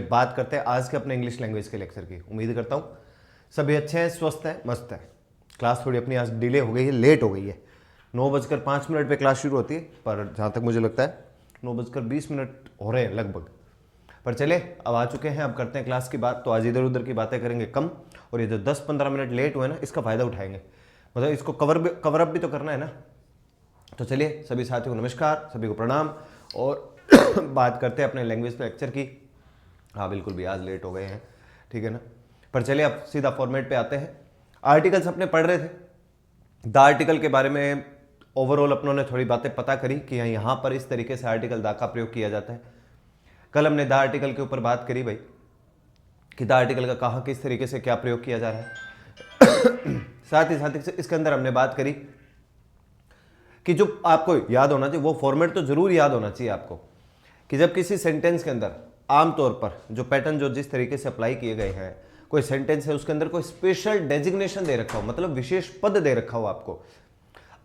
बात करते हैं आज के अपने इंग्लिश लैंग्वेज के लेक्चर की। उम्मीद करता हूँ सभी अच्छे हैं, स्वस्थ हैं, मस्त हैं। क्लास थोड़ी अपनी आज डिले हो गई है, लेट हो गई है। 9:05 पे क्लास शुरू होती है, पर जहाँ तक मुझे लगता है 9:20 हो रहे हैं लगभग। पर चले, अब आ चुके हैं, अब करते हैं क्लास की बात। तो आज इधर उधर की बातें करेंगे कम, और ये जो 10-15 मिनट लेट हुए ना, इसका फ़ायदा उठाएंगे। मतलब इसको कवर अप भी तो करना है ना। तो चलिए, सभी साथियों को नमस्कार, सभी को प्रणाम, और बात करते हैं अपने लैंग्वेज लेक्चर की। हाँ बिल्कुल भी आज लेट हो गए हैं, ठीक है ना। पर चलिए अब सीधा फॉर्मेट पे आते हैं। आर्टिकल्स अपने पढ़ रहे थे। द आर्टिकल के बारे में ओवरऑल अपनों ने थोड़ी बातें पता करी कि यहाँ पर इस तरीके से आर्टिकल द का प्रयोग किया जाता है। कल हमने द आर्टिकल के ऊपर बात करी भाई, कि द आर्टिकल का कहाँ किस तरीके से क्या प्रयोग किया जा रहा है। साथ ही साथ इसके अंदर हमने बात करी कि जो आपको याद होना चाहिए, वो फॉर्मेट तो जरूर याद होना चाहिए आपको, कि जब किसी सेंटेंस के अंदर आमतौर पर जो पैटर्न जो जिस तरीके से अप्लाई किए गए हैं, कोई सेंटेंस है उसके अंदर कोई स्पेशल डेजिग्नेशन दे रखा हो, मतलब विशेष पद दे रखा हो आपको।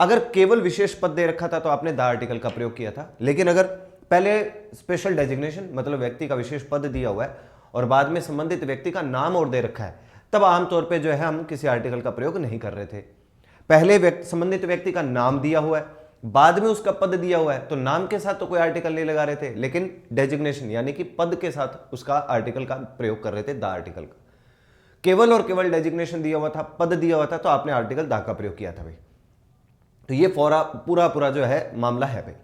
अगर केवल विशेष पद दे रखा था तो आपने द आर्टिकल का प्रयोग किया था, लेकिन अगर पहले स्पेशल डेजिग्नेशन मतलब व्यक्ति का विशेष पद दिया हुआ है और बाद में संबंधित व्यक्ति का नाम और दे रखा है, तब आमतौर पर जो है हम किसी आर्टिकल का प्रयोग नहीं कर रहे थे। पहले संबंधित व्यक्ति का नाम दिया हुआ है, बाद में उसका पद दिया हुआ है, तो नाम के साथ तो कोई आर्टिकल नहीं लगा रहे थे, लेकिन डेजिग्नेशन यानी कि पद के साथ उसका आर्टिकल का प्रयोग कर रहे थे, द आर्टिकल का। केवल और केवल डेजिग्नेशन दिया हुआ था, पद दिया हुआ था, तो आपने आर्टिकल द का प्रयोग किया था भाई। तो ये पूरा जो है मामला है भाई।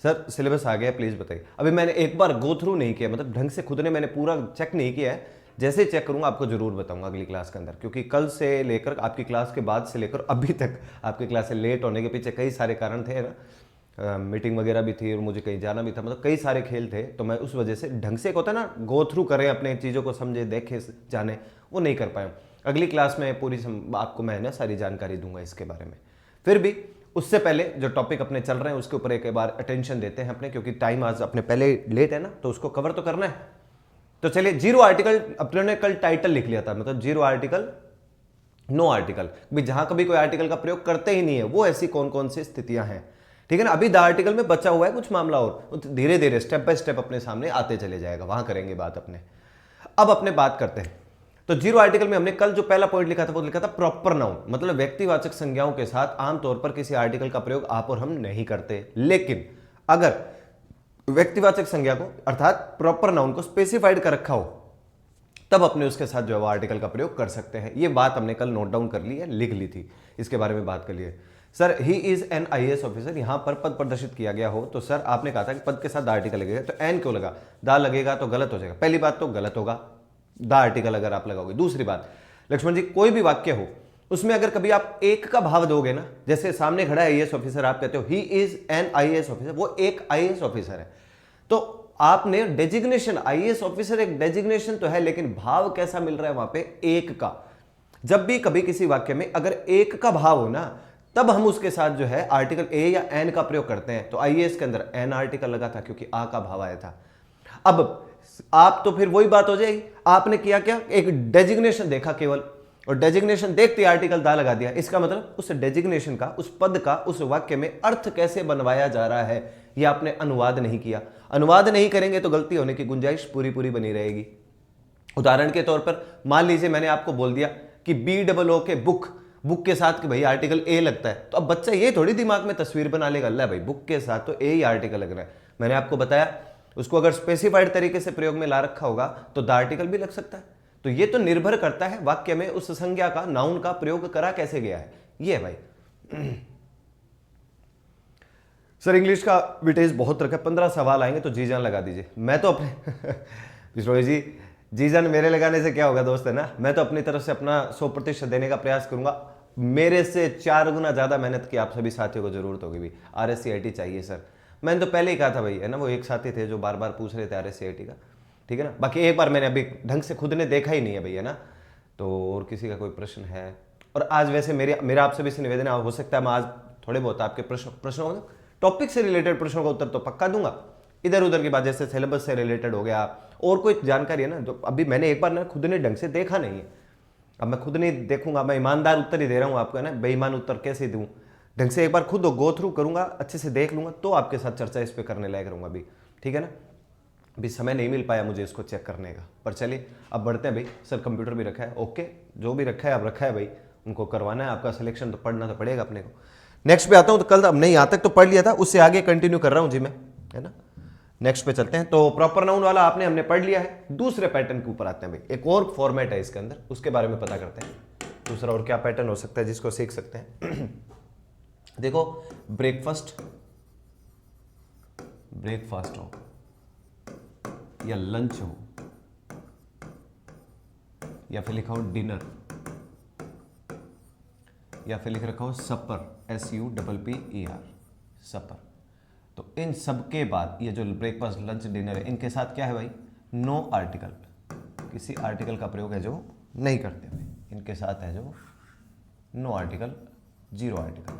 सर सिलेबस आ गया, प्लीज बताइए। अभी मैंने एक बार गो थ्रू नहीं किया, मतलब ढंग से खुद ने मैंने पूरा चेक नहीं किया है। जैसे चेक करूंगा आपको जरूर बताऊंगा अगली क्लास के अंदर, क्योंकि कल से लेकर आपकी क्लास के बाद से लेकर अभी तक आपकी क्लास से लेट होने के पीछे कई सारे कारण थे ना। मीटिंग वगैरह भी थी और मुझे कहीं जाना भी था, मतलब कई सारे खेल थे, तो मैं उस वजह से ढंग से होता है ना, गो थ्रू करें, अपने चीज़ों को समझे, देखे, जाने, वो नहीं कर पाए। अगली क्लास में पूरी आपको मैं ना सारी जानकारी दूंगा इसके बारे में। फिर भी उससे पहले जो टॉपिक अपने चल रहे हैं उसके ऊपर एक बार अटेंशन देते हैं अपने, क्योंकि टाइम आज अपने पहले लेट है ना, तो उसको कवर तो करना है। तो चलिए, जीरो आर्टिकल अपने ने कल टाइटल लिख लिया था, मतलब जीरो आर्टिकल नो आर्टिकल, भाई जहां कभी कोई आर्टिकल का प्रयोग करते ही नहीं है वो ऐसी कौन कौन सी स्थितियां हैं, ठीक है ना। अभी द आर्टिकल में बचा हुआ है कुछ मामला, और धीरे धीरे स्टेप बाय स्टेप अपने सामने आते चले जाएगा, वहां करेंगे बात अपने। अब अपने बात करते हैं। तो जीरो आर्टिकल में हमने कल जो पहला पॉइंट लिखा था वो लिखा था प्रॉपर नाउन, मतलब व्यक्तिवाचक संज्ञाओं के साथ आमतौर पर किसी आर्टिकल का प्रयोग आप और हम नहीं करते, लेकिन अगर व्यक्तिवाचक संज्ञा को अर्थात प्रॉपर नाउन को स्पेसिफाइड कर रखा हो, तब अपने उसके साथ जो है वो आर्टिकल का प्रयोग कर सकते हैं। ये बात हमने कल नोट डाउन कर ली है, लिख ली थी, इसके बारे में बात कर ली है। Sir he is an IAS officer, यहां पर पद प्रदर्शित किया गया हो, तो सर आपने कहा था कि पद के साथ द आर्टिकल लगेगा, तो एन क्यों लगा, द लगेगा तो गलत हो जाएगा। पहली बात तो गलत होगा द आर्टिकल अगर आप लगाओगे। दूसरी बात, लक्ष्मण जी कोई भी वाक्य हो उसमें अगर कभी आप एक का भाव दोगे ना, जैसे सामने खड़ा है IAS ऑफिसर, आप कहते हो he is an IAS officer, वो एक IAS ऑफिसर है, तो आपने डेजिग्नेशन, IAS ऑफिसर एक डेजिग्नेशन तो है, लेकिन भाव कैसा मिल रहा है वहां पे, एक का। जब भी कभी किसी वाक्य में अगर एक का भाव हो ना, तब हम उसके साथ जो है आर्टिकल ए या एन का प्रयोग करते हैं। तो IAS के अंदर एन आर्टिकल लगा था क्योंकि आ का भाव आया था। अब आप तो फिर वही बात हो जाएगी, आपने किया क्या, एक डेजिग्नेशन देखा केवल, और डेजिग्नेशन देखते आर्टिकल दा लगा दिया। इसका मतलब उस डेजिग्नेशन का, उस पद का उस वाक्य में अर्थ कैसे बनवाया जा रहा है, यह आपने अनुवाद नहीं किया। अनुवाद नहीं करेंगे तो गलती होने की गुंजाइश पूरी पूरी बनी रहेगी। उदाहरण के तौर पर मान लीजिए मैंने आपको बोल दिया कि BOO के बुक, बुक के साथ कि भाई आर्टिकल ए लगता है, तो अब बच्चा ये थोड़ी दिमाग में तस्वीर बना लेगा, अल्लाह भाई बुक के साथ तो ए ही आर्टिकल लग रहा है। मैंने आपको बताया उसको अगर स्पेसिफाइड तरीके से प्रयोग में ला रखा होगा तो द आर्टिकल भी लग सकता है। तो ये तो निर्भर करता है वाक्य में उस संज्ञा का, नाउन का प्रयोग करा कैसे गया है, ये है भाई। सर इंग्लिश का विटेज बहुत रखा है, 15 सवाल आएंगे तो जी जान लगा दीजिए। मैं तो अपने विश्रोई जी जान मेरे लगाने से क्या होगा दोस्त, है ना। मैं तो अपनी तरफ से अपना 100% देने का प्रयास करूंगा। मेरे से 4 गुना ज्यादा मेहनत की आप सभी साथियों को जरूरत होगी भी। RSCIT चाहिए सर, मैंने तो पहले ही कहा था भाई, है ना। वो एक साथी थे जो बार बार पूछ रहे थे RSCIT का, ठीक है ना। बाकी एक बार मैंने अभी ढंग से खुद ने देखा ही नहीं है भाई, है ना। तो और किसी का कोई प्रश्न है, और आज वैसे मेरा आप सभी से निवेदन है, हो सकता है मैं आज थोड़े बहुत आपके प्रश्नों टॉपिक से रिलेटेड प्रश्नों का उत्तर तो पक्का दूंगा। इधर उधर की बात, जैसे सिलेबस से रिलेटेड हो गया और कोई जानकारी है ना, जो अभी मैंने एक बार ना खुद ने ढंग से देखा नहीं है, अब मैं खुद नहीं देखूंगा, मैं ईमानदार उत्तर ही दे रहा हूं आपको, है ना। बेईमान उत्तर कैसे दूं, ढंग से एक बार खुद गो थ्रू करूंगा, अच्छे से देख लूंगा, तो आपके साथ चर्चा इस पर करने लायक रहूंगा अभी, ठीक है ना। भी समय नहीं मिल पाया मुझे इसको चेक करने का, पर चलिए अब बढ़ते हैं भाई। सर कंप्यूटर भी रखा है, ओके, जो भी रखा है अब रखा है भाई, उनको करवाना है आपका सिलेक्शन, तो पढ़ना तो पड़ेगा अपने को। नेक्स्ट पे आता हूँ, तो कल अब नहीं, यहाँ तक तो पढ़ लिया था, उससे आगे कंटिन्यू कर रहा हूँ जी मैं, है ना। नेक्स्ट पे चलते हैं। तो प्रॉपर नाउन वाला आपने हमने पढ़ लिया है। दूसरे पैटर्न के ऊपर आते हैं भाई, एक और फॉर्मेट है इसके अंदर, उसके बारे में पता करते हैं। दूसरा और क्या पैटर्न हो सकता है जिसको सीख सकते हैं। देखो, ब्रेकफास्ट, ब्रेकफास्ट हो या लंच हो या फिर लिखा हो डिनर या फिर लिख रखा हो सपर, SUPPER, सपर। तो इन सब के बाद ये जो ब्रेकफास्ट लंच डिनर है, इनके साथ क्या है भाई, नो आर्टिकल, किसी आर्टिकल का प्रयोग है जो नहीं करते भाई, इनके साथ है जो नो आर्टिकल, जीरो आर्टिकल।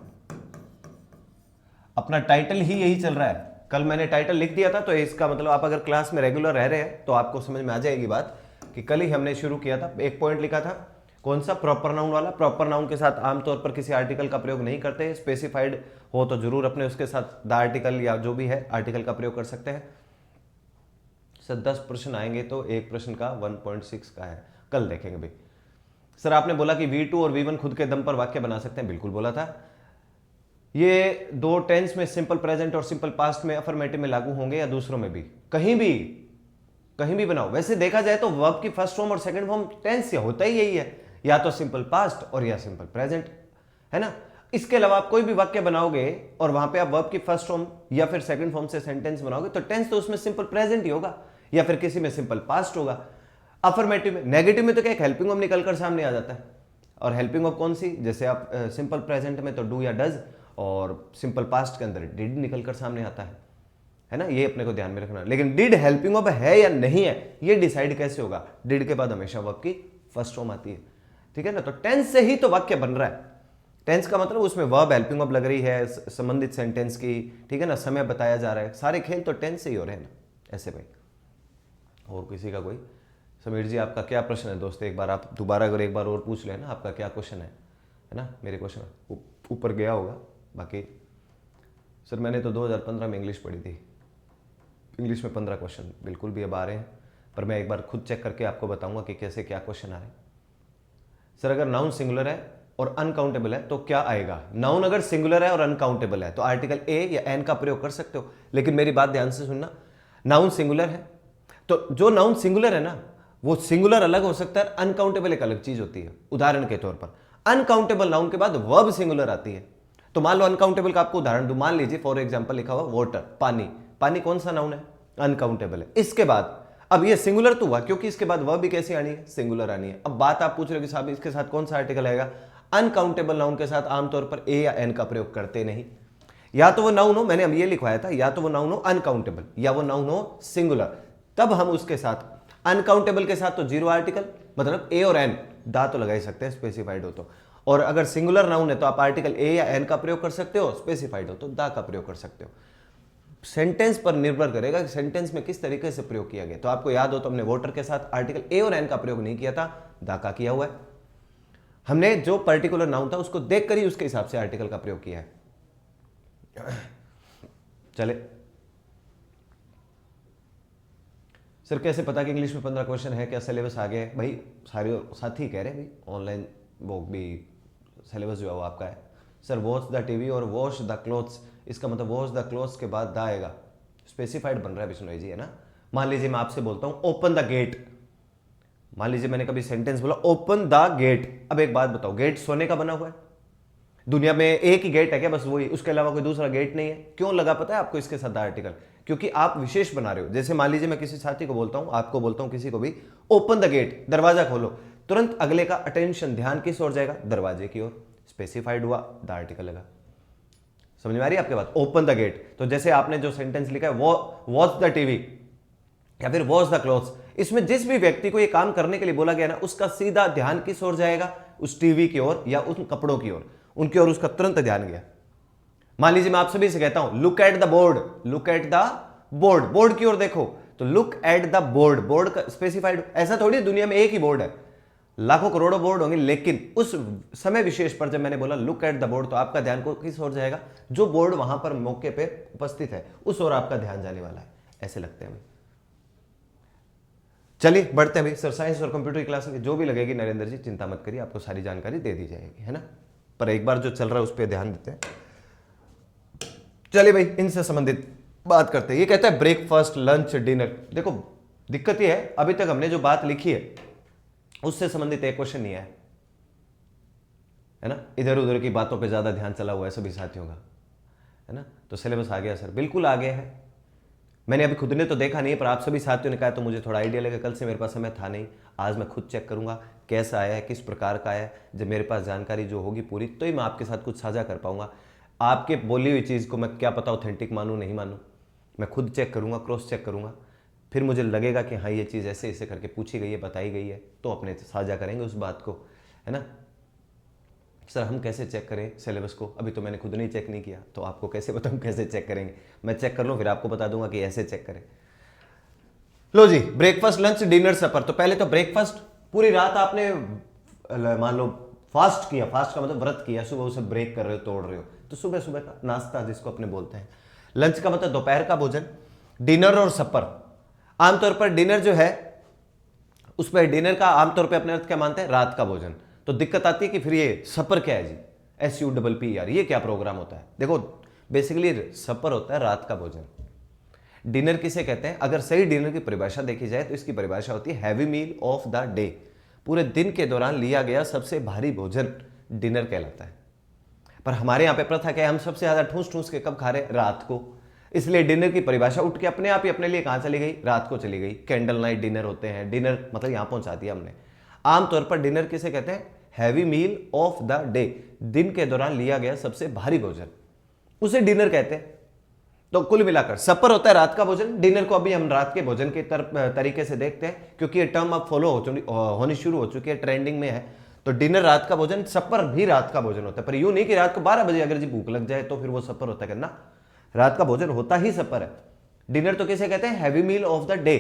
अपना टाइटल ही यही चल रहा है। कल मैंने टाइटल लिख दिया था, तो इसका मतलब आप अगर क्लास में रेगुलर रह रहे हैं तो आपको समझ में आ जाएगी बात कि कल ही हमने शुरू किया था। एक पॉइंट लिखा था, कौन सा, प्रॉपर नाउन वाला। प्रॉपर नाउन के साथ आमतौर पर किसी आर्टिकल का प्रयोग नहीं करते, स्पेसिफाइड हो तो जरूर अपने उसके साथ द आर्टिकल या जो भी है आर्टिकल का प्रयोग कर सकते हैं। सर 10 प्रश्न आएंगे तो एक प्रश्न का 1.6 का है, कल देखेंगे भाई। सर आपने बोला कि V2 और V1 खुद के दम पर वाक्य बना सकते हैं, बिल्कुल बोला था। ये दो टेंस में, सिंपल प्रेजेंट और सिंपल पास्ट में, अफर्मेटिव में लागू होंगे या दूसरों में भी, कहीं भी बनाओ। वैसे देखा जाए तो वर्ब की फर्स्ट फॉर्म और सेकंड फॉर्म टेंस से होता ही यही है, या तो सिंपल पास्ट और या सिंपल प्रेजेंट, है ना। इसके अलावा आप कोई भी वाक्य बनाओगे और वहां पे आप वर्ब की फर्स्ट फॉर्म या फिर सेकंड फॉर्म से सेंटेंस बनाओगे तो टेंस तो उसमें सिंपल प्रेजेंट ही होगा या फिर किसी में सिंपल पास्ट होगा। अफर्मेटिव में, नेगेटिव में तो क्या, एक हेल्पिंग वर्ब निकलकर सामने आ जाता है। और हेल्पिंग वर्ब कौन सी, जैसे आप सिंपल प्रेजेंट में तो डू या डज, और सिंपल पास्ट के अंदर डिड निकलकर सामने आता है ना। ये अपने को ध्यान में रखना। लेकिन डिड हेल्पिंग वर्ब है या नहीं है, ये डिसाइड कैसे होगा, डिड के बाद हमेशा वर्ब की फर्स्ट फॉर्म आती है, ठीक है ना। तो टेंस से ही तो वाक्य बन रहा है। टेंस का मतलब उसमें वर्ब हेल्पिंग वर्ब लग रही है संबंधित सेंटेंस की, ठीक है ना, समय बताया जा रहा है, सारे खेल तो टेंस से ही हो रहे हैं ना, ऐसे भाई। और किसी का कोई, समीर जी आपका क्या प्रश्न है दोस्त, एक बार आप दोबारा अगर एक बार और पूछ लेना आपका क्या क्वेश्चन है ना। मेरे क्वेश्चन ऊपर गया होगा। बाकी सर मैंने तो 2015 में इंग्लिश पढ़ी थी, इंग्लिश में 15 क्वेश्चन बिल्कुल भी अब आ रहे हैं, पर मैं एक बार खुद चेक करके आपको बताऊंगा कि कैसे क्या क्वेश्चन आ रहे हैं। सर अगर नाउन सिंगुलर है और अनकाउंटेबल है तो क्या आएगा। नाउन अगर सिंगुलर है और अनकाउंटेबल है तो आर्टिकल ए या एन का प्रयोग कर सकते हो, लेकिन मेरी बात ध्यान से सुनना। नाउन सिंगुलर है तो जो नाउन सिंगुलर है ना, वो सिंगुलर अलग हो सकता है, अनकाउंटेबल एक अलग चीज होती है। उदाहरण के तौर पर अनकाउंटेबल नाउन के बाद वर्ब सिंगुलर आती है। तो मान लो अनकाउंटेबल का आपको उदाहरण दूं, मान लीजिए फॉर एग्जांपल लिखा हुआ वाटर, पानी। पानी कौन सा नाउन है, अनकाउंटेबल है। इसके बाद अब ये सिंगुलर तो हुआ क्योंकि इसके बाद वर्ब भी कैसे आनी है, सिंगुलर आनी है। अब बात आप पूछ रहे हो कि साहब इसके साथ कौन सा आर्टिकल आएगा। अनकाउंटेबल नाउन के साथ आमतौर पर ए या एन का प्रयोग करते नहीं। या तो वो नाउन हो, मैंने अब ये लिखवाया था, या तो वो नाउन हो अनकाउंटेबल या वो नाउन हो सिंगुलर, तब हम उसके साथ, अनकाउंटेबल के साथ तो जीरो आर्टिकल, मतलब ए और एन दा तो लगा ही सकते हैं स्पेसिफाइड हो तो। और अगर सिंगुलर नाउन है तो आप आर्टिकल ए या एन का प्रयोग कर सकते हो, स्पेसिफाइड हो तो दा का प्रयोग कर सकते हो। सेंटेंस पर निर्भर करेगा कि सेंटेंस में किस तरीके से प्रयोग किया गया। तो आपको याद हो तो हमने वाटर के साथ आर्टिकल ए और एन का प्रयोग नहीं किया था, दा का किया हुआ है। हमने जो पर्टिकुलर नाउन था उसको देखकर ही उसके हिसाब से आर्टिकल का प्रयोग किया है। चले सर कैसे पता कि इंग्लिश में 15 क्वेश्चन है, क्या सिलेबस आ गया है। भाई सारे साथी कह रहे हैं भाई ऑनलाइन वो भी सिलेबस जो है वो आपका है। सर वॉच द टीवी और वॉश द क्लोथ्स, इसका मतलब वॉश द क्लोथ्स के बाद दा आएगा, स्पेसिफाइड बन रहा है बिश्नोई जी, है ना। मान लीजिए मैं आपसे बोलता हूं ओपन द गेट, मान लीजिए मैंने कभी सेंटेंस बोला ओपन द गेट। अब एक बात बताओ, गेट सोने का बना हुआ है, दुनिया में एक ही गेट है क्या, बस वही, उसके अलावा कोई दूसरा गेट नहीं है। क्यों लगा पता है आपको इसके साथ आर्टिकल, क्योंकि आप विशेष बना रहे हो। जैसे मान लीजिए मैं किसी साथी को बोलता हूं, आपको बोलता हूं, किसी को भी ओपन द गेट, दरवाजा खोलो, तुरंत अगले का अटेंशन ध्यान किस ओर जाएगा, दरवाजे की ओर। स्पेसिफाइड हुआ, द आर्टिकल लगा। समझ में आ रही है आपके बात, ओपन द गेट। तो जैसे आपने जो सेंटेंस लिखा है वॉच द टीवी या फिर वॉच द क्लोथ्स, इसमें जिस भी व्यक्ति को ये काम करने के लिए बोला गया ना, उसका सीधा ध्यान किस ओर जाएगा, उस टीवी की ओर या उन कपड़ों की ओर, उनकी ओर उसका तुरंत ध्यान गया। मान लीजिए मैं आप सभी से कहता हूं look at the board, look at the board, board की ओर देखो, तो look at the board, board का स्पेसिफाइड। ऐसा थोड़ी दुनिया में एक ही बोर्ड है, लाखों करोड़ों बोर्ड होंगे, लेकिन उस समय विशेष पर जब मैंने बोला लुक एट द बोर्ड, तो आपका ध्यान को किस ओर जाएगा, जो बोर्ड वहां पर मौके पे उपस्थित है उस ओर आपका ध्यान जाने वाला है। ऐसे लगते हैं चलिए बढ़ते हैं भाई सर, साइंस और कंप्यूटर की क्लास में जो भी लगेगी नरेंद्र जी चिंता मत करिए, आपको सारी जानकारी दे दी जाएगी, है ना। पर एक बार जो चल रहा है उस पर ध्यान देते हैं। चलिए भाई इनसे संबंधित बात करते हैं। ये कहता है ब्रेकफास्ट, लंच, डिनर। देखो दिक्कत ये है, अभी तक हमने जो बात लिखी है उससे संबंधित एक क्वेश्चन नहीं आया है ना। इधर उधर की बातों पे ज्यादा ध्यान चला हुआ है सभी साथियों का, है ना। तो सिलेबस आ गया सर, बिल्कुल आ गया है। मैंने अभी खुद ने तो देखा नहीं है, पर आप सभी साथियों ने कहा तो मुझे थोड़ा आइडिया लगा। कल से मेरे पास समय था नहीं, आज मैं खुद चेक करूंगा कैसा आया है, किस प्रकार का आया है। जब मेरे पास जानकारी जो होगी पूरी, तो ही मैं आपके साथ कुछ साझा कर पाऊंगा। आपके बोली हुई चीज़ को मैं क्या पता ऑथेंटिक मानूं नहीं मानूं, मैं खुद चेक करूंगा, क्रॉस चेक करूंगा। फिर मुझे लगेगा कि हाँ ये चीज़ ऐसे ऐसे करके पूछी गई है, बताई गई है, तो अपने साझा करेंगे उस बात को, है ना। सर हम कैसे चेक करें सिलेबस को, अभी तो मैंने खुद नहीं चेक नहीं किया, तो आपको कैसे बताऊं कैसे चेक करेंगे। मैं चेक कर लूं फिर आपको बता दूंगा कि ऐसे चेक करें। लो जी, ब्रेकफास्ट, लंच, डिनर, सपर। तो पहले तो ब्रेकफास्ट, पूरी रात आपने मान लो फास्ट किया, फास्ट का मतलब व्रत किया, सुबह उसे ब्रेक कर रहे हो, तोड़ रहे हो, तो सुबह सुबह का नाश्ता जिसको अपने बोलते हैं। लंच का मतलब दोपहर का भोजन। डिनर और सपर, आमतौर पर डिनर जो है उस पर डिनर का आमतौर पर अपने अर्थ क्या मानते हैं, रात का भोजन। तो दिक्कत आती है कि फिर ये सपर क्या है जी, SUPPER, ये क्या प्रोग्राम होता है। देखो बेसिकली सपर होता है रात का भोजन। डिनर किसे कहते हैं, अगर सही डिनर की परिभाषा देखी जाए तो इसकी परिभाषा होती है heavy meal of the day, पूरे दिन के दौरान लिया गया सबसे भारी भोजन डिनर कहलाता है। पर हमारे यहाँ पे प्रथा क्या है, हम सबसे ज्यादा ठूस ठूस के कब खा रहे, रात को। इसलिए डिनर की परिभाषा उठ के अपने आप ही अपने लिए कहां चली गई, रात को चली गई। कैंडल नाइट डिनर होते हैं, डिनर मतलब यहां पहुंचा दिया हमने। आमतौर पर डिनर किसे कहते हैं, heavy meal of the day, दिन के दौरान लिया गया सबसे भारी भोजन, उसे डिनर कहते हैं। तो कुल मिलाकर सपर होता है रात का भोजन। डिनर को अभी हम रात के भोजन के तरीके से देखते हैं, क्योंकि ये टर्म अब फॉलो होनी शुरू हो चुकी है, ट्रेंडिंग में है। तो डिनर रात का भोजन, सपर भी रात का भोजन होता है। पर यूं नहीं कि रात को 12 बजे अगर जी भूख लग जाए तो फिर वो सपर होता है, करना रात का भोजन होता ही सपर है। डिनर तो किसे कहते हैं, heavy meal of the day,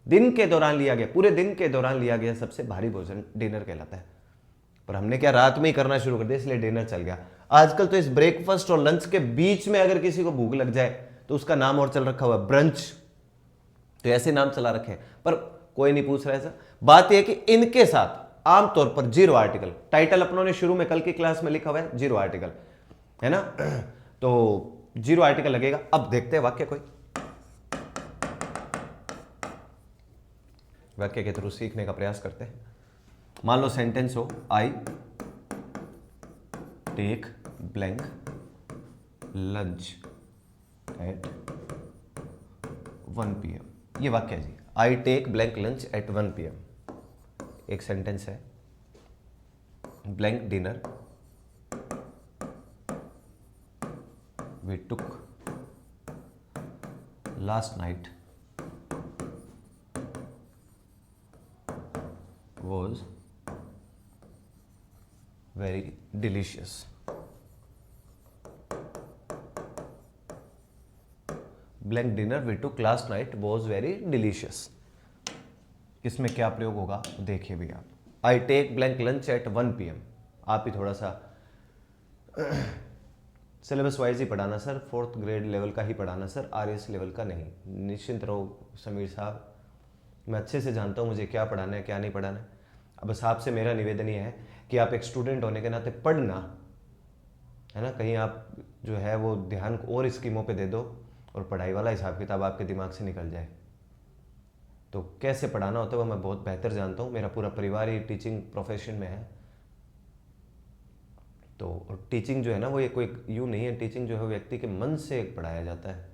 दिन के दौरान लिया गया, पूरे दिन के दौरान लिया गया सबसे भारी भोजन डिनर कहलाता है। पर हमने क्या रात में ही करना शुरू कर दिया, इसलिए डिनर चल गया। आजकल तो इस ब्रेकफास्ट और लंच के बीच में अगर किसी को भूख लग जाए तो उसका नाम और चल रखा हुआ है ब्रंच, तो ऐसे नाम चला रखे हैं, पर कोई नहीं पूछ रहा है। सर बात यह कि इनके साथ आमतौर पर जीरो आर्टिकल, टाइटल अपनों ने शुरू में कल की क्लास में लिखा हुआ है जीरो आर्टिकल, है ना। तो जीरो आर्टिकल लगेगा। अब देखते हैं वाक्य, कोई वाक्य के थ्रू सीखने का प्रयास करते हैं। मान लो सेंटेंस हो, I take blank lunch at 1 PM। ये वाक्य है जी, I take blank lunch at 1 PM। एक सेंटेंस है, blank dinner we took last night was very delicious। Blank dinner we took last night was very delicious। इसमें क्या प्रयोग होगा देखिए भी आप। I take blank lunch at 1 PM। आप ही थोड़ा सा सिलेबस वाइज ही पढ़ाना सर, 4th ग्रेड लेवल का ही पढ़ाना सर, RS लेवल का नहीं। निश्चिंत रहो समीर साहब, मैं अच्छे से जानता हूँ मुझे क्या पढ़ाना है क्या नहीं पढ़ाना है। अब बस आपसे मेरा निवेदन ये है कि आप एक स्टूडेंट होने के नाते पढ़ना, है ना, कहीं आप जो है वो ध्यान और स्कीमों पे दे दो और पढ़ाई वाला हिसाब किताब आपके दिमाग से निकल जाए। तो कैसे पढ़ाना होता है वो मैं बहुत बेहतर जानता हूँ, मेरा पूरा परिवार ही टीचिंग प्रोफेशन में है। तो टीचिंग जो है ना वो ये कोई यूँ नहीं है, टीचिंग जो है व्यक्ति के मन से पढ़ाया जाता है।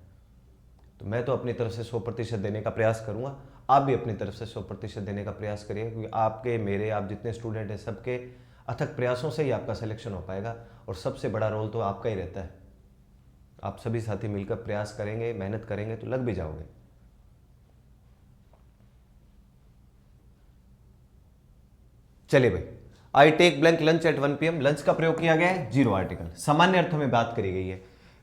तो मैं तो अपनी तरफ से 100% देने का प्रयास करूँगा, आप भी अपनी तरफ से 100% देने का प्रयास करिए, क्योंकि आपके मेरे आप जितने स्टूडेंट हैं सबके अथक प्रयासों से ही आपका सिलेक्शन हो पाएगा, और सबसे बड़ा रोल तो आपका ही रहता है। आप सभी साथी मिलकर प्रयास करेंगे, मेहनत करेंगे तो लग भी जाओगे। चलिए भाई, I take blank lunch at 1 PM, lunch का प्रयोग किया गया है जीरो आर्टिकल, सामान्य अर्थों में बात करी गई है।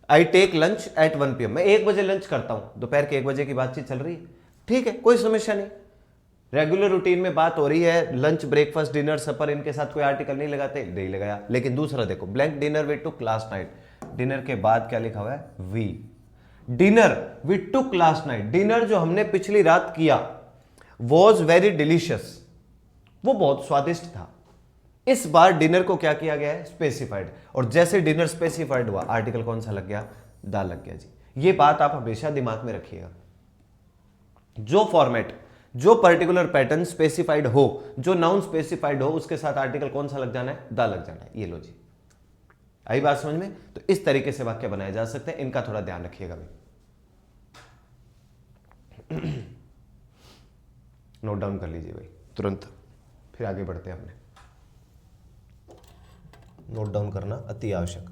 I take lunch at 1 PM, मैं 1 बजे लंच करता हूं, दोपहर के 1 बजे की बातचीत चल रही है, ठीक है, कोई समस्या नहीं। रेगुलर रूटीन में बात हो रही है, लंच ब्रेकफास्ट डिनर सपर, इनके साथ कोई आर्टिकल नहीं लगाते, नहीं लगाया। लेकिन दूसरा देखो, blank dinner we took last night, dinner के बाद क्या लिखा हुआ है, we dinner we took last night, dinner जो हमने पिछली रात किया वॉज वेरी डिलीशियस, वो बहुत स्वादिष्ट था। इस बार डिनर को क्या किया गया है, स्पेसिफाइड, और जैसे डिनर स्पेसिफाइड हुआ आर्टिकल कौन सा लग गया, द लग गया जी। ये बात आप हमेशा दिमाग में रखिएगा। जो फॉर्मेट, जो पर्टिकुलर पैटर्न स्पेसिफाइड हो, जो नाउन स्पेसिफाइड हो, उसके साथ आर्टिकल कौन सा लग जाना है, द लग जाना है। ये लो जी, आई बात समझ में। तो इस तरीके से वाक्य बनाए जा सकते हैं, इनका थोड़ा ध्यान रखिएगा भाई। नोट डाउन कर लीजिए भाई तुरंत, फिर आगे बढ़ते हैं अपने। नोट डाउन करना अति आवश्यक।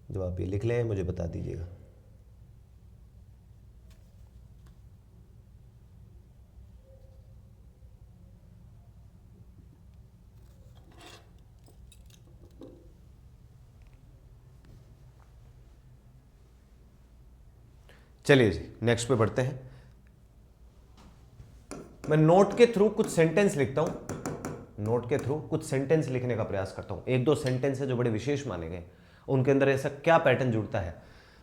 जब आप ये लिख लें मुझे बता दीजिएगा। चलिए जी नेक्स्ट पे बढ़ते हैं। मैं नोट के थ्रू कुछ सेंटेंस लिखता हूं, नोट के थ्रू कुछ सेंटेंस लिखने का प्रयास करता हूं। एक दो सेंटेंस है जो बड़े विशेष माने गए, उनके अंदर ऐसा क्या पैटर्न जुड़ता है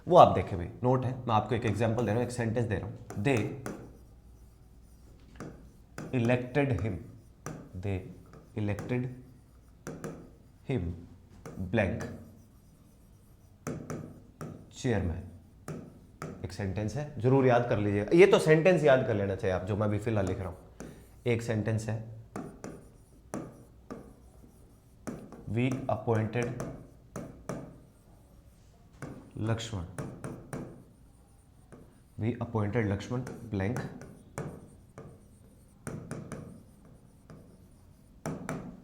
वो आप देखें भाई। नोट है, मैं आपको एक एग्जांपल दे रहा हूं, एक सेंटेंस दे रहा हूं। दे इलेक्टेड हिम, दे इलेक्टेड हिम ब्लैंक चेयरमैन। एक सेंटेंस है, जरूर याद कर लीजिएगा। ये तो सेंटेंस याद कर लेना चाहिए आप, जो मैं भी फिलहाल लिख रहा हूं। एक सेंटेंस है, we appointed Lakshman, we appointed Lakshman blank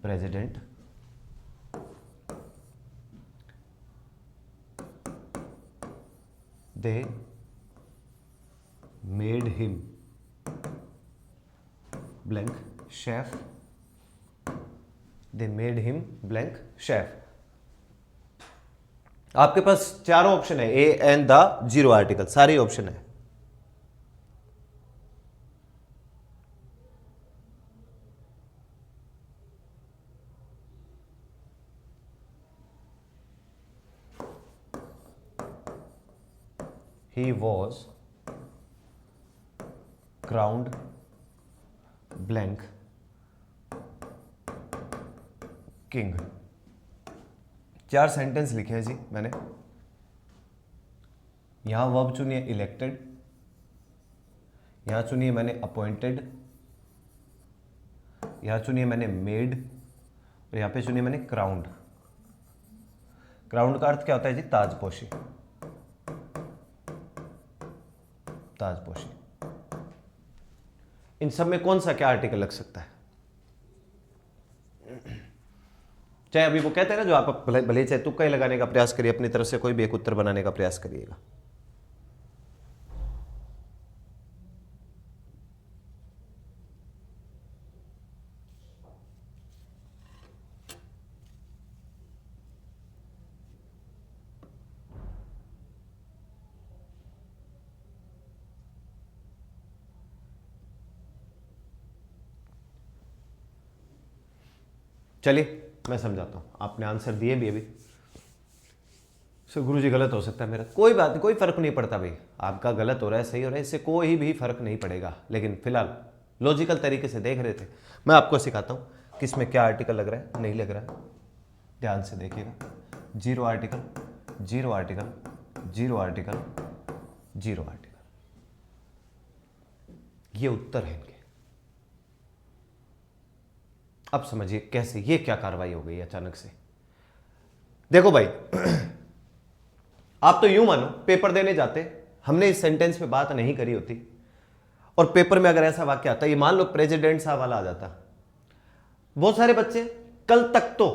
president they made him blank chef, they made him blank chef. आपके पास चारों ऑप्शन है, a and the, zero article, सारे ऑप्शन है। He was crowned blank king। चार सेंटेंस लिखे हैं जी मैंने। यहां वर्ब चुनिए इलेक्टेड, यहां चुनिए मैंने अपॉइंटेड, यहां चुनिए मैंने मेड, और यहां पे चुनिए मैंने क्राउंड। क्राउंड का अर्थ क्या होता है जी, ताजपोशी, ताजपोशी। इन सब में कौन सा क्या आर्टिकल लग सकता है? चाहे अभी वो कहते हैं ना, जो आप भले चाहे तुक्का ही लगाने का प्रयास करिए, अपनी तरफ से कोई भी एक उत्तर बनाने का प्रयास करिएगा। चलिए मैं समझाता हूं, आपने आंसर दिए भी अभी। सर गुरुजी गलत हो सकता है मेरा, कोई बात नहीं, कोई फर्क नहीं पड़ता भाई। आपका गलत हो रहा है सही हो रहा है, इससे कोई भी फर्क नहीं पड़ेगा। लेकिन फिलहाल लॉजिकल तरीके से देख रहे थे, मैं आपको सिखाता हूं किसमें क्या आर्टिकल लग रहा है नहीं लग रहा है। ध्यान से देखिएगा, zero article, zero article, zero article, zero article, ये उत्तर है इनके। अब समझिए कैसे, ये क्या कार्रवाई हो गई अचानक से। देखो भाई, आप तो यूं मानो पेपर देने जाते, हमने इस सेंटेंस पे बात नहीं करी होती, और पेपर में अगर ऐसा वाक्य आता, ये मान लो प्रेसिडेंट साहब वाला आ जाता, बहुत सारे बच्चे कल तक तो,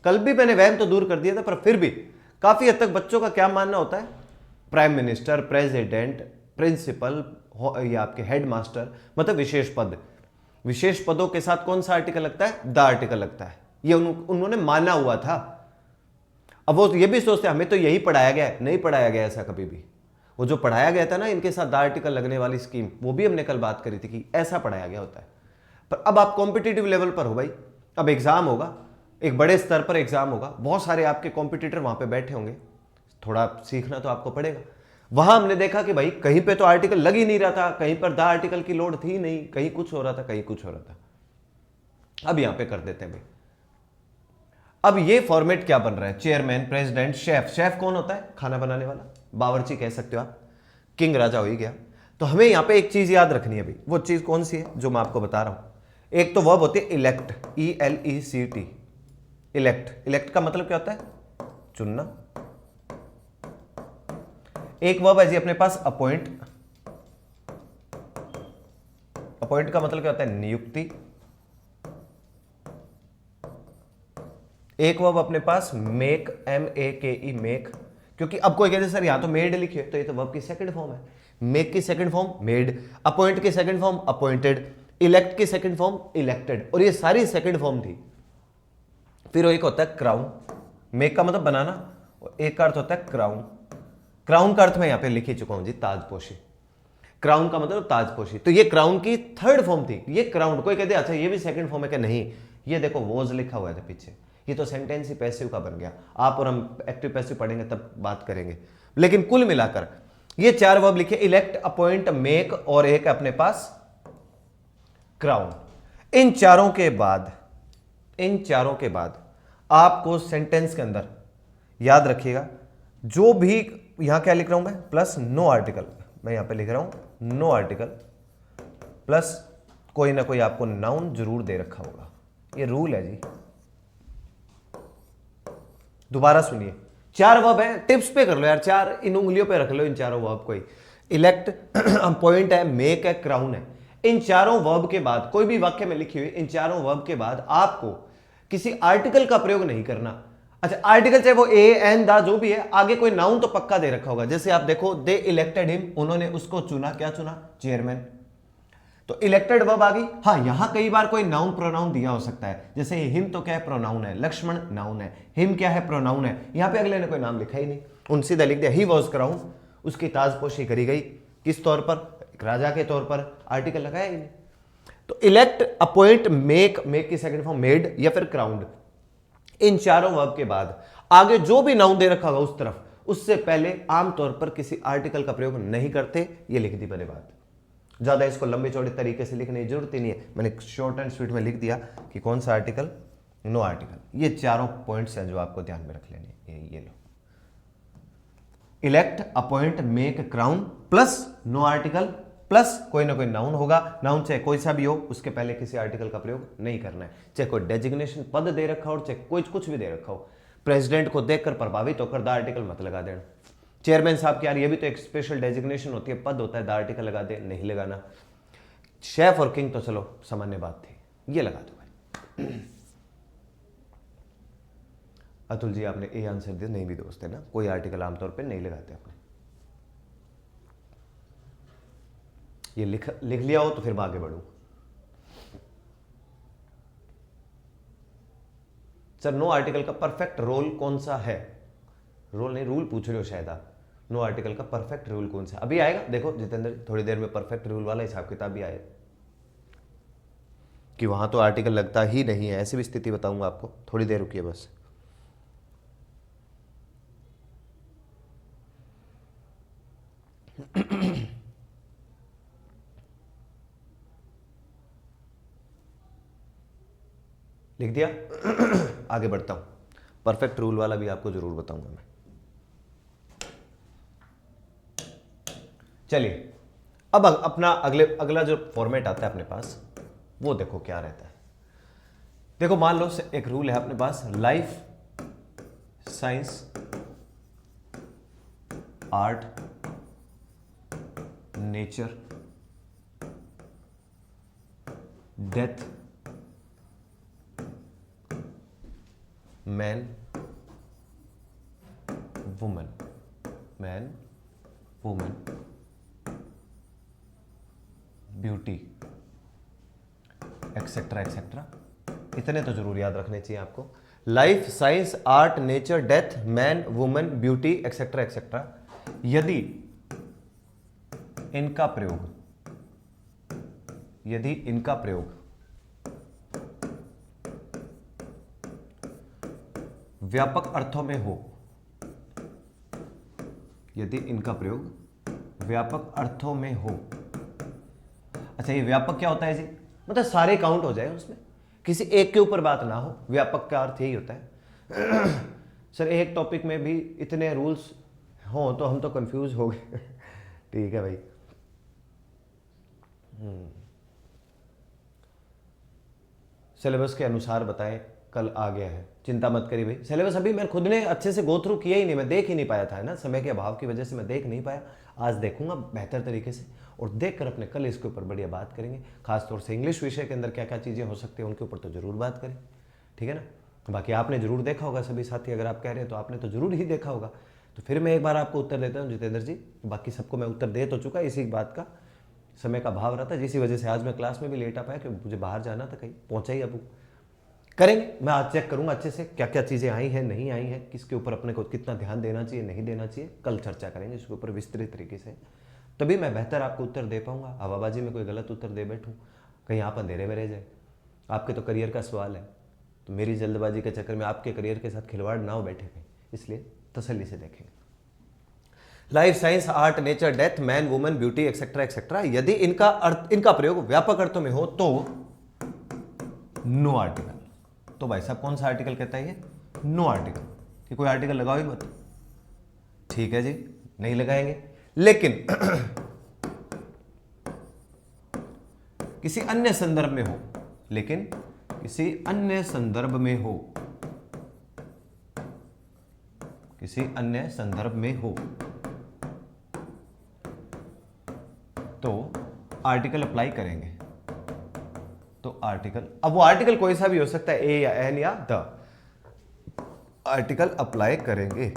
कल भी मैंने वहम तो दूर कर दिया था, पर फिर भी काफी हद तक बच्चों का क्या मानना होता है, प्राइम मिनिस्टर, प्रेसिडेंट, प्रिंसिपल या आपके हेड मास्टर, मतलब विशेष पद। विशेष पदों के साथ कौन सा आर्टिकल लगता है, द आर्टिकल लगता है। ये उन्होंने माना हुआ था। अब वो ये भी सोचते हैं हमें तो यही पढ़ाया गया है, नहीं पढ़ाया गया ऐसा कभी भी। वो जो पढ़ाया गया था ना इनके साथ द आर्टिकल लगने वाली स्कीम, वो भी हमने कल बात करी थी कि ऐसा पढ़ाया गया होता है। पर अब आप कॉम्पिटिटिव लेवल पर हो भाई, अब एग्जाम होगा, एक बड़े स्तर पर एग्जाम होगा, बहुत सारे आपके कॉम्पिटिटर वहां पे बैठे होंगे, थोड़ा सीखना तो आपको पड़ेगा। वहां हमने देखा कि भाई कहीं पे तो आर्टिकल लग ही नहीं रहा था, कहीं पर द आर्टिकल की लोड थी नहीं, कहीं कुछ हो रहा था, कहीं कुछ हो रहा था। अब यहां पे कर देते हैं भाई। अब ये फॉर्मेट क्या बन रहा है, चेयरमैन, प्रेसिडेंट, शेफ। शेफ कौन होता है, खाना बनाने वाला, बावर्ची कह सकते हो आप, किंग राजा हो ही गया। तो हमें यहां पे एक चीज याद रखनी है भाई, वो चीज कौन सी है जो मैं आपको बता रहा हूं। एक तो वर्ब होती है इलेक्ट, ELECT, इलेक्ट। इलेक्ट का मतलब क्या होता है, चुनना। एक वर्ब है जी अपने पास अपॉइंट। अपॉइंट का मतलब क्या होता है, नियुक्ति। एक वर्ब अपने पास मेक, MEKE, मेक। क्योंकि अब कोई कहते सर यहां तो मेड लिखी है, तो ये तो वर्ब की सेकंड फॉर्म है। मेक की सेकंड फॉर्म मेड, अपॉइंट की सेकंड फॉर्म अपॉइंटेड, इलेक्ट की सेकंड फॉर्म इलेक्टेड, और ये सारी सेकंड फॉर्म थी। फिर एक होता है क्राउन। मेक का मतलब बनाना, और एक का अर्थ होता है क्राउन। क्राउन का अर्थ मैं यहां पे लिख ही चुका हूं जी, ताजपोशी। क्राउन का मतलब ताजपोशी। तो ये क्राउन की थर्ड फॉर्म थी। ये क्राउन, कोई कहते अच्छा ये भी सेकंड फॉर्म है क्या, नहीं, ये देखो वॉज लिखा हुआ है पीछे, ये तो सेंटेंस ही पैसिव का बन गया। आप और हम एक्टिव पैसिव पढ़ेंगे तब बात करेंगे, लेकिन कुल मिलाकर ये चार वर्ब लिखे, इलेक्ट, अपॉइंट, मेक, और एक अपने पास क्राउन। इन चारों के बाद आपको सेंटेंस के अंदर याद रखिएगा, जो भी यहां क्या लिख रहा हूं मैं, प्लस नो आर्टिकल, मैं यहां पे लिख रहा हूं नो आर्टिकल, प्लस कोई ना कोई आपको नाउन जरूर दे रखा होगा। ये रूल है जी। दोबारा सुनिए, चार वर्ब है, टिप्स पे कर लो यार, चार इन उंगलियों पे रख लो इन चारों वर्ब को ही। इलेक्ट, पॉइंट है, मेक है, क्राउन है। इन चारों वर्ब के बाद, कोई भी वाक्य में लिखी हुई इन चारों वर्ब के बाद आपको किसी आर्टिकल का प्रयोग नहीं करना। अच्छा, आर्टिकल चाहे वो ए, एन, दा जो भी है, आगे कोई नाउन तो पक्का दे रखा होगा। जैसे आप देखो, दे इलेक्टेड हिम, उन्होंने उसको चुना, क्या चुना, चेयरमैन। तो इलेक्टेड वर्ब आ गई। हाँ, यहां कई बार कोई नाउन प्रोनाउन दिया हो सकता है, जैसे हिम तो क्या है, प्रोनाउन है, लक्ष्मण नाउन है, हिम क्या है, प्रोनाउन है। यहां पे अगले ने कोई नाम लिखा ही नहीं, उन सीधा लिख दिया ही वॉज क्राउन, उसकी ताजपोशी करी गई, किस तौर पर, एक राजा के तौर पर, आर्टिकल लगाया ही नहीं। तो इलेक्ट, अपॉइंट, मेक, मेक की सेकंड फॉर्म मेड या फिर क्राउंड, इन चारों वर्ब के बाद आगे जो भी नाउन दे रखा होगा उस तरफ, उससे पहले आमतौर पर किसी आर्टिकल का प्रयोग नहीं करते। ये लिख दी मैंने बात, ज्यादा इसको लंबे चौड़े तरीके से लिखने की जरूरत ही नहीं है, मैंने शॉर्ट एंड स्वीट में लिख दिया कि कौन सा आर्टिकल, नो आर्टिकल। ये चारों पॉइंट्स हैं जो आपको ध्यान में रख लेने, ये लो, elect, appoint, make, crown, plus no article, plus कोई ना कोई नाउन होगा। नाउन चाहे कोई सा भी हो, उसके पहले किसी आर्टिकल का प्रयोग नहीं करना है, चाहे कोई डेजिग्नेशन पद दे रखा हो, चाहे कोई कुछ भी दे रखा हो। प्रेसिडेंट को देखकर प्रभावित होकर द आर्टिकल मत लगा देना। चेयरमैन साहब की यार ये भी तो एक स्पेशल डेजिग्नेशन होती है, पद होता है, द आर्टिकल लगा दे, नहीं लगाना। शेफ और किंग तो चलो सामान्य बात थी, ये लगा दो भाई। अतुल जी आपने ए आंसर दिया, नहीं भी दोस्त है ना, कोई आर्टिकल आमतौर पे नहीं लगाते अपने। ये लिख लिया हो तो फिर मैं आगे बढ़ूं। सर नो आर्टिकल का परफेक्ट रोल कौन सा है, रोल नहीं रूल पूछ रहे हो शायद आप। नो आर्टिकल का परफेक्ट रूल कौन सा, अभी आएगा, देखो जितेंद्र थोड़ी देर में परफेक्ट रूल वाला हिसाब किताब भी आएगा, कि वहां तो आर्टिकल लगता ही नहीं है, ऐसी भी स्थिति बताऊंगा आपको, थोड़ी देर रुकिए बस। लिख दिया। आगे बढ़ता हूं, परफेक्ट रूल वाला भी आपको जरूर बताऊंगा मैं। चलिए अब अपना अगला जो फॉर्मेट आता है अपने पास, वो देखो क्या रहता है। देखो मान लो एक रूल है अपने पास, life, science, art, nature, death, man, woman, man, woman, beauty, etcetera etcetera. इतने तो जरूर याद रखने चाहिए आपको, life, science, art, nature, death, man, woman, beauty, etcetera etcetera. यदि इनका प्रयोग, यदि इनका प्रयोग व्यापक अर्थों में हो, यदि इनका प्रयोग व्यापक अर्थों में हो। अच्छा, ये व्यापक क्या होता है जी? मतलब सारे काउंट हो जाए उसमें, किसी एक के ऊपर बात ना हो। व्यापक का अर्थ यही होता है। सर एक टॉपिक में भी इतने रूल्स हो तो हम तो कंफ्यूज हो गए। ठीक है भाई। सिलेबस के अनुसार बताएं, कल आ गया है। चिंता मत करिए भाई, सिलेबस अभी मैं खुद ने अच्छे से गो थ्रू किया ही नहीं, मैं देख ही नहीं पाया था, है ना, समय के अभाव की वजह से मैं देख नहीं पाया। आज देखूंगा बेहतर तरीके से और देखकर अपने कल इसके ऊपर बढ़िया बात करेंगे। खासतौर से इंग्लिश विषय के अंदर क्या क्या चीज़ें हो सकती हैं उनके ऊपर तो जरूर बात करें, ठीक है ना। बाकी आपने जरूर देखा होगा सभी साथी, अगर आप कह रहे हैं तो आपने तो जरूर ही देखा होगा। तो फिर मैं एक बार आपको उत्तर देता हूँ जितेंद्र जी, बाकी सबको मैं उत्तर दे तो चुका, इसी बात का समय का भाव रहा था, जिसी वजह से आज मैं क्लास में भी लेट आ पाया क्योंकि मुझे बाहर जाना था, कहीं पहुंचा ही। अब करेंगे, मैं आज चेक करूंगा अच्छे से क्या क्या चीज़ें आई हैं, नहीं आई हैं, किसके ऊपर अपने को कितना ध्यान देना चाहिए, नहीं देना चाहिए। कल चर्चा करेंगे इसके ऊपर विस्तृत तरीके से, तभी मैं बेहतर आपको उत्तर दे पाऊंगा। हवाबाजी में कोई गलत उत्तर दे बैठूं, कहीं आप अंधेरे में रह जाए। आपके तो करियर का सवाल है, तो मेरी जल्दबाजी के चक्कर में आपके करियर के साथ खिलवाड़ ना हो बैठे कहीं, इसलिए तसल्ली से देखेंगे। Life science, art, nature, death, man, woman, beauty, etcetera etcetera, यदि इनका अर्थ, इनका प्रयोग व्यापक अर्थों में हो तो नो आर्टिकल। तो भाई साहब कौन सा आर्टिकल कहता है ये? नो आर्टिकल, कि कोई आर्टिकल लगाओ ही मत। ठीक है जी, नहीं लगाएंगे। लेकिन किसी अन्य संदर्भ में हो, लेकिन किसी अन्य संदर्भ में हो, किसी अन्य संदर्भ में हो तो आर्टिकल अप्लाई करेंगे। तो आर्टिकल, अब वो आर्टिकल कोई सा भी हो सकता है, ए या एन या द, आर्टिकल अप्लाई करेंगे।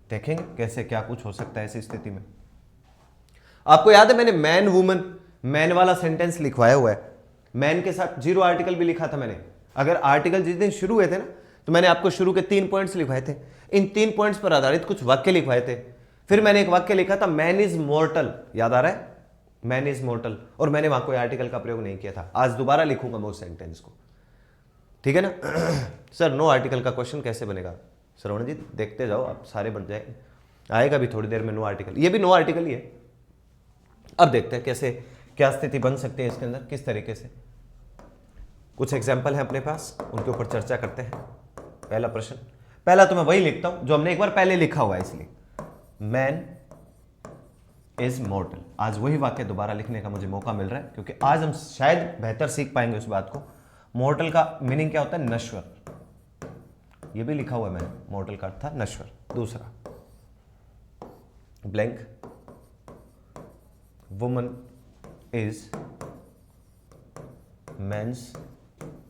देखेंगे कैसे क्या कुछ हो सकता है ऐसी स्थिति में। आपको याद है मैंने मैन वुमन, मैन वाला सेंटेंस लिखवाया हुआ है, मैन के साथ 0 आर्टिकल भी लिखा था मैंने। अगर आर्टिकल जिस दिन शुरू हुए थे ना, तो मैंने आपको शुरू के 3 पॉइंट्स लिखवाए थे, इन 3 पॉइंट्स पर आधारित कुछ वाक्य लिखवाए थे। फिर मैंने एक वाक्य लिखा था, मैन इज मॉर्टल, याद आ रहा है? मैन इज मॉर्टल, और मैंने वहां कोई आर्टिकल का प्रयोग नहीं किया था। आज दोबारा लिखूंगा मैं उस सेंटेंस को, ठीक है ना। सर नो आर्टिकल का क्वेश्चन कैसे बनेगा? श्रवण जी देखते जाओ, आप सारे बन जाए, आएगा भी थोड़ी देर में नो आर्टिकल, ये भी नो आर्टिकल ही है। अब देखते हैं कैसे क्या स्थिति बन सकती है इसके अंदर, किस तरीके से। कुछ एग्जाम्पल है अपने पास, उनके ऊपर चर्चा करते हैं। पहला प्रश्न, पहला तो मैं वही लिखता हूं जो हमने एक बार पहले लिखा हुआ है, इसलिए मैन इज मॉर्टल। आज वही वाक्य दोबारा लिखने का मुझे मौका मिल रहा है, क्योंकि आज हम शायद बेहतर सीख पाएंगे उस बात को। मॉर्टल का मीनिंग क्या होता है? नश्वर। ये भी लिखा हुआ है मैंने, मॉर्टल का अर्थ था नश्वर। दूसरा, blank, woman is man's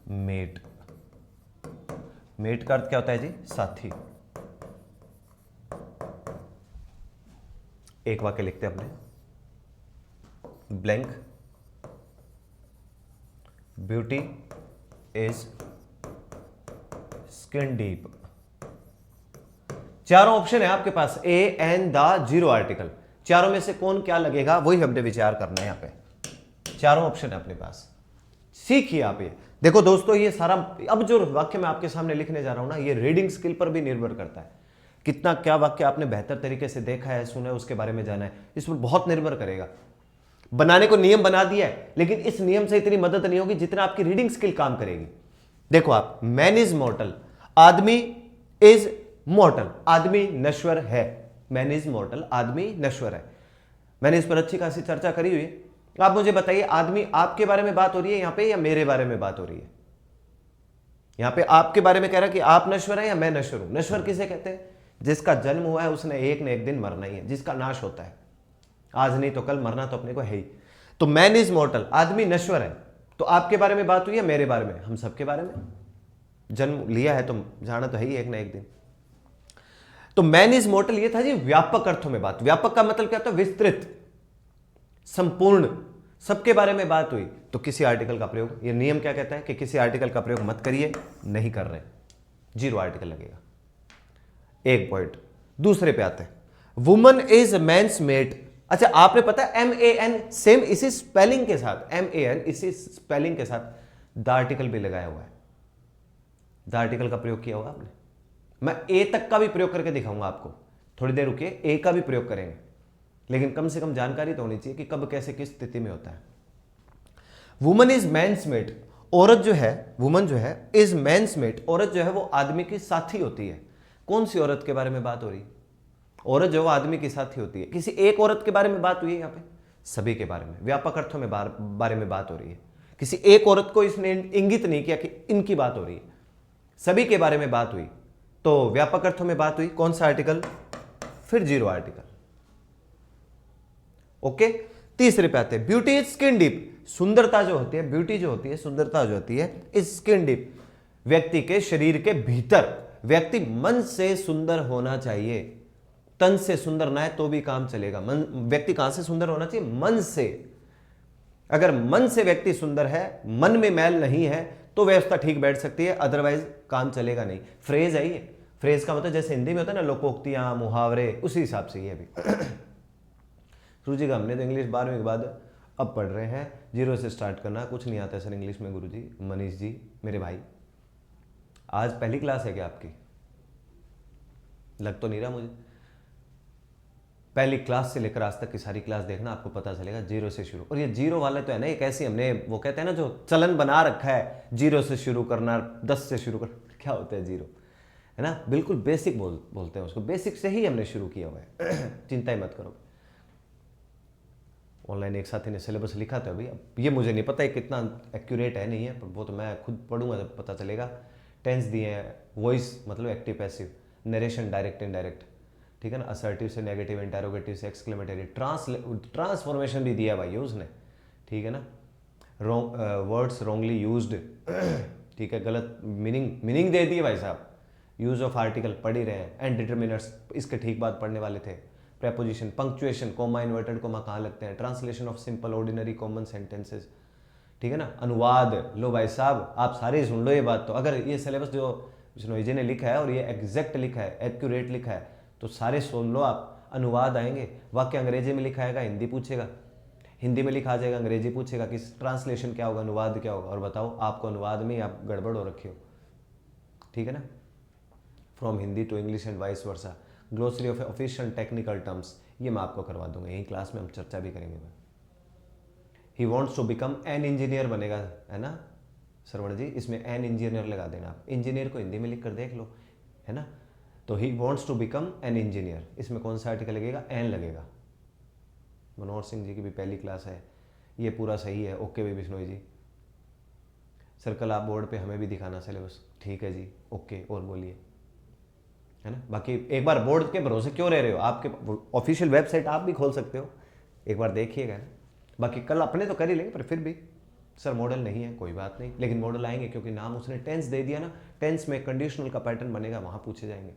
mate. Mate का अर्थ क्या होता है जी? साथी। एक वाक्य लिखते हैं अपने, blank, beauty is skin deep. चारों ऑप्शन है आपके पास, ए एन द 0 आर्टिकल। चारों में से कौन क्या लगेगा वही हमने विचार करना है। यहां पे चारों ऑप्शन है अपने पास, सीखिए आप ये। देखो दोस्तों, ये सारा अब जो वाक्य मैं आपके सामने लिखने जा रहा हूं ना, ये रीडिंग स्किल पर भी निर्भर करता है। कितना क्या वाक्य आपने बेहतर तरीके से देखा है, सुना है, उसके बारे में जाना है, इस पर बहुत निर्भर करेगा। बनाने को नियम बना दिया है, लेकिन इस नियम से इतनी मदद नहीं होगी जितना आपकी रीडिंग स्किल काम करेगी। देखो आप, मैन इज मॉर्टल, आदमी इज मॉर्टल, आदमी नश्वर है। मैन इज मॉर्टल, आदमी नश्वर है। मैंने इस पर अच्छी खासी चर्चा करी हुई है। आप मुझे बताइए, आदमी आपके बारे में बात हो रही है यहां पे या मेरे बारे में बात हो रही है? यहां पे आपके बारे में कह रहा है कि आप नश्वर है या मैं नश्वर हूं? नश्वर किसे कहते हैं? जिसका जन्म हुआ है उसने एक न एक दिन मरना ही है, जिसका नाश होता है, आज नहीं तो कल मरना तो अपने को है ही। तो मैन इज मॉर्टल, आदमी नश्वर है। तो आपके बारे में बात हुई है, मेरे बारे में? हम सबके बारे में। जन्म लिया है तो जाना तो है ही एक ना एक दिन। तो मैन इज मॉर्टल, ये था जी व्यापक अर्थों में बात। व्यापक का मतलब क्या होता है? विस्तृत, संपूर्ण, सबके बारे में बात हुई तो किसी आर्टिकल का प्रयोग, ये नियम क्या कहता है कि किसी आर्टिकल का प्रयोग मत करिए, नहीं कर रहे, 0 आर्टिकल लगेगा। एक पॉइंट। दूसरे पे आते हैं, वुमन इज मैंस मेट। अच्छा, आपने पता है MAN सेम इसी स्पेलिंग के साथ, MAN इसी स्पेलिंग के साथ द आर्टिकल भी लगाया हुआ है। द आर्टिकल का प्रयोग किया हुआ आपने। मैं ए तक का भी प्रयोग करके दिखाऊंगा आपको, थोड़ी देर रुकिए, ए का भी प्रयोग करेंगे, लेकिन कम से कम जानकारी तो होनी चाहिए कि कब कैसे किस स्थिति में होता है। वुमन इज मैंस मेट, औरत जो है, वुमन जो है इज मैंस मेट, औरत जो है वो आदमी की साथी होती है। कौन सी औरत के बारे में बात हो रही है? औरत जो है वो आदमी की साथी होती है। किसी एक औरत के बारे में बात हुई है यहाँ पे? सभी के बारे में, व्यापक अर्थों में बारे में बात हो रही है। किसी एक औरत को इसने इंगित नहीं किया कि इनकी बात हो रही है, सभी के बारे में बात हुई, तो व्यापक अर्थों में बात हुई। कौन सा आर्टिकल? फिर जीरो आर्टिकल। ओके, तीसरे पे आते हैं, ब्यूटी इज स्किन डीप। सुंदरता जो होती है, ब्यूटी जो होती है, सुंदरता जो होती है, इज स्किन डीप, व्यक्ति के शरीर के भीतर। व्यक्ति मन से सुंदर होना चाहिए, तन से सुंदर ना है तो भी काम चलेगा। मन, व्यक्ति कहां से सुंदर होना चाहिए? मन से। अगर मन से व्यक्ति सुंदर है, मन में मैल नहीं है, तो व्यवस्था ठीक बैठ सकती है, अदरवाइज काम चलेगा नहीं। फ्रेज है ये, फ्रेज का मतलब जैसे हिंदी में होता है ना लोकोक्तियां, मुहावरे, उसी हिसाब से ये भी। गुरुजी का हमने तो इंग्लिश 12वीं के बाद अब पढ़ रहे हैं, जीरो से स्टार्ट करना। कुछ नहीं आता सर इंग्लिश में गुरुजी। मनीष जी मेरे भाई, आज पहली क्लास है क्या आपकी? लग तो नहीं रहा मुझे। पहली क्लास से लेकर आज तक की सारी क्लास देखना, आपको पता चलेगा जीरो से शुरू। और ये जीरो वाले तो है ना, एक ऐसी हमने वो कहते हैं ना जो चलन बना रखा है, जीरो से शुरू करना, 10 से शुरू करना। क्या होता है जीरो, है ना? बिल्कुल बेसिक बोलते हैं उसको, बेसिक से ही हमने शुरू किया हुआ है। चिंता ही मत करो। ऑनलाइन एक साथी ने सिलेबस लिखा था अभी, अब ये मुझे नहीं पता है कितना एक्यूरेट है नहीं है, पर वो तो मैं खुद पढ़ूंगा जब पता चलेगा। टेंस दिए हैं, वॉइस मतलब active passive, narration direct indirect, ठीक है ना, असर्टिव से नेगेटिव, इंटरोगेटिव से एक्सक्लेमेटरी, ट्रांसफॉर्मेशन भी दिया भाई उसने, ठीक है ना। वर्ड्स रॉन्गली यूज्ड, ठीक है, गलत मीनिंग दे दिए भाई साहब। यूज ऑफ आर्टिकल पढ़ ही रहे हैं, एंड डिटर्मिनर्स इसके ठीक बात पढ़ने वाले थे। Preposition, punctuation, comma, inverted comma कहाँ लगते हैं, translation of simple ordinary common sentences, ठीक है ना, अनुवाद। लो भाई साहब आप सारे सुन लो ये बात। तो अगर ये सिलेबस जो बिश्नोई जी ने लिखा है और ये एग्जैक्ट लिखा है, एक्यूरेट लिखा है, तो सारे सुन लो आप। अनुवाद आएंगे, वाक्य अंग्रेजी में लिखा आएगा, हिंदी पूछेगा, हिंदी में लिखा आ जाएगा, अंग्रेजी पूछेगा कि ट्रांसलेशन क्या होगा, अनुवाद क्या होगा। और बताओ आपको अनुवाद में आप गड़बड़ हो रखी हो, ठीक है ना। From Hindi to English and vice versa, glossary of official technical terms, ये मैं आपको करवा दूंगा, यही क्लास में हम चर्चा भी करेंगे। He wants to become an engineer बनेगा, है ना सरवण जी, इसमें एन इंजीनियर लगा देना आप, इंजीनियर को हिंदी में लिख कर देख लो, है ना। तो he wants to become an engineer, इसमें कौन सा आर्टिकल लगेगा? एन लगेगा। मनोहर सिंह जी की भी पहली क्लास है, ये पूरा सही है। ओके भी बिश्नोई जी, सर्कल आप बोर्ड पे हमें भी दिखाना सिलेबस, ठीक है जी, ओके। और बोलिए, है ना। बाकी एक बार बोर्ड के भरोसे क्यों रह रहे हो, आपके ऑफिशियल वेबसाइट आप भी खोल सकते हो, एक बार देखिएगा ना। बाकी कल अपने तो कर ही लेंगे, पर फिर भी सर मॉडल नहीं है, कोई बात नहीं, लेकिन मॉडल आएंगे, क्योंकि नाम उसने टेंस दे दिया ना, टेंस में कंडीशनल का पैटर्न बनेगा, वहां पूछे जाएंगे।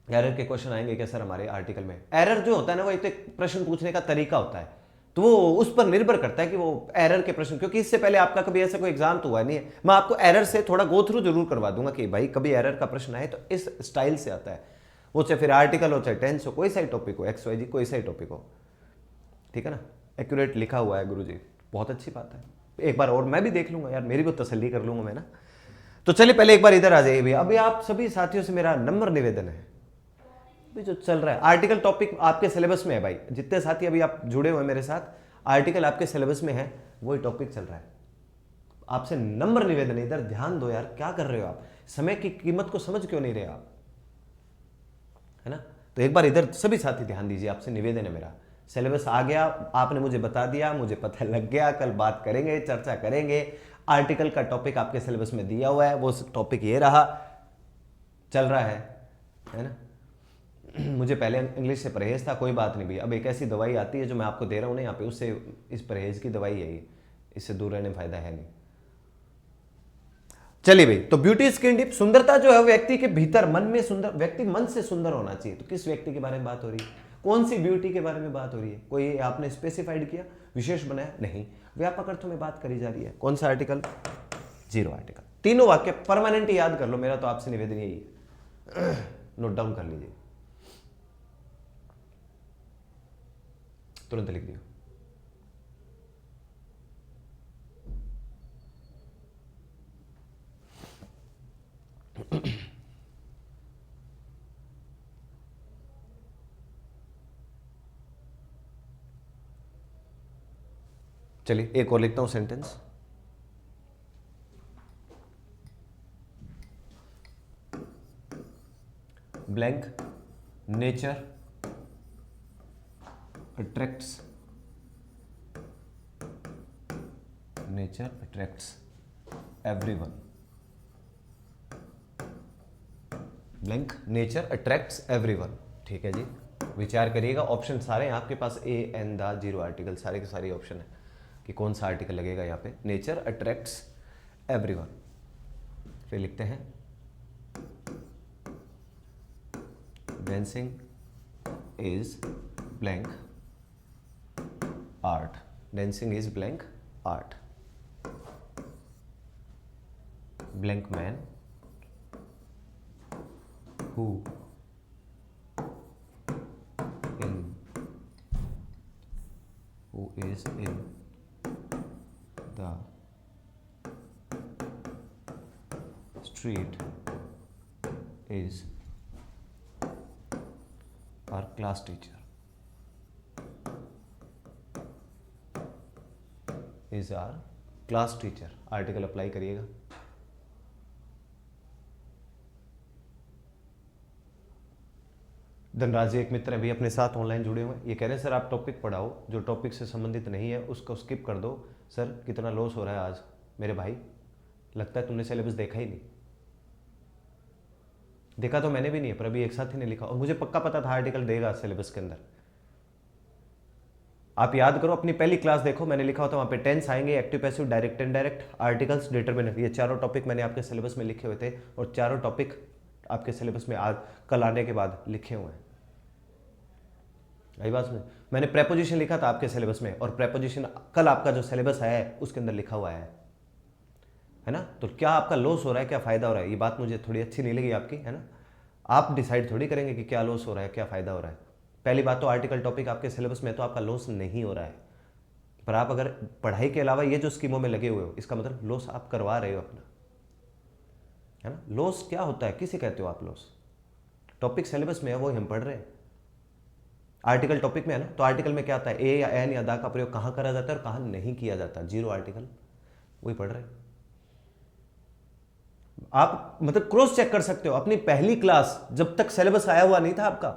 एरर के क्वेश्चन आएंगे क्या सर हमारे आर्टिकल में? एरर जो होता है ना, वो एक प्रश्न पूछने का तरीका होता है, तो वो उस पर निर्भर करता है कि वो एरर के प्रश्न, क्योंकि इससे पहले आपका कभी ऐसा कोई एग्जाम तो हुआ नहीं है। मैं आपको एरर से थोड़ा गो थ्रू जरूर करवा दूंगा कि भाई कभी एरर का प्रश्न आए तो इस स्टाइल से आता है, वो चाहे फिर आर्टिकल हो, चाहे टेंस हो, कोई सा ही टॉपिक हो, XYZ कोई सा ही टॉपिक हो, ठीक है ना। एक्यूरेट लिखा हुआ है गुरुजी, बहुत अच्छी बात है। एक बार और मैं भी देख लूंगा यार, मेरी भी तसल्ली कर लूंगा मैं ना। तो चलिए पहले एक बार इधर आ जाइए भैया। अभी आप सभी साथियों से मेरा नम्र निवेदन है, अभी जो चल रहा है आर्टिकल टॉपिक आपके सिलेबस में है भाई, जितने साथी अभी आप जुड़े हुए मेरे साथ, आर्टिकल आपके सिलेबस में है, वही टॉपिक चल रहा है। आपसे नम्र निवेदन है, इधर ध्यान दो यार, क्या कर रहे हो आप, समय की कीमत को समझ क्यों नहीं रहे आप, है ना। तो एक बार इधर सभी साथी ध्यान दीजिए, आपसे निवेदन है मेरा। सिलेबस आ गया, आपने मुझे बता दिया, मुझे पता लग गया, कल बात करेंगे, चर्चा करेंगे। आर्टिकल का टॉपिक आपके सिलेबस में दिया हुआ है, वो टॉपिक ये रहा, चल रहा है ना। मुझे पहले इंग्लिश से परहेज था, कोई बात नहीं भैया, अब एक ऐसी दवाई आती है जो मैं आपको दे रहा हूँ ना यहाँ पे, उससे इस परहेज की दवाई है ये, इससे दूर रहने में फायदा है नहीं। चलिए भाई, तो ब्यूटी स्किन डीप, सुंदरता जो है व्यक्ति के भीतर, मन में सुंदर, व्यक्ति मन से सुंदर होना चाहिए। तो किस व्यक्ति के बारे में बात हो रही है, कौन सी ब्यूटी के बारे में बात हो रही है, कोई आपने स्पेसिफाइड किया, विशेष बनाया नहीं, व्यापक अर्थों में बात करी जा रही है। कौन सा आर्टिकल? Zero article. तीनों वाक्य परमानेंट याद कर लो, मेरा तो आपसे निवेदन यही है। नोट डाउन कर लीजिए, तुरंत लिख दियो। चलिए एक और लिखता हूं sentence. Blank nature attracts, nature attracts everyone. Blank nature attracts everyone. ठीक है जी, विचार करिएगा। ऑप्शन सारे हैं आपके पास, ए एन द जीरो आर्टिकल, सारे के सारे ऑप्शन है कि कौन सा आर्टिकल लगेगा यहाँ पे। Nature attracts everyone. फिर लिखते हैं dancing is blank art. Dancing is blank art. Blank man who is in the street is our class teacher, is our class teacher। Article apply करिएगा। धनराज जी एक मित्र है भी अपने साथ ऑनलाइन जुड़े हुए हैं। ये कह रहे हैं सर आप टॉपिक पढ़ाओ, जो टॉपिक से संबंधित नहीं है उसको स्किप कर दो। सर कितना लॉस हो रहा है आज। मेरे भाई लगता है तुमने सिलेबस देखा ही नहीं। देखा तो मैंने भी नहीं है, पर अभी एक साथ ही ने लिखा और मुझे पक्का पता था आर्टिकल देगा सिलेबस के अंदर। आप याद करो, अपनी पहली क्लास देखो, मैंने लिखा होता वहां पे टेंस आएंगे, active passive direct indirect, articles, determiner. ये चारों टॉपिक मैंने आपके सिलेबस में लिखे हुए थे और चारों टॉपिक आपके सिलेबस में आज कल आने के बाद लिखे हुए हैं। यही बात में मैंने प्रेपोजिशन लिखा था आपके सिलेबस में और प्रेपोजिशन कल आपका जो सिलेबस आया है उसके अंदर लिखा हुआ है ना। तो क्या आपका लॉस हो रहा है, क्या फायदा हो रहा है, ये बात मुझे थोड़ी अच्छी नहीं लगी आपकी, है ना। आप डिसाइड थोड़ी करेंगे कि क्या लॉस हो रहा है, क्या फायदा हो रहा है। पहली बात तो आर्टिकल टॉपिक आपके सिलेबस में तो आपका लॉस नहीं हो रहा है, पर आप अगर पढ़ाई के अलावा ये जो स्कीमों में लगे हुए हो, इसका मतलब लॉस आप करवा रहे हो अपना, है ना। लॉस क्या होता है, किसे कहते हो आप लॉस? टॉपिक सिलेबस में है, वो हम पढ़ रहे हैं। आर्टिकल टॉपिक में है ना, तो आर्टिकल में क्या आता है, ए या एन या दा का प्रयोग कहां करा जाता है और कहां नहीं किया जाता, जीरो आर्टिकल, वही पढ़ रहे हैं आप। मतलब क्रॉस चेक कर सकते हो अपनी पहली क्लास, जब तक सिलेबस आया हुआ नहीं था आपका,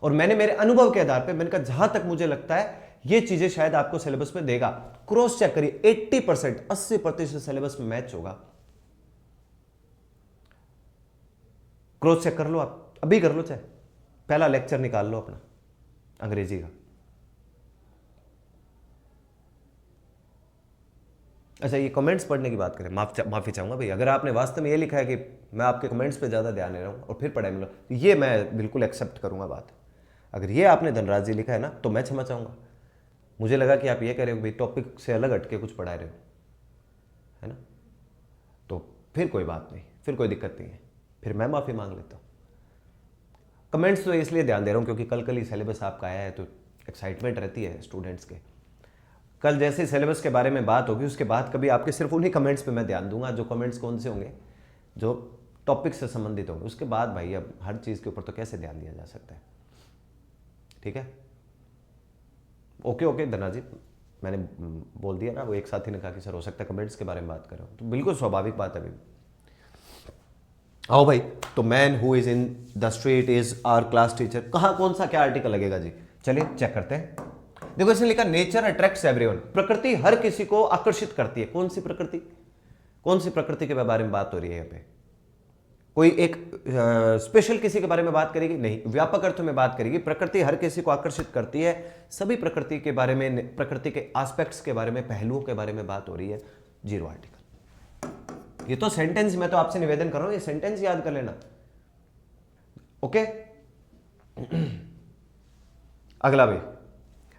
और मैंने मेरे अनुभव के आधार पे मैंने कहा जहां तक मुझे लगता है ये चीजें शायद आपको सिलेबस में देगा। क्रॉस चेक करिए, 80%, 80% सिलेबस में मैच होगा। क्रॉस चेक कर लो, आप अभी कर लो, चाहे पहला लेक्चर निकाल लो अपना अंग्रेजी का। अच्छा, ये कमेंट्स पढ़ने की बात करें, माफी चाहूंगा भाई, अगर आपने वास्तव में ये लिखा है कि मैं आपके कमेंट्स पे ज़्यादा ध्यान दे रहा हूँ और फिर पढ़ाई मिला, तो ये मैं बिल्कुल एक्सेप्ट करूंगा बात। अगर ये आपने धनराज जी लिखा है ना, तो मैं क्षमा चाहूंगा। मुझे लगा कि आप ये कह रहे हो भाई टॉपिक से अलग हट के कुछ पढ़ा रहे हो, है ना, तो फिर कोई बात नहीं, फिर कोई दिक्कत नहीं है, फिर मैं माफ़ी मांग लेता हूँ। कमेंट्स तो इसलिए ध्यान दे रहा हूँ क्योंकि कल ही सिलेबस आपका आया है, तो एक्साइटमेंट रहती है स्टूडेंट्स के। कल जैसे सिलेबस के बारे में बात होगी, उसके बाद कभी आपके सिर्फ उन्हीं कमेंट्स पे मैं ध्यान दूंगा, जो कमेंट्स कौन से होंगे, जो टॉपिक से संबंधित होंगे। उसके बाद भाई अब हर चीज़ के ऊपर तो कैसे ध्यान दिया जा सकता है। ठीक है, ओके ओके धना जी, मैंने बोल दिया ना। वो एक साथी ने कहा कि सर हो सकता है कमेंट्स के बारे में बात करो, तो बिल्कुल स्वाभाविक बात है अभी। आओ भाई, तो man who is in the street is our class teacher, कहाँ कौन सा क्या आर्टिकल लगेगा जी? चलिए चेक करते हैं। देखो इसने लिखा नेचर अट्रैक्ट्स एवरीवन, प्रकृति हर किसी को आकर्षित करती है। कौन सी प्रकृति, कौन सी प्रकृति के बारे में बात हो रही है यहाँ पे? कोई एक स्पेशल किसी के बारे में बात करेगी? नहीं, व्यापक अर्थ में बात करेगी। प्रकृति हर किसी को आकर्षित करती है, सभी प्रकृति के बारे में, प्रकृति के एस्पेक्ट्स के बारे में, पहलुओं के बारे में बात हो रही है, जीरो आर्टिकल। ये तो सेंटेंस, मैं तो आपसे निवेदन कर रहा हूं ये सेंटेंस याद कर लेना। ओके, अगला भाई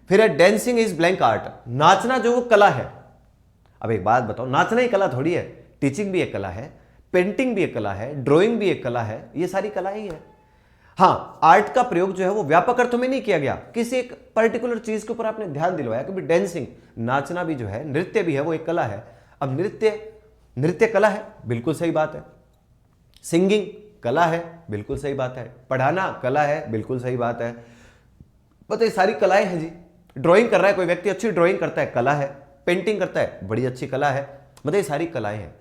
फिर है डांसिंग इज ब्लैंक आर्ट, नाचना जो वो कला है। अब एक बात बताओ, नाचना ही कला थोड़ी है, टीचिंग भी एक कला है, पेंटिंग भी एक कला है, ड्राइंग भी एक कला है, ये सारी कला ही है। हाँ, आर्ट का प्रयोग जो है वो व्यापक अर्थों में नहीं किया गया, किसी एक पर्टिकुलर चीज के ऊपर आपने ध्यान दिलवाया कि डांसिंग, नाचना भी जो है, नृत्य भी है, वो एक कला है। अब नृत्य कला है, बिल्कुल सही बात है। सिंगिंग कला है, बिल्कुल सही बात है। पढ़ाना कला है, बिल्कुल सही बात है। बताइए, सारी कलाएं हैं जी। ड्राइंग कर रहा है कोई व्यक्ति, अच्छी ड्राइंग करता है, कला है। पेंटिंग करता है, बड़ी अच्छी कला है। मतलब ये सारी कलाएं हैं।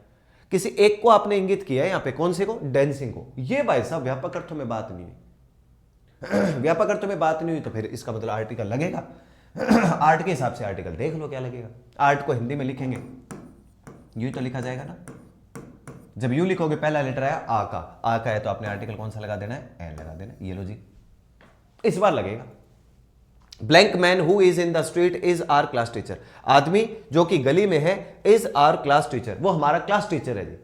किसी एक को आपने इंगित किया है यहां पे, कौन से को? डांसिंग को। ये भाई साहब व्यापक अर्थों में बात नहीं है। व्यापक अर्थों में बात नहीं हुई तो फिर इसका मतलब आर्टिकल लगेगा। आर्ट के हिसाब से आर्टिकल देख लो क्या लगेगा। आर्ट को हिंदी में लिखेंगे, यूं तो लिखा जाएगा ना। जब यूं लिखोगे, पहला लेटर आया आ का है, तो आपने आर्टिकल कौन सा लगा देना है? एन लगा देना। ये लो जी, इस बार लगेगा। Blank man who is in the street is our class teacher. आदमी जो कि गली में है, इज आर क्लास टीचर, वो हमारा क्लास टीचर है जी।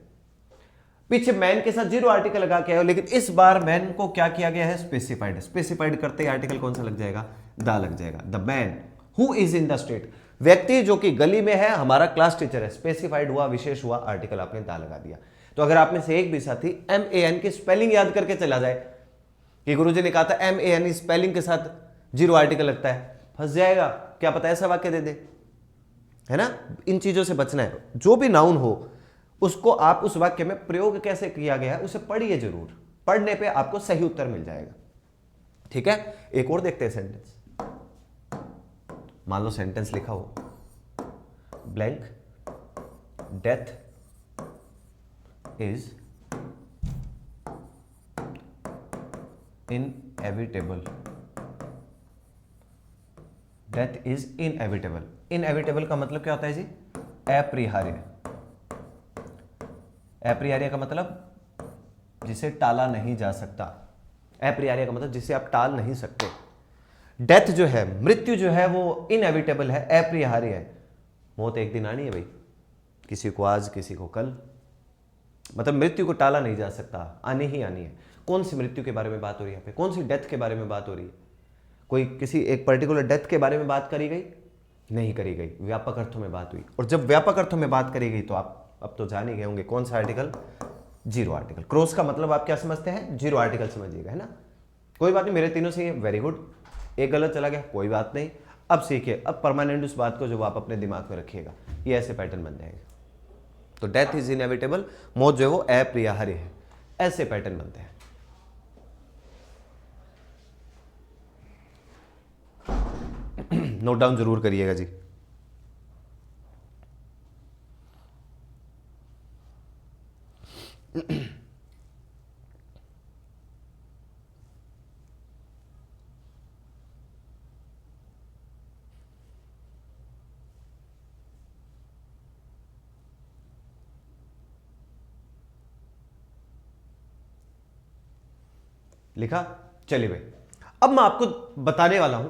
पीछे मैन के साथ जीरो आर्टिकल लगा के आए, लेकिन इस बार मैन को क्या किया गया है? स्पेसिफाइड। स्पेसिफाइड करते ही आर्टिकल कौन सा लग जाएगा? दा लग जाएगा। The man who is in the street, व्यक्ति जो कि गली में है, हमारा क्लास टीचर है। स्पेसिफाइड हुआ, विशेष हुआ, आर्टिकल आपने दा लगा दिया। तो अगर आप में से एक भी साथी MAN की स्पेलिंग याद करके चला जाए कि गुरुजी ने कहा था MAN स्पेलिंग के साथ जीरो आर्टिकल लगता है, फंस जाएगा। क्या पता ऐसा वाक्य दे दे, है ना। इन चीजों से बचना है। जो भी नाउन हो उसको आप उस वाक्य में प्रयोग कैसे किया गया है उसे पढ़िए जरूर। पढ़ने पे आपको सही उत्तर मिल जाएगा। ठीक है, एक और देखते हैं सेंटेंस। मान लो सेंटेंस लिखा हो, blank death is inevitable. Death is inevitable. Inevitable का मतलब क्या होता है जी? अपरिहार्य। अपरिहार्य का मतलब जिसे टाला नहीं जा सकता। अपरिहार्य का मतलब जिसे आप टाल नहीं सकते। डेथ जो है, मृत्यु जो है, वो इनएविटेबल है, अपरिहार्य है। मौत एक दिन आनी है भाई, किसी को आज, किसी को कल। मतलब मृत्यु को टाला नहीं जा सकता, आनी ही आनी है। कौन सी मृत्यु के बारे में बात हो रही है यहाँ पे? कौन सी डेथ के बारे में बात हो रही है? कोई किसी एक पर्टिकुलर डेथ के बारे में बात करी गई? नहीं करी गई, व्यापक अर्थों में बात हुई। और जब व्यापक अर्थों में बात करी गई तो आप अब तो जान ही गए होंगे कौन सा आर्टिकल? Zero article. क्रॉस का मतलब आप क्या समझते हैं? जीरो आर्टिकल समझिएगा, है ना। कोई बात नहीं, मेरे तीनों से वेरी गुड। एक गलत चला गया, कोई बात नहीं। अब सीखिए, अब परमानेंट उस बात को जो आप अपने दिमाग में रखिएगा, ये ऐसे पैटर्न बन जाएंगे। तो डेथ इज इनएविटेबल, मौत जो है वो अपरिहार्य है, ऐसे पैटर्न बनते हैं। नोट डाउन जरूर करिएगा जी। लिखा? चलिए भाई, अब मैं आपको बताने वाला हूं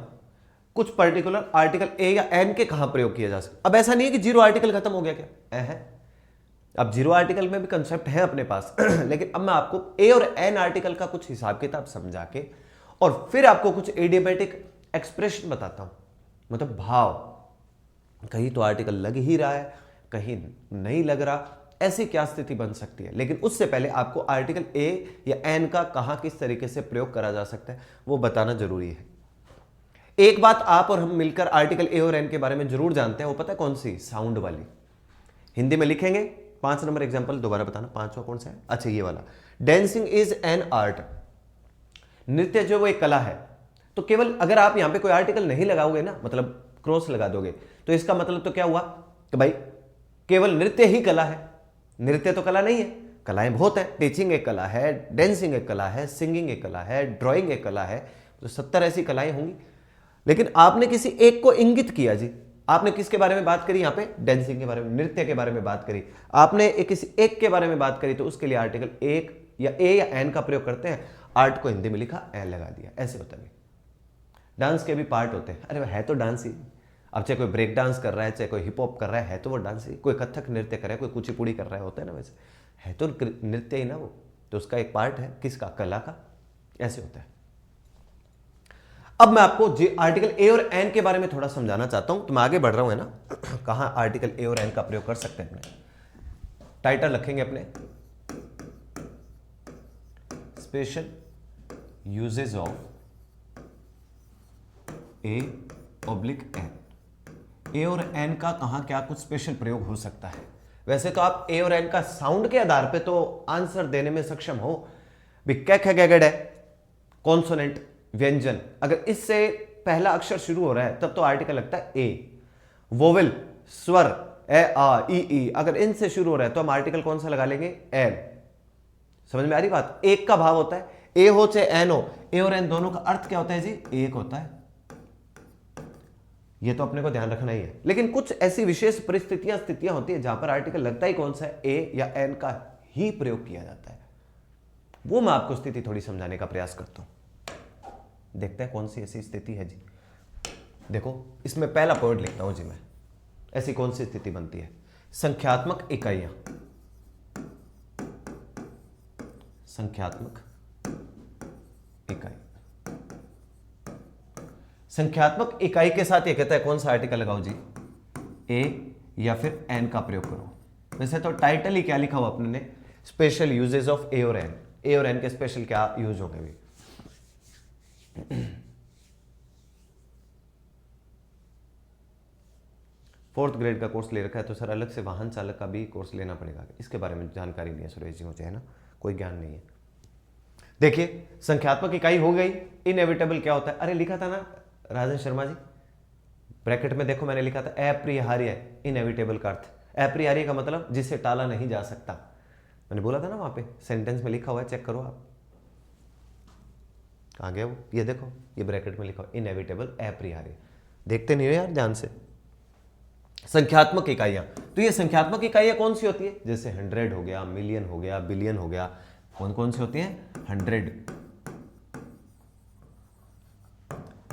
कुछ पर्टिकुलर आर्टिकल ए या एन के कहां प्रयोग किया जा सकता। अब ऐसा नहीं है कि जीरो आर्टिकल खत्म हो गया, क्या है? अब जीरो आर्टिकल में भी कंसेप्ट है अपने पास। लेकिन अब मैं आपको ए और एन आर्टिकल का कुछ हिसाब किताब समझा के और फिर आपको कुछ इडियोमैटिक एक्सप्रेशन बताता हूं। मतलब भाव, कहीं तो आर्टिकल लग ही रहा है, कहीं नहीं लग रहा, ऐसी क्या स्थिति बन सकती है। लेकिन उससे पहले आपको आर्टिकल ए या एन का कहां किस तरीके से प्रयोग करा जा सकता है वो बताना जरूरी है। एक बात आप और हम मिलकर आर्टिकल ए और एन के बारे में जरूर जानते हैं, वो पता है कौन सी? साउंड वाली। हिंदी में लिखेंगे, 5 नंबर एग्जांपल दोबारा बताना, 5वां कौन सा है? अच्छा, ये वाला। Dancing is an art. नृत्य जो वो एक कला है। तो केवल अगर आप यहां पे कोई आर्टिकल नहीं लगाओगे ना, मतलब क्रॉस लगा दोगे, तो इसका मतलब तो क्या हुआ कि भाई केवल नृत्य ही कला है। नृत्य तो कला नहीं है, कलाएं बहुत है। टीचिंग एक कला है, डांसिंग एक कला है, सिंगिंग एक कला है, ड्राइंग एक कला है। तो 70 ऐसी कलाएं होंगी। लेकिन आपने किसी एक को इंगित किया जी। आपने किसके बारे में बात करी? यहां पे डांसिंग के बारे में, नृत्य के बारे में बात करी। आपने किसी एक के बारे में बात करी, तो उसके लिए आर्टिकल एक या ए या एन का प्रयोग करते हैं। आर्ट को हिंदी में लिखा, एन लगा दिया, ऐसे होता है। डांस के भी पार्ट होते हैं। अरे है तो डांस ही। अब चाहे कोई ब्रेक डांस कर रहा है, चाहे कोई हिप हॉप कर रहा है तो वो डांस ही। कोई कथक नृत्य कर रहा है, कोई कुचिपुड़ी कर रहा है, होता है ना, वैसे है तो नृत्य ही ना वो। तो उसका एक पार्ट है, किसका? कला का। ऐसे होता है। अब मैं आपको आर्टिकल ए और एन के बारे में थोड़ा समझाना चाहता हूं, तो मैं आगे बढ़ रहा हूं, है ना। कहां आर्टिकल ए और एन का प्रयोग कर सकते हैं? अपने टाइटल रखेंगे अपने, special usages of a oblique an, a और एन का कहां क्या कुछ स्पेशल प्रयोग हो सकता है। वैसे तो आप ए और एन का साउंड के आधार पे तो आंसर देने में सक्षम हो भी, कै ख ग ग डै कॉन्सोनेंट व्यंजन, अगर इससे पहला अक्षर शुरू हो रहा है तब तो आर्टिकल लगता है ए। वोवेल स्वर ए आ ई, अगर इनसे शुरू हो रहा है तो हम आर्टिकल कौन सा लगा लेंगे, एन। समझ में आ रही बात। एक का भाव होता है ए हो चाहे एन हो, ए और एन दोनों का अर्थ क्या होता है जी, एक होता है। ये तो अपने को ध्यान रखना ही है। लेकिन कुछ ऐसी विशेष परिस्थितियां स्थितियां होती है जहां पर आर्टिकल लगता ही कौन सा है, ए या एन का ही प्रयोग किया जाता है। वो मैं आपको स्थिति थोड़ी समझाने का प्रयास करता हूं। देखते हैं कौन सी ऐसी स्थिति है जी। देखो इसमें पहला पॉइंट लिखता हूं जी मैं, ऐसी कौन सी स्थिति बनती है, संख्यात्मक इकाइयां। संख्यात्मक इकाई, संख्यात्मक इकाई के साथ ये कहता है कौन सा आर्टिकल लगाओ जी, ए या फिर एन का प्रयोग करो। वैसे तो टाइटल ही क्या लिखा हुआ अपने ने, स्पेशल यूजेस ऑफ ए और एन। ए और एन के स्पेशल क्या यूज होंगे भी। फोर्थ ग्रेड का कोर्स ले रखा है तो सर अलग से वाहन चालक का भी कोर्स लेना पड़ेगा, इसके बारे में जानकारी नहीं है सुरेश जी मुझे, है ना, कोई ज्ञान नहीं है। देखिए संख्यात्मक इकाई हो गई, इनएविटेबल क्या होता है, अरे लिखा था ना राजन शर्मा जी, ब्रैकेट में देखो मैंने लिखा था अप्रिहार्य, इनएविटेबल का अर्थ, अप्रिहार्य का मतलब जिसे टाला नहीं जा सकता। मैंने बोला था ना वहां पे सेंटेंस में लिखा हुआ है, चेक करो आप, कहां गया वो, ये देखो ये ब्रैकेट में लिखा हुआ इनएविटेबल अप्रिहार्य। देखते नहीं हो यार ध्यान से। संख्यात्मक इकाइयां, तो ये संख्यात्मक इकाइयां कौन सी होती है, जैसे 100 हो गया, मिलियन हो गया, बिलियन हो गया, कौन कौन सी होती हैं, 100,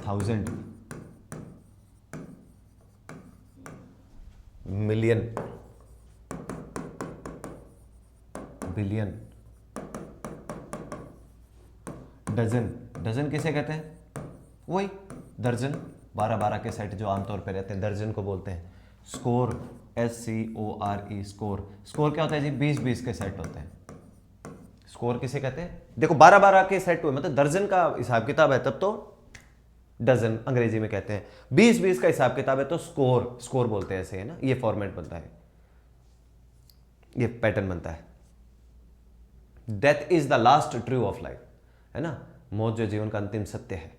1000, मिलियन, बिलियन, डजन। डजन किसे कहते हैं, वही दर्जन, 12-12 के सेट जो आमतौर पे रहते हैं दर्जन को बोलते हैं। स्कोर, SCORE, स्कोर, स्कोर क्या होता है जी, 20-20 के सेट होते हैं। स्कोर किसे कहते हैं, देखो 12-12 के सेट हुए मतलब दर्जन का हिसाब किताब है तब तो डजन अंग्रेजी में कहते हैं, 20-20 का हिसाब किताब है तो स्कोर, स्कोर बोलते हैं ऐसे, है ना, ये फॉर्मेट बनता है, ये पैटर्न बनता है। Death is the last true of life, है ना, मौत जो जीवन का अंतिम सत्य है।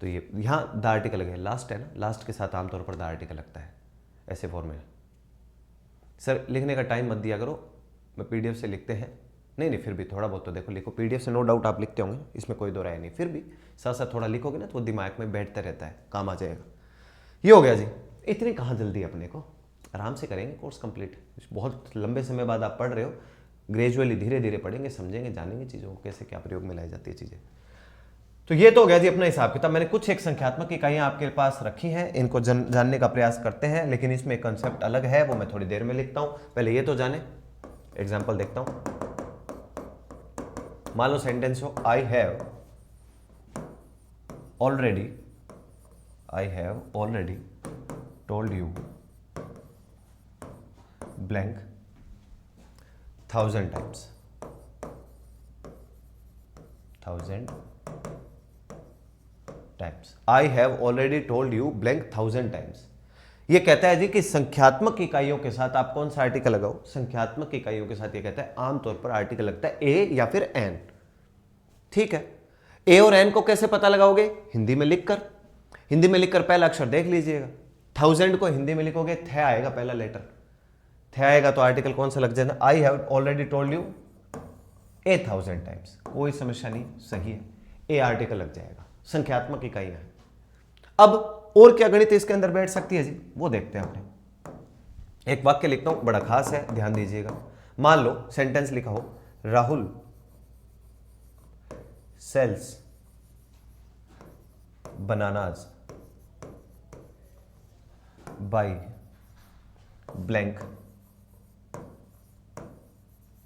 तो ये यहां द आर्टिकल लगे, लास्ट है ना, लास्ट के साथ आमतौर पर द आर्टिकल लगता है ऐसे फॉर्मेट। सर लिखने का टाइम मत दिया करो, मैं PDF से लिखते हैं, नहीं फिर भी थोड़ा बहुत तो देखो लिखो, PDF से नो डाउट आप लिखते होंगे, इसमें कोई दो राय नहीं, फिर भी साथ साथ थोड़ा लिखोगे ना तो वो दिमाग में बैठता रहता है, काम आ जाएगा। ये हो गया जी, इतनी कहाँ जल्दी अपने को, आराम से करेंगे कोर्स कंप्लीट। बहुत लंबे समय बाद आप पढ़ रहे हो, ग्रेजुअली धीरे धीरे पढ़ेंगे, समझेंगे, जानेंगे चीज़ों को कैसे क्या प्रयोग में लाई जाती है चीज़ें। तो ये तो हो गया जी अपना हिसाब किताब। मैंने कुछ एक संख्यात्मक इकाइयां आपके पास रखी हैं, इनको जानने का प्रयास करते हैं, लेकिन इसमें एक कंसेप्ट अलग है, वो मैं थोड़ी देर में लिखता हूं। पहले ये तो जाने, एग्जाम्पल देखता हूं। मान लो सेंटेंस हो, I have already told you blank 1000 times, 1000 times. I have already told you blank 1000 times. ये कहता है जी कि संख्यात्मक इकाइयों के साथ आप कौन सा आर्टिकल लगाओ, संख्यात्मक इकाइयों के साथ ये कहता है आमतौर पर आर्टिकल लगता है ए या फिर एन। ठीक है, ए और एन को कैसे पता लगाओगे, हिंदी में लिखकर, हिंदी में लिखकर पहला अक्षर देख लीजिएगा। 1000 को हिंदी में लिखोगे, थ आएगा पहला लेटर, थ आएगा तो आर्टिकल कौन सा लग जाएगा, I have already told you 1000 times, कोई समस्या नहीं, सही है, ए आर्टिकल लग जाएगा। संख्यात्मक इकाइयां हैं। अब और क्या गणित इसके अंदर बैठ सकती है जी, वो देखते हैं अपने। एक वाक्य लिखता हूं, बड़ा खास है, ध्यान दीजिएगा। मान लो सेंटेंस लिखा हो, Rahul sells bananas by blank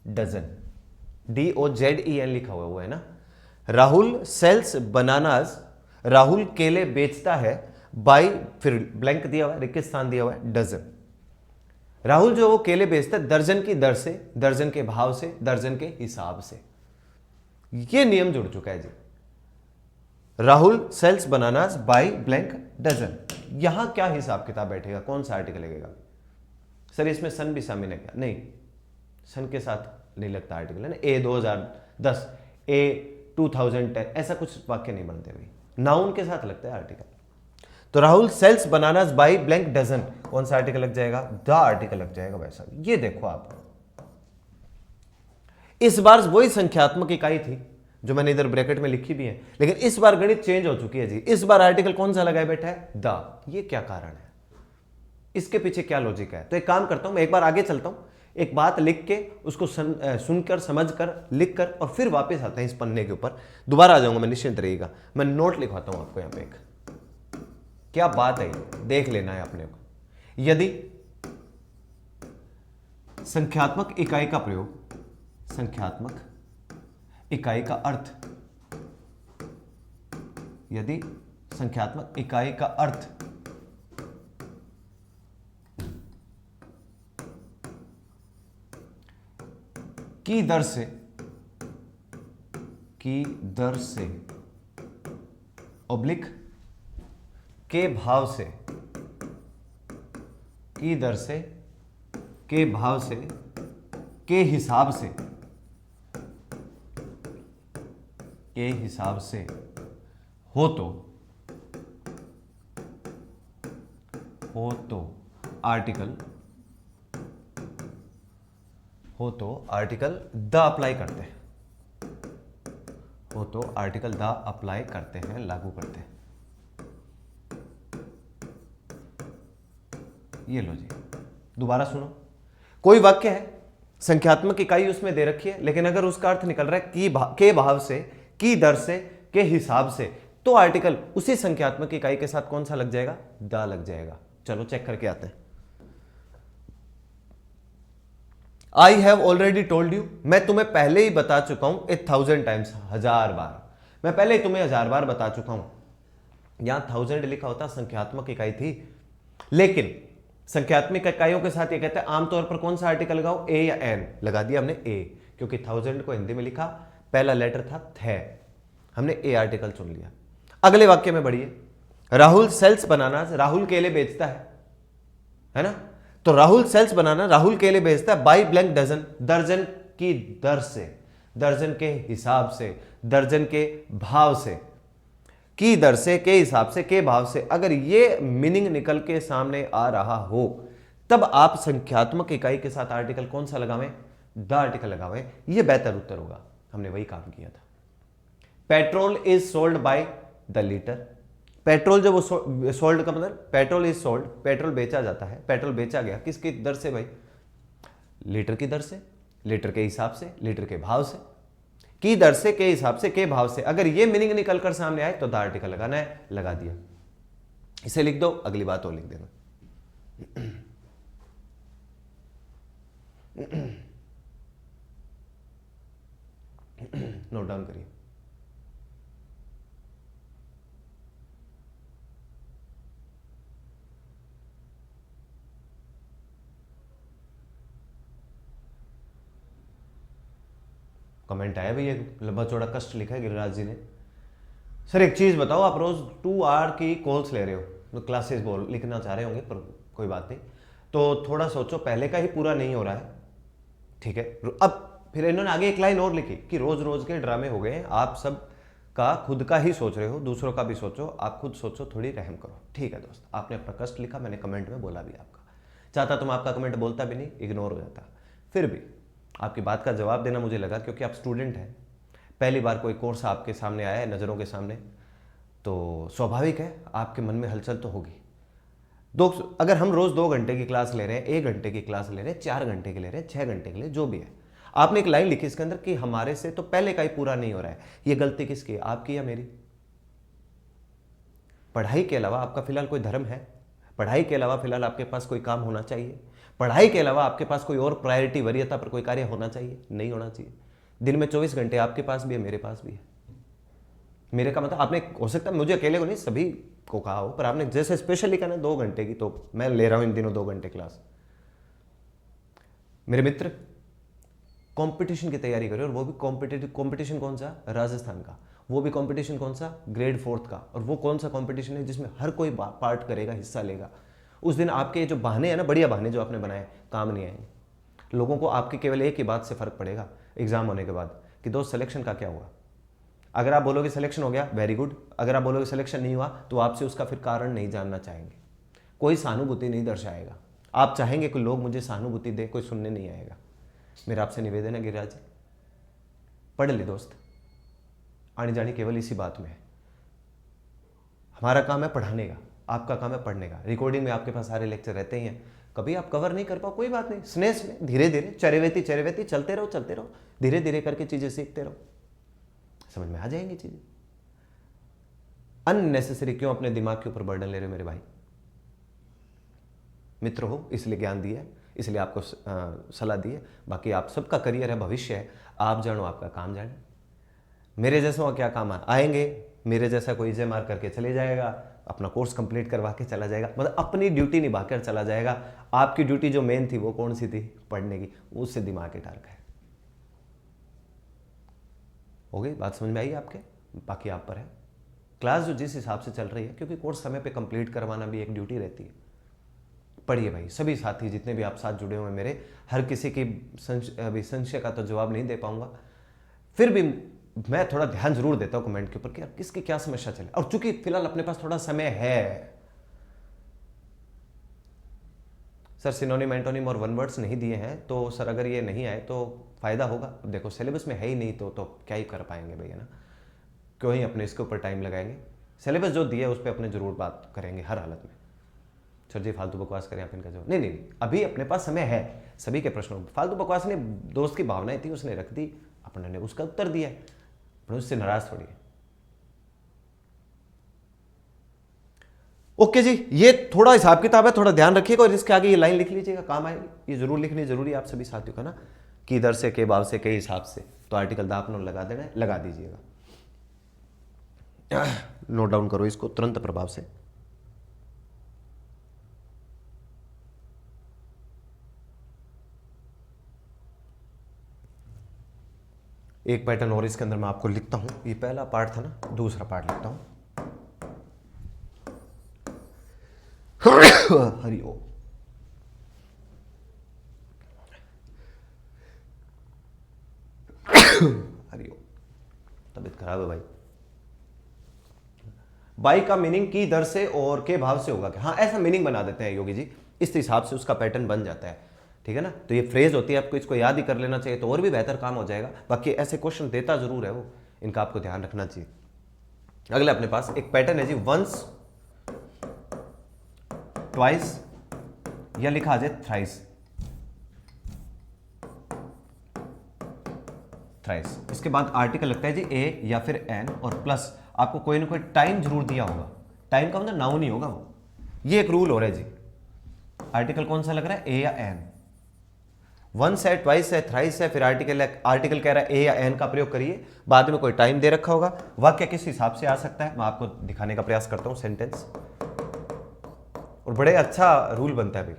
dozen, DOZEN लिखा हुआ है वो, है ना। राहुल सेल्स बनानाज, राहुल केले बेचता है, बाय फिर ब्लैंक दिया हुआ है, रिक्त स्थान दिया हुआ है, डजन। राहुल जो वो केले बेचता है दर्जन की दर से, दर्जन के भाव से, दर्जन के हिसाब से। ये नियम जुड़ चुका है जी। Rahul sells bananas by blank dozen. यहां क्या हिसाब किताब बैठेगा, कौन सा आर्टिकल लगेगा? सर इसमें सन भी शामिल है क्या? नहीं, सन के साथ नहीं लगता आर्टिकल, है ना। ए 2010, ए 2010, ऐसा कुछ वाक्य नहीं बनते भाई, नाउन के साथ लगता है आर्टिकल। तो Rahul sells bananas by blank dozen, कौन सा आर्टिकल लग जाएगा? द आर्टिकल लग जाएगा भाई साहब। ये देखो आप, इस बार वही संख्यात्मक इकाई थी जो मैंने इधर ब्रैकेट में लिखी भी है, लेकिन इस बार गणित चेंज हो चुकी है जी। इस बार आर्टिकल कौन सा लगाया बैठा है? द। ये क्या कारण है, इसके पीछे क्या लॉजिक है? तो एक काम करता हूं, मैं एक बार आगे चलता हूं, एक बात लिख के उसको सुनकर समझकर लिख कर और फिर वापस आता है इस पन्ने के ऊपर, दोबारा आ जाऊंगा मैं, निश्चिंत रहिएगा। मैं नोट लिखवाता हूं आपको यहां पे, एक क्या बात है देख लेना है अपने को। यदि संख्यात्मक इकाई का प्रयोग, संख्यात्मक इकाई का अर्थ, यदि संख्यात्मक इकाई का अर्थ की दर से, की दर से ऑब्लिक के भाव से, की दर से के भाव से के हिसाब से, के हिसाब से हो तो आर्टिकल, हो तो आर्टिकल द अप्लाई करते हैं, हो तो आर्टिकल द अप्लाई करते हैं, लागू करते हैं। ये लो जी, दोबारा सुनो। कोई वाक्य है, संख्यात्मक इकाई उसमें दे रखी है, लेकिन अगर उसका अर्थ निकल रहा है के भाव से, की दर से, के हिसाब से, तो आर्टिकल उसी संख्यात्मक इकाई के साथ कौन सा लग जाएगा? द लग जाएगा। चलो चेक करके आते हैं। I have already told you, मैं तुम्हें पहले ही बता चुका हूं, 1000 टाइम्स, 1000 बार, मैं पहले ही तुम्हें 1000 बार बता चुका हूं। यहां 1000 लिखा होता संख्यात्मक इकाई थी, लेकिन संख्यात्मक इकाइयों के साथ ये कहते हैं आमतौर पर कौन सा आर्टिकल लगाओ? ए या एन। लगा दिया हमने ए, क्योंकि 1000 को हिंदी में लिखा, पहला लेटर था थे, हमने ए आर्टिकल चुन लिया। अगले वाक्य में बढ़िए, राहुल सेल्स बनाना, राहुल केले बेचता है ना। तो राहुल सेल्स बनाना, राहुल केले बेचता है बाय ब्लैंक डजन, दर्जन की दर से, दर्जन के हिसाब से, दर्जन के भाव से, की दर से, के हिसाब से, के भाव से। अगर ये मीनिंग निकल के सामने आ रहा हो, तब आप संख्यात्मक इकाई के साथ आर्टिकल कौन सा लगावें? द आर्टिकल लगावें, यह बेहतर उत्तर होगा। हमने वही काम किया था। Petrol is sold by the litre, petrol जब वो सोल्ड का मतलब पेट्रोल इज सोल्ड, पेट्रोल बेचा जाता है, पेट्रोल बेचा गया किसकी दर से भाई? लीटर की दर से, लीटर के हिसाब से, लीटर के भाव से, की दर से, के हिसाब से, के भाव से। अगर ये मीनिंग निकल कर सामने आए तो द आर्टिकल लगाना है, लगा दिया। इसे लिख दो, अगली बात और लिख देना। नोट डाउन करिए। कमेंट आया भैया, लंबा चौड़ा कष्ट लिखा है गिरिराज जी ने। सर एक चीज बताओ, आप रोज 2 आवर की कॉल्स ले रहे हो, तो क्लासेस बोल लिखना चाह रहे होंगे, पर कोई बात नहीं, तो थोड़ा सोचो, पहले का ही पूरा नहीं हो रहा है, ठीक है। अब फिर इन्होंने आगे एक लाइन और लिखी कि रोज रोज के ड्रामे हो गए हैं, आप सब का खुद का ही सोच रहे हो, दूसरों का भी सोचो, आप खुद सोचो, थोड़ी रहम करो। ठीक है दोस्त, आपने अपना कष्ट लिखा, मैंने कमेंट में बोला भी आपका, चाहता तो मैं आपका कमेंट बोलता भी नहीं, इग्नोर हो जाता। फिर भी आपकी बात का जवाब देना मुझे लगा, क्योंकि आप स्टूडेंट हैं, पहली बार कोई कोर्स आपके सामने आया है, नज़रों के सामने, तो स्वाभाविक है आपके मन में हलचल तो होगी। अगर हम रोज़ 2 घंटे की क्लास ले रहे हैं, 1 घंटे की क्लास ले रहे हैं, 4 घंटे की ले रहे हैं, 6 घंटे के लिए, जो भी है, आपने एक लाइन लिखी इसके अंदर कि हमारे से तो पहले का ही पूरा नहीं हो रहा है, ये गलती किसकी है, आपकी या मेरी? पढ़ाई के अलावा आपका फिलहाल कोई धर्म है? पढ़ाई के अलावा फिलहाल आपके पास कोई काम होना चाहिए? पढ़ाई के अलावा आपके पास कोई और प्रायोरिटी, वरीयता पर कोई कार्य होना चाहिए? नहीं होना चाहिए। दिन में 24 घंटे आपके पास भी है, मेरे पास भी है। मेरे का मतलब आपने, हो सकता है मुझे अकेले को नहीं, सभी को कहा हो, पर आपने जैसे स्पेशली कहना 2 घंटे की, तो मैं ले रहा हूं इन दिनों 2 घंटे क्लास। मेरे मित्र कंपटीशन की तैयारी कर रहे हो, और वो भी कॉम्पिटिशन कौन सा? राजस्थान का। वो भी कंपटीशन कौन सा, ग्रेड 4th का। और वो कौन सा कंपटीशन है जिसमें हर कोई पार्ट करेगा, हिस्सा लेगा। उस दिन आपके जो बहाने हैं ना, बढ़िया बहाने जो आपने बनाए, काम नहीं आएंगे। लोगों को आपके केवल एक ही बात से फर्क पड़ेगा एग्जाम होने के बाद कि दोस्त सिलेक्शन का क्या हुआ। अगर आप बोलोगे सिलेक्शन हो गया, वेरी गुड। अगर आप बोलोगे सिलेक्शन नहीं हुआ, तो आपसे उसका फिर कारण नहीं जानना चाहेंगे, कोई सहानुभूति नहीं दर्शाएगा। आप चाहेंगे कि लोग मुझे सहानुभूति दे, कोई सुनने नहीं आएगा। मेरा आपसे निवेदन है गिरिराज, पढ़ ले दोस्त, आनी जानी केवल इसी बात में है। हमारा काम है पढ़ाने का, आपका काम है पढ़ने का। रिकॉर्डिंग में आपके पास सारे लेक्चर रहते ही हैं, कभी आप कवर नहीं कर पाओ, कोई बात नहीं, स्नेह स्नेह, धीरे धीरे, चरेवेती चरेवेती, चलते रहो, धीरे धीरे करके चीजें सीखते रहो, समझ में आ जाएंगी चीजें। अननेसेसरी क्यों अपने दिमाग के ऊपर बर्डन ले रहे हो मेरे भाई? मित्र हो इसलिए ज्ञान दिया है, इसलिए आपको सलाह दी है। बाकी आप सबका करियर है, भविष्य है, आप जानो, आपका काम जाने। मेरे जैसों का क्या काम है? आएंगे, मेरे जैसा कोई जय मार करके चले जाएगा, अपना कोर्स कंप्लीट करवा के चला जाएगा, मतलब अपनी ड्यूटी निभाकर चला जाएगा। आपकी ड्यूटी जो मेन थी वो कौन सी थी? पढ़ने की, उससे दिमाग हिटा रखा है। हो गई बात, समझ में आई आपके? बाकी आप पर है। क्लास जो जिस हिसाब से चल रही है, क्योंकि कोर्स समय पे कंप्लीट करवाना भी एक ड्यूटी रहती है। पढ़िए भाई, सभी साथी जितने भी आप साथ जुड़े हुए हैं मेरे, हर किसी की अभी संशय का तो जवाब नहीं दे पाऊंगा, फिर भी मैं थोड़ा ध्यान जरूर देता हूं कमेंट के ऊपर कि यार किसकी क्या समस्या चले। और चूंकि फिलहाल अपने पास थोड़ा समय है, सर सिनोनिम एंटोनिम और वन वर्ड्स नहीं दिए हैं, तो सर अगर ये नहीं आए तो फायदा होगा। अब देखो सिलेबस में है ही नहीं, तो क्या ही कर पाएंगे भैया ना, क्यों ही अपने इसके ऊपर टाइम लगाएंगे। सिलेबस जो दिया है उस पर अपने जरूर बात करेंगे हर हालत में। सर जी फालतू बकवास करें आप, इनका जवाब नहीं, अभी अपने पास समय है सभी के प्रश्नों। फालतू बकवास ने, दोस्त की भावनाएं थी उसने रख दी, अपने ने उसका उत्तर दिया, अपने उससे नाराज थोड़ी है। ओके जी, ये थोड़ा हिसाब किताब है, थोड़ा ध्यान रखिएगा और इसके आगे ये लाइन लिख लीजिएगा, काम आएगी। ये जरूर लिखनी जरूरी है आप सभी साथियों का ना, कि इधर से, के भाव से, के हिसाब से। तो आर्टिकल दा अपना लगा देना है, लगा दीजिएगा, नोट डाउन करो इसको तुरंत प्रभाव से। एक पैटर्न और इसके अंदर मैं आपको लिखता हूं, ये पहला पार्ट था ना, दूसरा पार्ट लिखता हूं। हरि ओम। हरि ओम। तबीयत खराब है भाई। बाई का मीनिंग की दर से और के भाव से होगा, हाँ ऐसा मीनिंग बना देते हैं योगी जी, इस हिसाब से उसका पैटर्न बन जाता है, ठीक है ना। तो ये फ्रेज होती है, आपको इसको याद ही कर लेना चाहिए तो और भी बेहतर काम हो जाएगा। बाकी ऐसे क्वेश्चन देता जरूर है वो, इनका आपको ध्यान रखना चाहिए। अगले अपने पास एक पैटर्न है जी, वंस, ट्वाइस, या लिखा आ जाए थ्राइस। थ्राइस, इसके बाद आर्टिकल लगता है जी ए या फिर एन, और प्लस आपको कोई ना कोई टाइम जरूर दिया होगा। टाइम का मतलब नाउन ही होगा वो, ये एक रूल हो रहा है जी। आर्टिकल कौन सा लग रहा है, ए या एन। वंस है, ट्वाइस है, थ्राइस है, फिर आर्टिकल कह रहा है ए या एन का प्रयोग करिए, बाद में कोई टाइम दे रखा होगा। वाक्य किस हिसाब से आ सकता है मैं आपको दिखाने का प्रयास करता हूं, सेंटेंस, और बड़े अच्छा रूल बनता है भाई।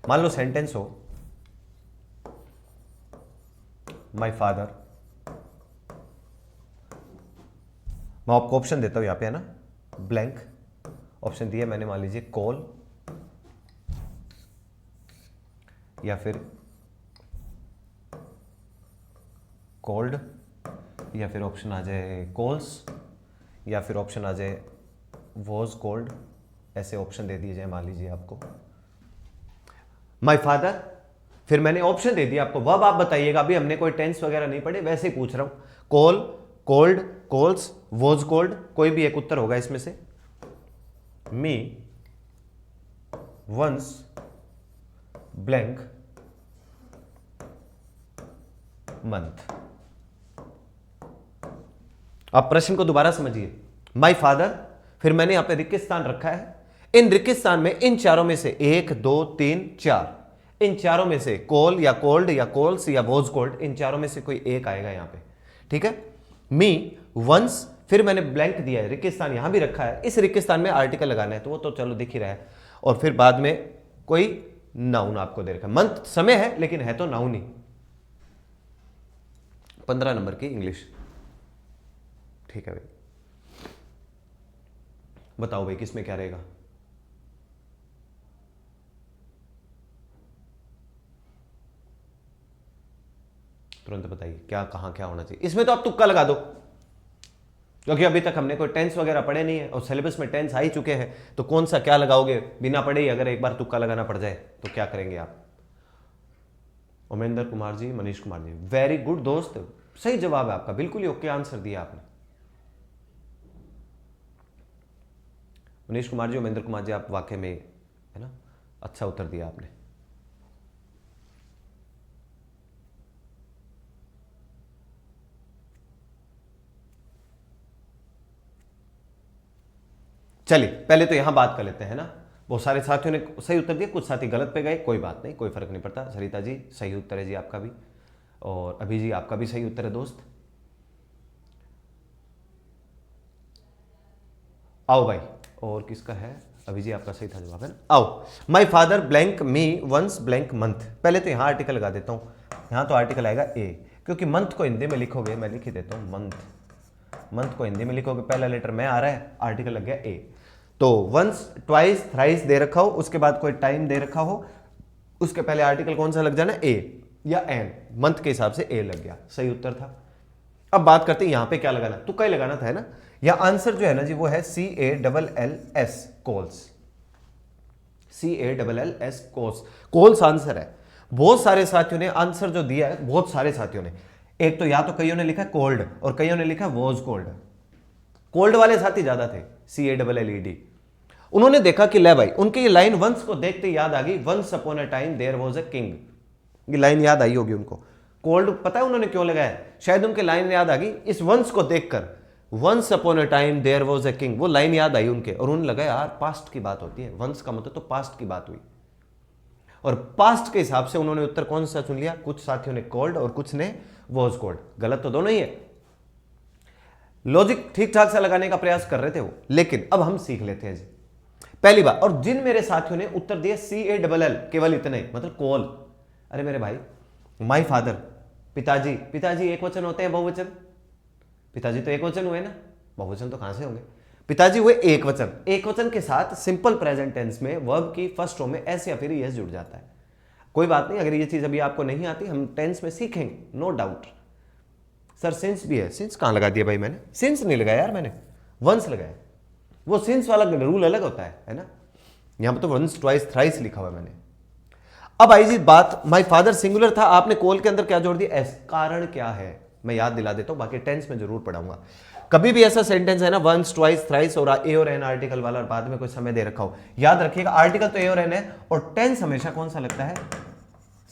मान लो सेंटेंस हो, माय फादर, मैं आपको ऑप्शन देता हूं यहां पे, है ना, ब्लैंक ऑप्शन दिया मैंने, मान लीजिए कॉल, या फिर कोल्ड, या फिर ऑप्शन आ जाए कॉल्स, या फिर ऑप्शन आ जाए वॉज कोल्ड, ऐसे ऑप्शन दे दिए जाए मान लीजिए आपको। माय फादर, फिर मैंने ऑप्शन दे दिया आपको, वर्ब आप बताइएगा, अभी हमने कोई टेंस वगैरह नहीं पढ़े, वैसे ही पूछ रहा हूं। Call, called, calls, was called, कोई भी एक उत्तर होगा इसमें से। Me once blank month. आप प्रश्न को दोबारा समझिए। माय फादर, फिर मैंने यहां पे रिक्त स्थान रखा है, इन रिक्त स्थान में इन चारों में से 1 2 3 4, इन चारों में से कॉल या कोल्ड या कॉल्स या वॉज कोल्ड, इन चारों में से कोई एक आएगा यहां पे, ठीक है। मी वंस, फिर मैंने ब्लैंक दिया है, रिक्त स्थान यहां भी रखा है, इस रिक्त स्थान में आर्टिकल लगाना है, तो वो तो चलो दिख ही रहा है, और फिर बाद में कोई नाउन आपको दे रखा है। मंथ समय है लेकिन है तो नाउन ही। 15 नंबर की इंग्लिश, ठीक है भाई, बताओ भाई किसमें क्या रहेगा। तुरंत बताइए क्या कहाँ क्या होना चाहिए। इसमें तो आप तुक्का लगा दो, क्योंकि अभी तक हमने कोई टेंस वगैरह पढ़े नहीं है और सिलेबस में टेंस आ ही चुके हैं, तो कौन सा क्या लगाओगे बिना पढ़े ही। अगर एक बार तुक्का लगाना पड़ जाए तो क्या करेंगे आप। उमेंद्र कुमार जी, मनीष कुमार जी, वेरी गुड दोस्त, सही जवाब है आपका, बिल्कुल ही ओके आंसर दिया आपने। मनीष कुमार जी, उमेंद्र कुमार जी, आप वाकई में है ना अच्छा उत्तर दिया आपने। चलिए पहले तो यहां बात कर लेते हैं ना। बहुत सारे साथियों ने सही उत्तर दिया, कुछ साथी गलत पे गए, कोई बात नहीं, कोई फर्क नहीं पड़ता। सरिता जी सही उत्तर है जी आपका भी, और अभी जी आपका भी सही उत्तर है दोस्त। आओ भाई, और किसका है, अभी जी आपका सही था जवाब है ना। आओ, my father blank me once blank month. पहले तो यहां आर्टिकल लगा देता हूं, यहां तो आर्टिकल आएगा ए, क्योंकि मंथ को हिंदी में लिखोगे, मैं लिख ही देता हूं मंथ, मंथ को हिंदी में लिखोगे, पहला लेटर मैं आ रहा है, आर्टिकल लग गया ए। तो वंस, ट्वाइस, थ्राइस दे रखा हो, उसके बाद कोई टाइम दे रखा हो, उसके पहले आर्टिकल कौन सा लग जाना, ए या एन, मंथ के हिसाब से ए लग गया, सही उत्तर था। अब बात करते हैं यहां पे क्या लगाना, तुक्का ही लगाना था है ना। या आंसर जो है ना जी वो है CALLS calls, CALLS calls, calls answer है। बहुत सारे साथियों ने आंसर जो दिया है, बहुत सारे साथियों ने, एक तो या तो कईयों ने लिखा कोल्ड और कईयों ने लिखा वॉज कोल्ड, कोल्ड वाले साथी ज्यादा थे, CALLED। उन्होंने देखा कि ले भाई, उनकी ये लाइन वंस को देखते याद आ गई, once upon a time there was a king, ये लाइन याद आई होगी उनको। कोल्ड पता है उन्होंने क्यों लगाया, शायद उनके लाइन याद आ गई इस वंस को देखकर, once upon a time there was a king, वो लाइन याद आई उनके, और उन्होंने लगा यार पास्ट की बात होती है, वंस का मतलब तो पास्ट की बात हुई, और पास्ट के हिसाब से उन्होंने उत्तर कौन सा चुन लिया। कुछ साथियों ने कोल्ड और कुछ ने वॉज कोल्ड, गलत तो दोनों ही है, लॉजिक ठीक ठाक सा लगाने का प्रयास कर रहे थे वो। लेकिन अब हम सीख लेते हैं जी पहली बार, और जिन मेरे साथियों ने उत्तर दिया CALL, केवल इतने मतलब कोल, अरे मेरे भाई, माई फादर, पिताजी, पिताजी एक वचन होते हैं बहुवचन, पिताजी तो एक वचन हुए ना, बहुवचन तो कहां से होंगे, पिताजी हुए एक वचन, एक वचन के साथ सिंपल प्रेजेंट टेंस में वर्ब की फर्स्ट रो में एस या फिर यस जुड़ जाता है। कोई बात नहीं, अगर ये चीज अभी आपको नहीं आती, हम टेंस में सीखेंगे, नो डाउट। सर सिंस भी है, सिंस कहां लगा दिया भाई मैंने, सिंस नहीं लगाया यार मैंने, वंस लगाया, वो सिंस वाला रूल अलग होता है ना, यहां पर तो वंस, ट्वाइस, थ्राइस लिखा हुआ है मैंने। अब आई जी बात, माय फादर सिंगुलर था, आपने कोल के अंदर क्या जोड़ दिया, एस, कारण क्या है मैं याद दिला देता हूं, बाकी टेंस में जरूर पढ़ाऊंगा। कभी भी ऐसा सेंटेंस है ना वंस, ट्वाइस, थ्राइस और ए और एन आर्टिकल वाला, और बाद में कोई समय दे रखा हो, याद रखिएगा आर्टिकल तो ए और एन है, और टेंस हमेशा कौन सा लगता है,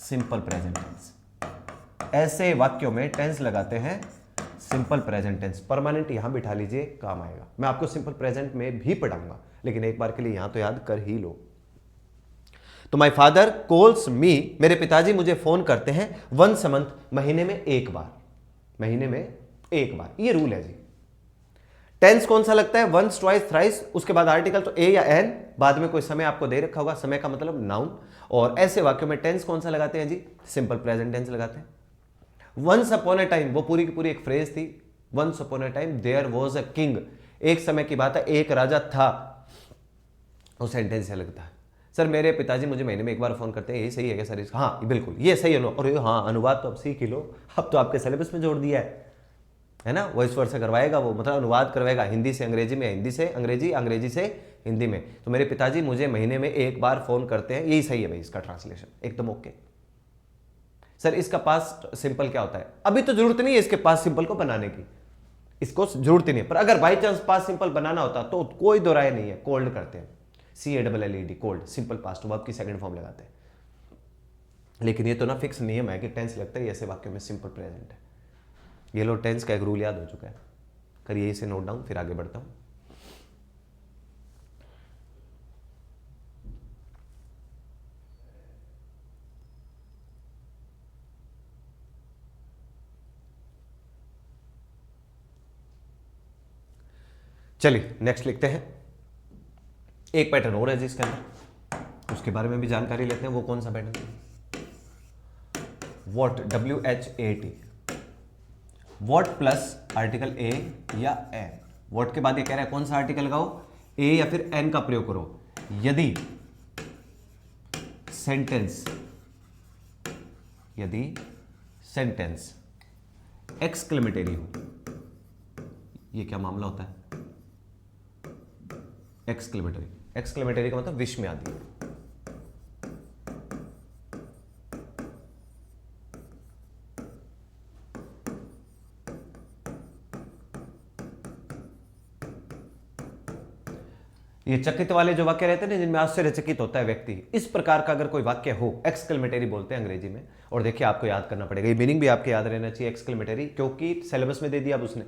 सिंपल प्रेजेंट टेंस। ऐसे वाक्यों में टेंस लगाते हैं सिंपल प्रेजेंट टेंस, परमानेंट यहां बिठा लीजिए, काम आएगा। मैं आपको सिंपल प्रेजेंट में भी पढ़ाऊंगा, लेकिन एक बार के लिए यहां तो याद कर ही लो। तो माय फादर कॉल्स मी, मेरे पिताजी मुझे फोन करते हैं, वंस अ मंथ, महीने में एक बार, महीने में एक बार, ये रूल है जी। टेंस कौन सा लगता है, वंस, ट्वाइस, थ्राइस, उसके बाद आर्टिकल तो ए या एन, बाद में कोई समय आपको दे रखा होगा, समय का मतलब नाउन, और ऐसे वाक्यों में टेंस कौन सा लगाते हैं जी, सिंपल प्रेजेंट टेंस लगाते हैं। वंस अपॉन अ टाइम, वो पूरी की पूरी एक फ्रेज थी, once upon a time there was a king, एक समय की बात है, एक राजा था, वो सेंटेंस से लगता है। सर मेरे पिताजी मुझे महीने में एक बार फोन करते हैं, यही सही है क्या सर, हाँ बिल्कुल ये सही है। और हाँ अनुवाद तो अब सीख ही लो, अब तो आपके सिलेबस में जोड़ दिया है ना, वॉइस वर्ड से करवाएगा वो, मतलब अनुवाद करवाएगा हिंदी से अंग्रेजी में, हिंदी से अंग्रेजी, अंग्रेजी से हिंदी में। तो मेरे पिताजी मुझे महीने में एक बार फोन करते हैं, यही सही है भाई, इसका ट्रांसलेशन एकदम ओके। सर इसका पास्ट सिंपल क्या होता है, अभी तो जरूरत नहीं है इसके पास्ट सिंपल को बनाने की, इसको जरूरत ही नहीं है, पर अगर बाई चांस पास्ट सिंपल बनाना होता तो कोई दो राय नहीं है, कोल्ड करते हैं, CALLED cold, simple past verb की सेकंड फॉर्म लगाते हैं। लेकिन ये तो ना फिक्स नियम है कि टेंस लगता है ऐसे वाक्यों में सिंपल प्रेजेंट है। ये लो टेंस का एक रूल याद हो चुका है, करिए इसे नोट डाउन, फिर आगे बढ़ता हूं। चलिए नेक्स्ट लिखते हैं, एक पैटर्न और है जी इसके अंदर, उसके बारे में भी जानकारी लेते हैं। वो कौन सा pattern, what, WHAT, what plus article a या एन। वॉट के बाद ये कह रहा है कौन सा आर्टिकल लगाओ, ए या फिर एन का प्रयोग करो यदि सेंटेंस एक्सक्लेमेटरी हो। ये क्या मामला होता है? एक्सक्लेमेटरी का मतलब विस्मयादि। ये चकित वाले जो वाक्य रहते हैं ना, जिनमें आश्चर्यचकित होता है व्यक्ति, इस प्रकार का अगर कोई वाक्य हो, एक्सक्लेमेटरी बोलते हैं अंग्रेजी में। और देखिए आपको याद करना पड़ेगा, ये मीनिंग भी आपके याद रहना चाहिए एक्सक्लेमेटरी, क्योंकि सिलेबस में दे दिया अब उसने।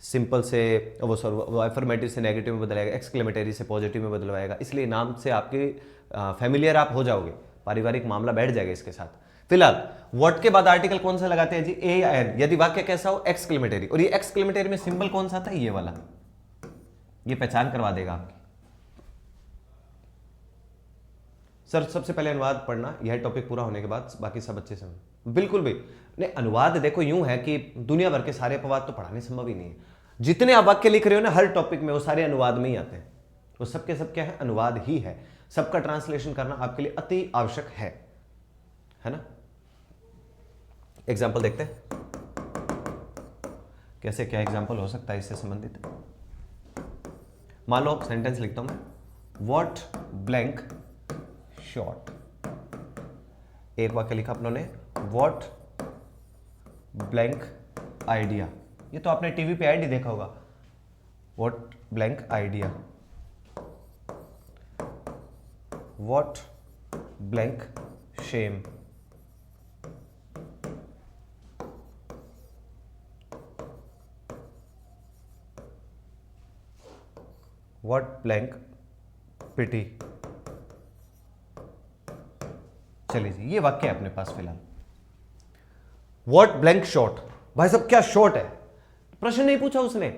सिंपल से वो अफर्मेटिव से नेगेटिव में बदलाएगा, एक्सक्लेमेटरी से पॉजिटिव में बदलवाएगा, इसलिए नाम से आपके फैमिलियर आप हो जाओगे, पारिवारिक मामला बैठ जाएगा इसके साथ। फिलहाल व्हाट के बाद आर्टिकल कौन सा लगाते हैं जी, ए या एन, यदि वाक्य कैसा हो, एक्सक्लेमेटरी। और ये एक्सक्लेमेटरी में सिंबल कौन सा था, ये वाला, ये पहचान करवा देगा आपकी। सर सबसे पहले अनुवाद पढ़ना, यह टॉपिक पूरा होने के बाद बाकी सब अच्छे से। बिल्कुल भी नहीं, अनुवाद देखो यूं है कि दुनिया भर के सारे अपवाद तो पढ़ाने संभव ही नहीं है। जितने आप वाक्य लिख रहे हो ना हर टॉपिक में, वो सारे अनुवाद में ही आते हैं। वो सबके सब क्या है, अनुवाद ही है। सबका ट्रांसलेशन करना आपके लिए अति आवश्यक है ना। एग्जाम्पल देखते हैं कैसे, क्या एग्जाम्पल हो सकता है इससे संबंधित। मान लो सेंटेंस लिखता हूं मैं, व्हाट ब्लैंक शॉट। एक वाक्य लिखा अपनों ने, व्हाट ब्लैंक आइडिया। ये तो आपने टीवी पे आईडी देखा होगा, what blank idea, what blank shame, what blank pity. चलिए जी, ये वाक्य है अपने पास फिलहाल। व्हाट ब्लैंक शॉट, भाई साहब क्या शॉट है, प्रश्न नहीं पूछा उसने,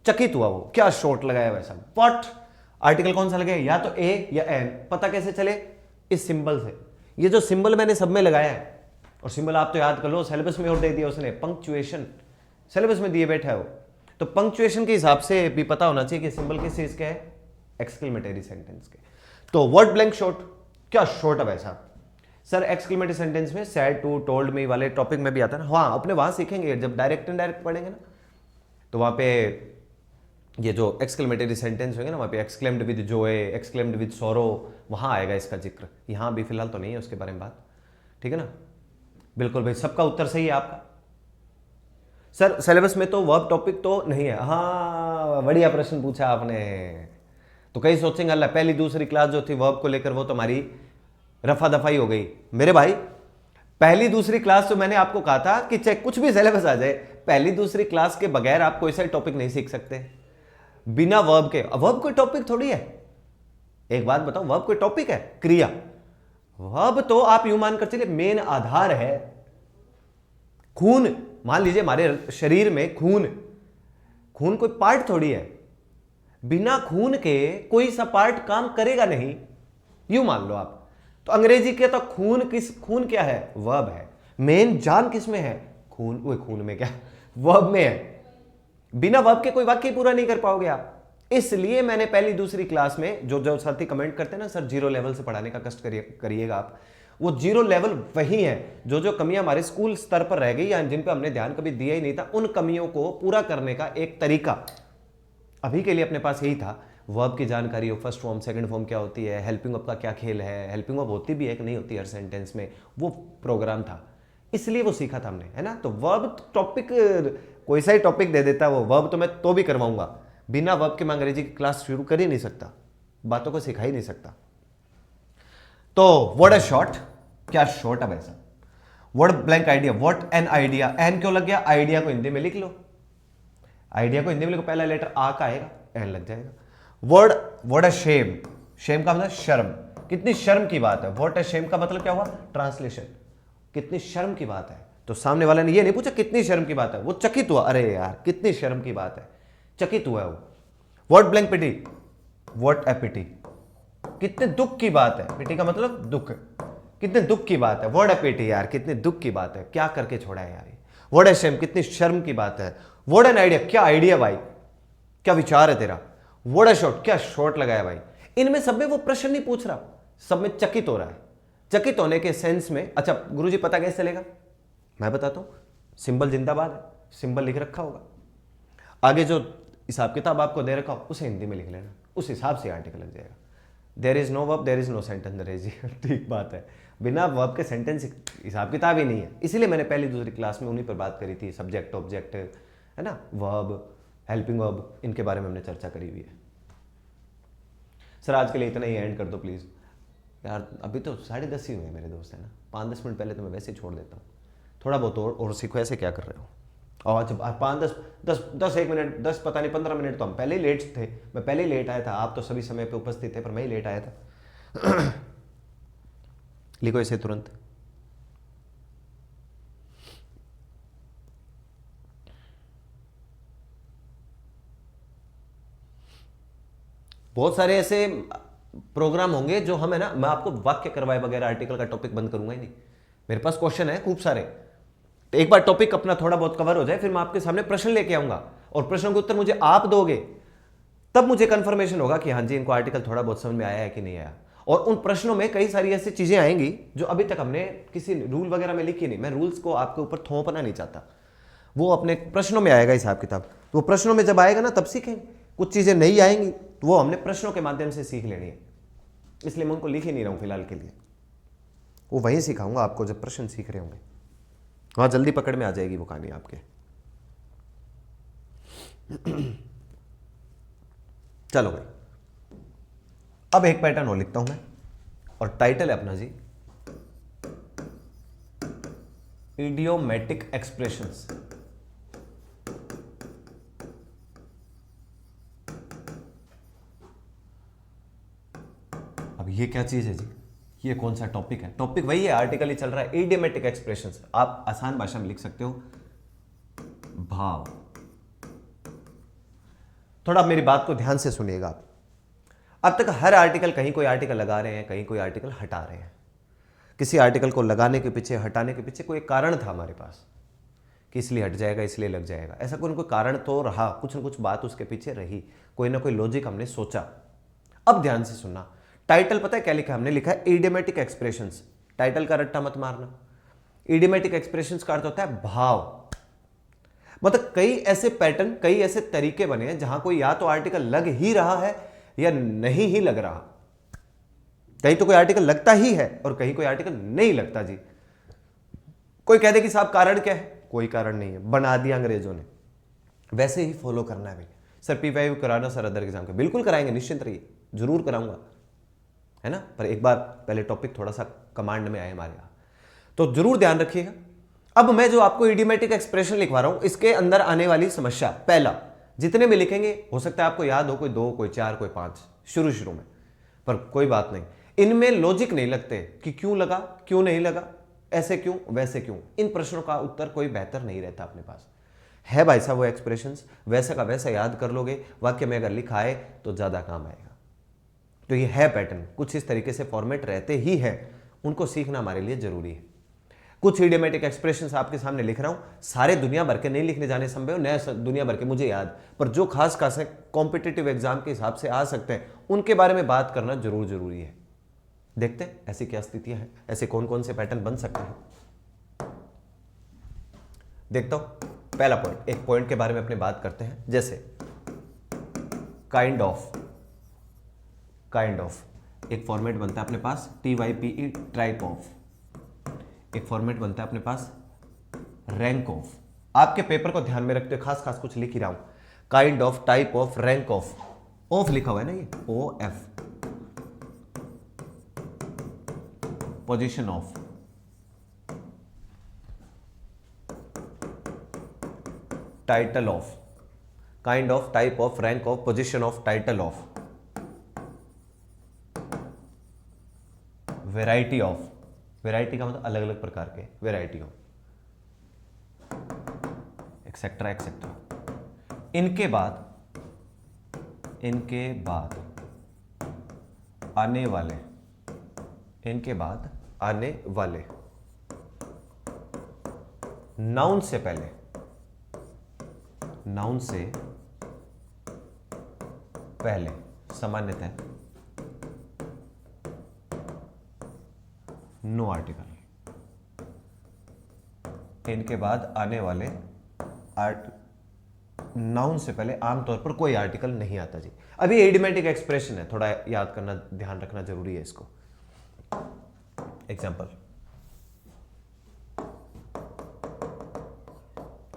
चकित हुआ वो, क्या शॉट लगाया भाई साहब। व्हाट आर्टिकल कौन सा लगे, या तो ए या एन। पता कैसे चले, इस सिंबल से। ये जो सिंबल मैंने सब में लगाया है, और सिंबल आप तो याद कर लो, सिलेबस में और दे दिया उसने, पंक्चुएशन सिलेबस में दिए बैठा है वो, तो पंक्चुएशन के हिसाब से भी पता होना चाहिए कि सिंबल किस चीज के है, एक्सक्लेमेटरी सेंटेंस के। तो व्हाट ब्लैंक शॉट, क्या शॉट है भाई साहब। सर एक्सक्लेमेटरी सेंटेंस में सैड टू, टोल्ड मी वाले टॉपिक में भी आता है ना। हाँ, अपने वहां सीखेंगे जब डायरेक्ट इनडायरेक्ट पढ़ेंगे ना, तो वहां पे ये जो एक्सक्लेमेटरी सेंटेंस होंगे ना, वहां पे exclaimed with Joy, exclaimed with sorrow, वहां आएगा इसका जिक्र। यहां भी फिलहाल तो नहीं है उसके बारे में बात, ठीक है ना। बिल्कुल भाई, सबका उत्तर सही है आपका। सर सिलेबस में तो वर्ब टॉपिक तो नहीं है। हाँ, बढ़िया प्रश्न पूछा आपने। तो कई सोचेंगे अल्लाह, पहली दूसरी क्लास जो थी वर्ब को लेकर वो तो हमारी रफा दफाई हो गई। मेरे भाई, पहली दूसरी क्लास तो मैंने आपको कहा था कि चाहे कुछ भी सिलेबस आ जाए, पहली दूसरी क्लास के बगैर आप कोई सा टॉपिक नहीं सीख सकते बिना वर्ब के। वर्ब कोई टॉपिक थोड़ी है, एक बात बताओ, वर्ब कोई टॉपिक है, क्रिया। वर्ब तो आप यूं मानकर चलिए मेन आधार है। खून, मान लीजिए हमारे शरीर में खून कोई पार्ट थोड़ी है, बिना खून के कोई सा पार्ट काम करेगा नहीं, यूं मान लो आप। तो अंग्रेजी के तो खून क्या है, वर्ब है। मेन जान किस में है, खून। वो खून में क्या, वर्ब में है। बिना वर्ब के कोई वाक्य पूरा नहीं कर पाओगे आप। इसलिए मैंने पहली दूसरी क्लास में जो साथी कमेंट करते हैं ना, सर जीरो लेवल से पढ़ाने का कष्ट करिएगा आप, वो जीरो लेवल वही है। जो कमियां हमारे स्कूल स्तर पर रह गई या जिन पर हमने ध्यान कभी दिया ही नहीं था, उन कमियों को पूरा करने का एक तरीका अभी के लिए अपने पास यही था। वर्ब की जानकारी हो, फर्स्ट फॉर्म सेकंड फॉर्म क्या होती है, हेल्पिंग वर्ब का क्या खेल है, हेल्पिंग वर्ब होती भी है कि नहीं होती हर सेंटेंस में, वो प्रोग्राम था, इसलिए वो सीखा था हमने, है ना। तो वर्ब टॉपिक कोई सा ही टॉपिक दे देता है वो, वर्ब तो मैं तो भी करवाऊंगा, बिना वर्ब के मैं अंग्रेजी की क्लास शुरू कर ही नहीं सकता, बातों को सिखा ही नहीं सकता। तो व्हाट अ शॉट, क्या शॉट है वैसा। What blank idea, what an idea, an क्यों लग गया, आइडिया को हिंदी में लिख लो, आइडिया को हिंदी में लिखो, पहला लेटर आ का आएगा, एन लग जाएगा। व्हाट अ शेम, शेम का मतलब शर्म, कितनी शर्म की बात है। व्हाट अ शेम का मतलब क्या हुआ, ट्रांसलेशन, कितनी शर्म की बात है। तो सामने वाले ने ये नहीं पूछा कितनी शर्म की बात है, वो चकित हुआ, अरे यार कितनी शर्म की बात है, चकित हुआ है वो। What blank pity, what a pity, कितने दुख की बात है, पिटी का मतलब दुख, कितने दुख की बात है। व्हाट ए पिटी, यार कितने दुख की बात है, क्या करके छोड़ा है यार। व्हाट ए शेम, कितनी शर्म की बात है। व्हाट एन आइडिया, क्या आइडिया भाई, क्या विचार है तेरा। व्हाट ए शॉट, क्या शॉट लगाया भाई। इनमें सब में वो प्रश्न नहीं पूछ रहा, सब में चकित हो रहा है। चकित होने के सेंस में, अच्छा गुरुजी पता कैसे चलेगा, मैं बताता हूं। सिंबल जिंदाबाद है, सिंबल लिख रखा होगा, आगे जो हिसाब किताब आपको दे रखा हो उसे हिंदी में लिख लेना, उस हिसाब से आर्टिकल लग जाएगा। There is no verb, there is no sentence अंग्रेजी। ठीक बात है, बिना वर्ब के सेंटेंस हिसाब किताब ही नहीं है। इसीलिए मैंने पहली दूसरी क्लास में उन्हीं पर बात करी थी, सब्जेक्ट ऑब्जेक्ट है ना, वर्ब, हेल्पिंग वर्ब, इनके बारे में हमने चर्चा करी हुई है। सर आज के लिए इतना ही एंड कर दो प्लीज़। यार अभी तो 10:30 ही हुए मेरे दोस्त, है ना, 5-10 मिनट पहले तो मैं वैसे ही छोड़ देता हूँ। थोड़ा बहुत और सीखो, ऐसे क्या कर रहे हो। और अच्छा 5-10 1 मिनट 10 पता नहीं 15 मिनट तो हम पहले ही लेट थे, मैं पहले ही लेट आया था, आप तो सभी समय पे उपस्थित थे पर मैं ही लेट आया था। लिखो इसे तुरंत। बहुत सारे ऐसे प्रोग्राम होंगे जो हम, है ना, मैं आपको वाक्य करवाए वगैरह आर्टिकल का टॉपिक बंद करूंगा ही नहीं। मेरे पास क्वेश्चन है खूब सारे, तो एक बार टॉपिक अपना थोड़ा बहुत कवर हो जाए, फिर मैं आपके सामने प्रश्न लेके आऊंगा और प्रश्नों के उत्तर मुझे आप दोगे, तब मुझे कंफर्मेशन होगा कि हाँ जी इनको आर्टिकल थोड़ा बहुत समझ में आया है कि नहीं आया। और उन प्रश्नों में कई सारी ऐसी चीजें आएंगी जो अभी तक हमने किसी रूल वगैरह में लिखी नहीं। मैं रूल्स को आपके ऊपर थोपना नहीं चाहता, वो अपने प्रश्नों में आएगा हिसाब किताब। तो वो प्रश्नों में जब आएगा ना तब सीखेंगे। कुछ चीजें नहीं आएंगी तो वो हमने प्रश्नों के माध्यम से सीख लेनी है, इसलिए मैं उनको लिख ही नहीं रहा हूं फिलहाल के लिए। वो वहीं सिखाऊंगा आपको जब प्रश्न सीख रहे होंगे, वहां जल्दी पकड़ में आ जाएगी वो कहानी आपके। चलो भाई, अब एक पैटर्न और लिखता हूं मैं, और टाइटल है अपना जी इडियोमेटिक एक्सप्रेशंस। अब ये क्या चीज है जी, ये कौन सा टॉपिक है। टॉपिक वही है, आर्टिकल ही चल रहा है, इडियोमेटिक एक्सप्रेशंस। आप आसान भाषा में लिख सकते हो भाव। थोड़ा मेरी बात को ध्यान से सुनिएगा आप। अब तक हर आर्टिकल, कहीं कोई आर्टिकल लगा रहे हैं, कहीं कोई आर्टिकल हटा रहे हैं। किसी आर्टिकल को लगाने के पीछे, हटाने के पीछे कोई कारण था हमारे पास कि इसलिए हट जाएगा, इसलिए लग जाएगा। ऐसा कोई ना कोई कारण तो रहा, कुछ ना कुछ बात उसके पीछे रही, कोई ना कोई लॉजिक हमने सोचा। अब ध्यान से सुनना, टाइटल पता है क्या लिखा है? हमने लिखा है इडियोमेटिक एक्सप्रेशंस। टाइटल का रट्टा मत मारना। इडियोमेटिक एक्सप्रेशंस का अर्थ होता है भाव। मतलब कई ऐसे पैटर्न, कई ऐसे तरीके बने हैं जहां कोई या तो आर्टिकल लग ही रहा है या नहीं ही लग रहा। कहीं तो कोई आर्टिकल लगता ही है और कहीं कोई आर्टिकल नहीं लगता जी। कोई कह दे कि साहब कारण क्या है, कोई कारण नहीं है, बना दिया अंग्रेजों ने, वैसे ही फॉलो करना है भाई। सर P5 कराना सर अदर एग्जाम के, बिल्कुल कराएंगे, निश्चिंत रहिए, जरूर कराऊंगा, है ना। पर एक बार पहले टॉपिक थोड़ा सा कमांड में आए हमारे यहां, तो जरूर ध्यान रखिएगा। अब मैं जो आपको इडियोमेटिक एक्सप्रेशन लिखवा रहा हूं, इसके अंदर आने वाली समस्या, पहला, जितने भी लिखेंगे हो सकता है आपको याद हो, कोई 2, कोई 4, कोई 5 शुरू में, पर कोई बात नहीं, इनमें लॉजिक नहीं लगते कि क्यों लगा, क्यों नहीं लगा, ऐसे क्यों, वैसे क्यों। इन प्रश्नों का उत्तर कोई बेहतर नहीं रहता अपने पास, है भाई साहब वो एक्सप्रेशंस, वैसा का वैसा याद कर लोगे, वाक्य में अगर लिखा है तो ज्यादा काम आएगा। तो ये है पैटर्न, कुछ इस तरीके से फॉर्मेट रहते ही है, उनको सीखना हमारे लिए जरूरी है। कुछ इडियोमेटिक एक्सप्रेशंस आपके सामने लिख रहा हूं, सारे दुनिया भर के नहीं लिखने जाने संभव, नया दुनिया भर के मुझे याद, पर जो खास खास है कॉम्पिटिटिव एग्जाम के हिसाब से आ सकते हैं, उनके बारे में बात करना जरूर जरूरी है। देखते हैं ऐसी क्या स्थितियां हैं, ऐसे कौन कौन से पैटर्न बन सकते हैं। देखता हूं, पहला पॉइंट, एक पॉइंट के बारे में अपने बात करते हैं, जैसे काइंड ऑफ, एक फॉर्मेट बनता है अपने पास, TYPE, टाइप ऑफ, एक फॉर्मेट बनता है अपने पास रैंक ऑफ। आपके पेपर को ध्यान में रखते हुए खास खास कुछ लिख ही रहा हूं, kind of, type of, rank of लिखा हुआ है ना, ये OF, position of, title of, kind of, type of, rank of, position of, title of, variety of, variety का मतलब अलग अलग प्रकार के, वेराइटी ऑफ, एक्सेट्रा एक्सेट्रा। इनके बाद आने वाले, इनके बाद आने वाले, नाउन से पहले, नाउन से पहले सामान्यतः नो आर्टिकल, इनके बाद आने वाले नाउन से पहले आमतौर पर कोई आर्टिकल नहीं आता जी। अभी एडिमेटिक एक्सप्रेशन है, थोड़ा याद करना, ध्यान रखना जरूरी है इसको। एग्जाम्पल,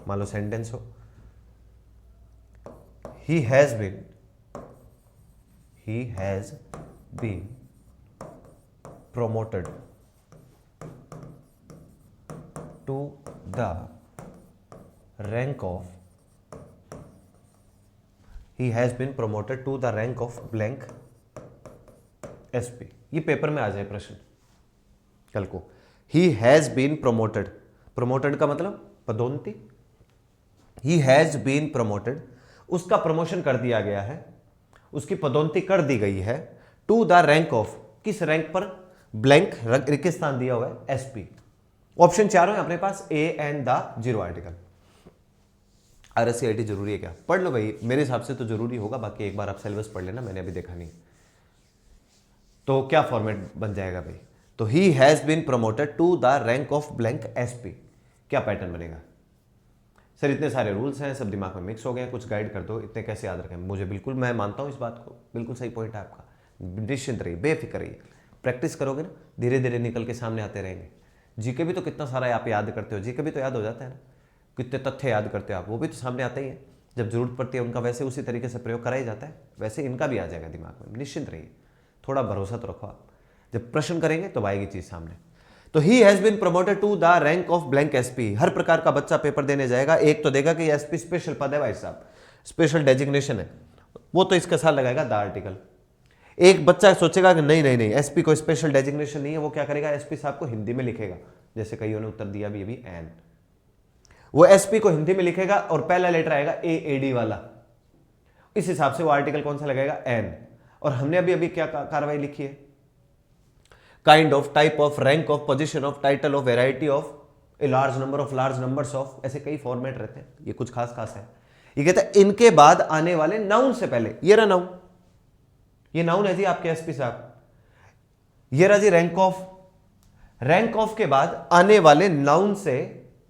मान लो सेंटेंस हो, he has been promoted to the rank of, he has been promoted to the rank of blank SP। ये पेपर में आ जाए प्रश्न कल को। he has been promoted, promoted का मतलब पदोन्नति, he has been promoted, उसका प्रमोशन कर दिया गया है, उसकी पदोन्नति कर दी गई है, टू द रैंक ऑफ, किस रैंक पर, ब्लैंक रिक्त स्थान दिया हुआ है SP। ऑप्शन चारों है अपने पास, a and the zero article. RSCIT जरूरी है क्या? पढ़ लो भाई, मेरे हिसाब से तो जरूरी होगा, बाकी एक बार आप सिलेबस पढ़ लेना, मैंने अभी देखा नहीं। तो क्या फॉर्मेट बन जाएगा भाई? तो he has been promoted to the rank of blank SP, क्या पैटर्न बनेगा? सर इतने सारे रूल्स हैं, सब दिमाग में मिक्स हो गए, कुछ गाइड कर दो, इतने कैसे याद रखें? मुझे बिल्कुल, मैं मानता हूं इस बात को, बिल्कुल सही पॉइंट है आपका। निश्चिंत रहिए, बेफिक्र रहिए, प्रैक्टिस करोगे ना, धीरे धीरे निकल के सामने आते रहेंगे। जीके भी तो कितना सारा आप याद करते हो, जीके भी तो याद हो जाता है ना, कितने तथ्य याद करते हो आप, वो भी तो सामने आते ही है। जब जरूरत पड़ती है उनका वैसे उसी तरीके से प्रयोग करा ही जाता है, वैसे इनका भी आ जाएगा दिमाग में। निश्चिंत रहिए, थोड़ा भरोसा तो रखो आप, जब प्रश्न करेंगे तो आएगी चीज सामने। तो he has been promoted to the rank of blank SP। हर प्रकार का बच्चा पेपर देने जाएगा, एक तो देगा कि SP स्पेशल पद है भाई साहब, स्पेशल डेजिग्नेशन है, वो तो इसके साथ लगाएगा द आर्टिकल। एक बच्चा सोचेगा कि नहीं नहीं नहीं, SP को स्पेशल डेजिग्नेशन नहीं है, वो क्या करेगा, SP साहब को हिंदी में लिखेगा, जैसे कईयों ने उत्तर दिया भी एन, वो SP को हिंदी में लिखेगा और पहला लेटर आएगा AAD वाला, इस हिसाब से वो आर्टिकल कौन सा लगाएगा, एन। और हमने अभी अभी क्या कार्रवाई लिखी है, kind of, type of, rank of, position of, title of, variety of, a large number of, large numbers of, ऐसे कई फॉर्मेट रहते हैं, ये कुछ खास खास है। ये कहते हैं इनके बाद आने वाले नाउन से पहले, ये रहा नाउन, ये नाउन है जी आपके SP साहब, ये रहा जी रैंक ऑफ, रैंक ऑफ के बाद आने वाले नाउन से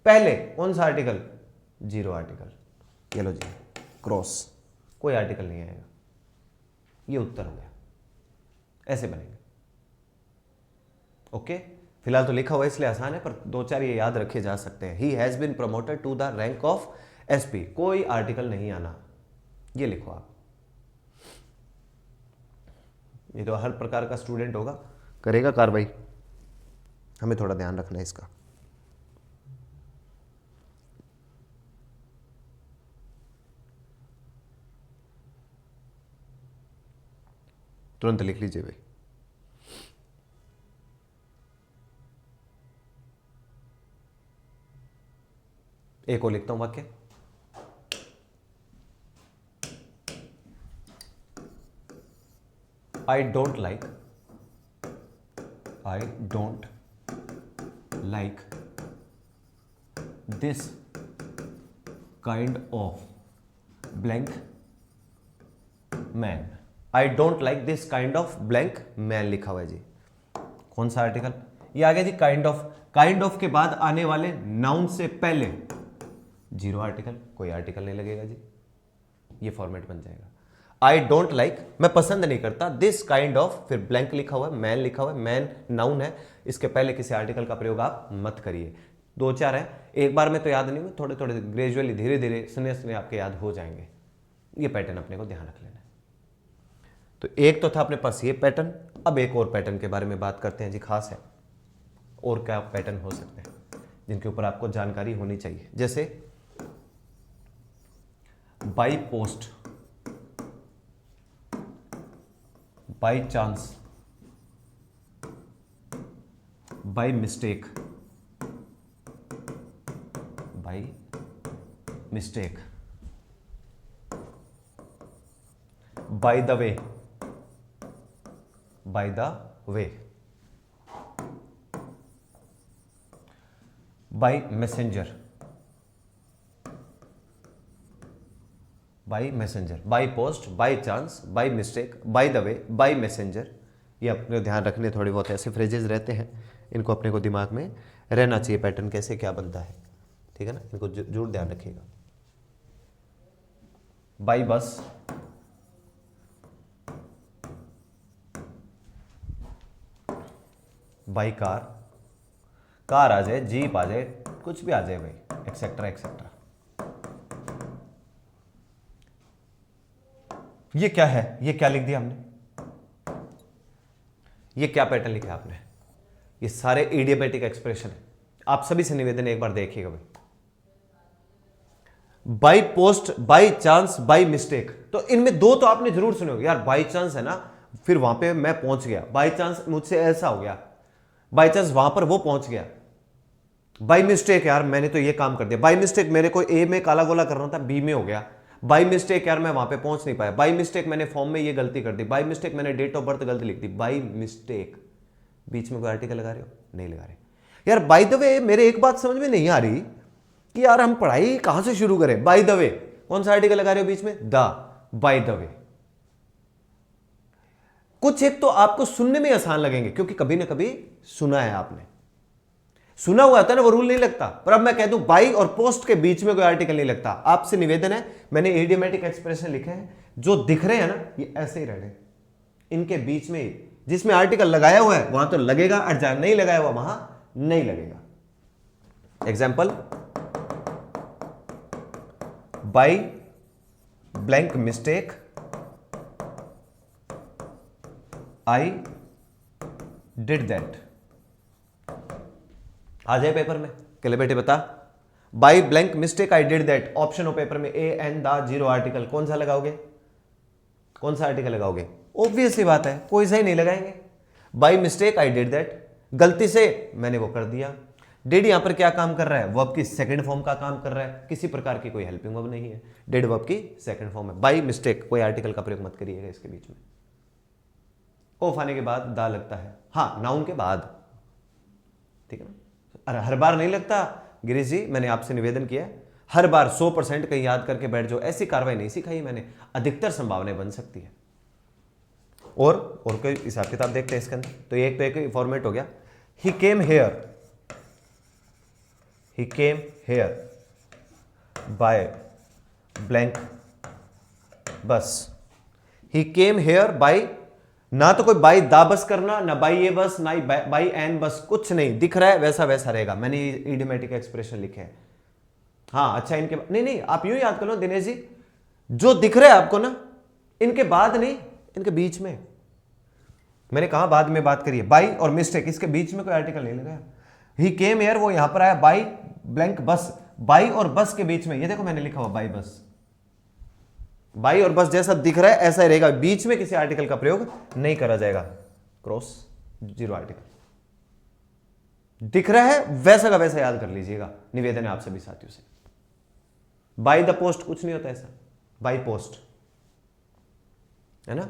पहले कौन सा आर्टिकल, जीरो आर्टिकल, ये लो जी क्रॉस, कोई आर्टिकल नहीं आएगा, ये उत्तर हो गया, ऐसे बनेंगे। ओके, फिलहाल तो लिखा हुआ इसलिए आसान है, पर दो चार ये याद रखे जा सकते हैं। He has been promoted to the rank of SP, कोई आर्टिकल नहीं आना, ये लिखो आप। ये तो हर प्रकार का स्टूडेंट होगा, करेगा कार्रवाई, हमें थोड़ा ध्यान रखना है इसका। तुरंत लिख लीजिए भाई। एक और लिखता हूं वाक्य, I don't like this kind of blank man. I don't like this kind of blank man लिखा हुआ है जी, कौन सा आर्टिकल, ये आ गया जी काइंड ऑफ। काइंड ऑफ के बाद आने वाले नाउन से पहले जीरो आर्टिकल, कोई आर्टिकल नहीं लगेगा जी, ये फॉर्मेट बन जाएगा। आई डोंट लाइक, मैं पसंद नहीं करता, दिस काइंड ऑफ, फिर ब्लैंक लिखा हुआ है, मैन लिखा हुआ है, मैन नाउन है, इसके पहले किसी आर्टिकल का प्रयोग आप मत करिए। दो चार है, एक बार में तो याद नहीं, थोड़े थोड़े ग्रेजुअली, धीरे धीरे, सुने सुने आपके याद हो जाएंगे। ये पैटर्न अपने को ध्यान रख लेना है। तो एक तो था अपने पास ये पैटर्न, अब एक और पैटर्न के बारे में बात करते हैं जी, खास है। और क्या पैटर्न हो सकते हैं जिनके ऊपर आपको जानकारी होनी चाहिए, जैसे by post, by chance, by mistake, by mistake, by the way, by the way, by messenger, by messenger, by post, by chance, by mistake, by the way, by messenger. ये अपने ध्यान रखने, थोड़े बहुत ऐसे फ्रेजेस रहते हैं, इनको अपने को दिमाग में रहना चाहिए, पैटर्न कैसे क्या बनता है, ठीक है ना, इनको जरूर ध्यान रखिएगा। By bus, by car, car आ जाए, जीप आ जाए, कुछ भी आ जाए भाई, एक्सेट्रा एक्सेट्रा। ये क्या है, ये क्या लिख दिया हमने, ये क्या पैटर्न लिखा आपने, ये सारे इडियोमैटिक एक्सप्रेशन है। आप सभी से निवेदन एक बार देखिएगा भाई, by post, by chance, by mistake, तो इनमें दो तो आपने जरूर सुने होंगे यार, बाई चांस है ना, फिर वहां पे मैं पहुंच गया, बाई चांस मुझसे ऐसा हो गया, बाई चांस वहां पर वो पहुंच गया, बाई मिस्टेक यार मैंने तो ये काम कर दिया, बाई मिस्टेक मेरे को ए में काला गोला करना था, बी में हो गया, बाई मिस्टेक यार मैं वहां पे पहुंच नहीं पाया, बाई मिस्टेक मैंने फॉर्म में ये गलती कर दी, बाई मिस्टेक मैंने डेट ऑफ बर्थ गलत लिख दी, बाई मिस्टेक। बीच में कोई आर्टिकल लगा रहे हो, नहीं लगा रहे यार। बाय द वे मेरे एक बात समझ में नहीं आ रही कि यार हम पढ़ाई कहां से शुरू करें, बाय द वे कौन सा आर्टिकल लगा रहे हो बीच में, द, बाय द वे। कुछ एक तो आपको सुनने में आसान लगेंगे क्योंकि कभी ना कभी सुना है आपने, सुना हुआ था ना, वो रूल नहीं लगता, पर अब मैं कह दूं बाई और पोस्ट के बीच में कोई आर्टिकल नहीं लगता। आपसे निवेदन है, मैंने इडियोमैटिक एक्सप्रेशन लिखे हैं, जो दिख रहे हैं ना ये ऐसे ही रहने, इनके बीच में जिसमें आर्टिकल लगाया हुआ है वहां तो लगेगा, और जहां नहीं लगाया हुआ वहां नहीं लगेगा। Example, by blank mistake I did that. आ जाए पेपर में, चले बेटे बता, by blank mistake I did that, option हो पेपर में, a an the zero article, कौन सा लगाओगे, कौन सा आर्टिकल लगाओगे, ऑब्वियस सी बात है कोई सही नहीं लगाएंगे। By mistake I did that, गलती से मैंने वो कर दिया। डिड यहां पर क्या काम कर रहा है, वर्ब की सेकंड फॉर्म का काम कर रहा है, किसी प्रकार की कोई हेल्पिंग वर्ब नहीं है, डिड वर्ब की सेकंड फॉर्म है। बाई मिस्टेक कोई आर्टिकल का प्रयोग मत करिएगा इसके बीच में। ऑफ आने के बाद दा लगता है, हाँ नाउन के बाद, ठीक है ना, हर बार नहीं लगता। गिरीश जी मैंने आपसे निवेदन किया हर बार 100% कहीं याद करके बैठ जाओ, ऐसी कार्रवाई नहीं सिखाई मैंने, अधिकतर संभावनाएं बन सकती है। और कोई हिसाब किताब देखते हैं इसके अंदर, तो एक तो एक फॉर्मेट हो गया, ही केम हेयर बाय ब्लैंक बस, ही केम हेयर बाय, ना तो कोई बाई दा बस करना, ना बाई ये बस, ना बाई एन बस, कुछ नहीं दिख रहा है वैसा वैसा रहेगा। मैंने इडियोमैटिक एक्सप्रेशन लिखे हैं। हाँ अच्छा, इनके नहीं नहीं आप यूं याद कर लो दिनेश जी, जो दिख रहा है आपको ना, इनके बाद नहीं, इनके बीच में। मैंने कहा बाद में बात करिए, बाई और मिस्टेक इसके बीच में कोई आर्टिकल नहीं लगाया। ही केम हियर वो यहां पर आया, बाई ब्लैंक बस, बाई और बस के बीच में, ये देखो मैंने लिखा हुआ बाई बस, बाई और बस जैसा दिख रहा है ऐसा ही रहेगा, बीच में किसी आर्टिकल का प्रयोग नहीं करा जाएगा, क्रॉस जीरो आर्टिकल। दिख रहा है वैसा का वैसा याद कर लीजिएगा, निवेदन है आप सभी साथियों से। बाई द पोस्ट कुछ नहीं होता ऐसा, बाई पोस्ट है ना,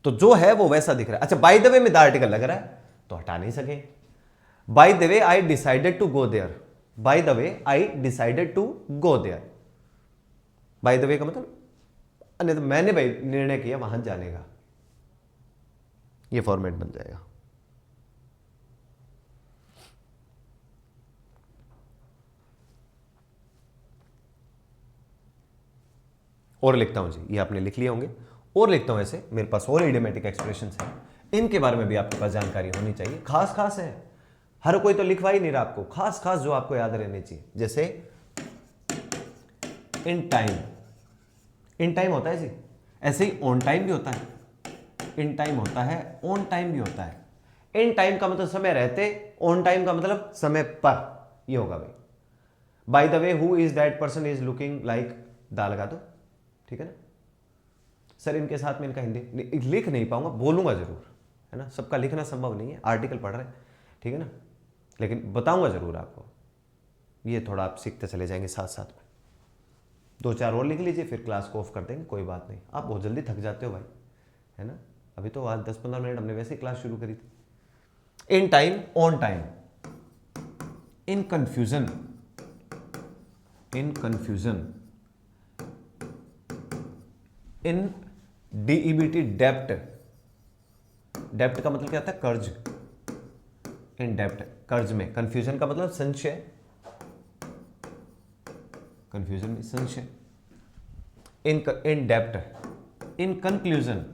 तो जो है वो वैसा दिख रहा है। अच्छा बाय द वे में द आर्टिकल लग रहा है तो हटा नहीं सके, by the way I decided to go there, by the way I decided to go there, by the way का मतलब तो मैंने भाई निर्णय किया वहां जाने का, ये फॉर्मेट बन जाएगा। और लिखता हूं जी, ये आपने लिख लिए होंगे, और लिखता हूं ऐसे, मेरे पास और इडियोमैटिक एक्सप्रेशंस हैं, इनके बारे में भी आपके पास जानकारी होनी चाहिए, खास खास है, हर कोई तो लिखवा ही नहीं रहा आपको, खास खास जो आपको याद रहनी चाहिए। जैसे इन टाइम, इन टाइम होता है जी, ऐसे ही ऑन टाइम भी होता है, इन टाइम होता है, ऑन टाइम भी होता है। इन टाइम का मतलब समय रहते, ऑन टाइम का मतलब समय पर, ये होगा भाई। Bye the way who is that person is looking like, दा लगा दो, ठीक है ना। सर इनके साथ में इनका हिंदी लिख नहीं पाऊंगा, बोलूंगा जरूर, है ना, सबका लिखना संभव नहीं है, आर्टिकल पढ़ रहे हैं, ठीक है ना, लेकिन बताऊंगा जरूर आपको, ये थोड़ा आप सीखते चले जाएंगे साथ साथ में। 2-4 और लिख लीजिए, फिर क्लास को ऑफ कर देंगे, कोई बात नहीं, आप बहुत जल्दी थक जाते हो भाई, है ना, अभी तो आज 10-15 मिनट हमने वैसे ही क्लास शुरू करी थी। इन time, on time, in confusion, in confusion, in DEBT डेप्ट, डेप्ट का मतलब क्या होता है? कर्ज। इन डेप्ट, कर्ज में। कंफ्यूजन का मतलब संशय, कंफ्यूजन में संशय। In depth, in conclusion,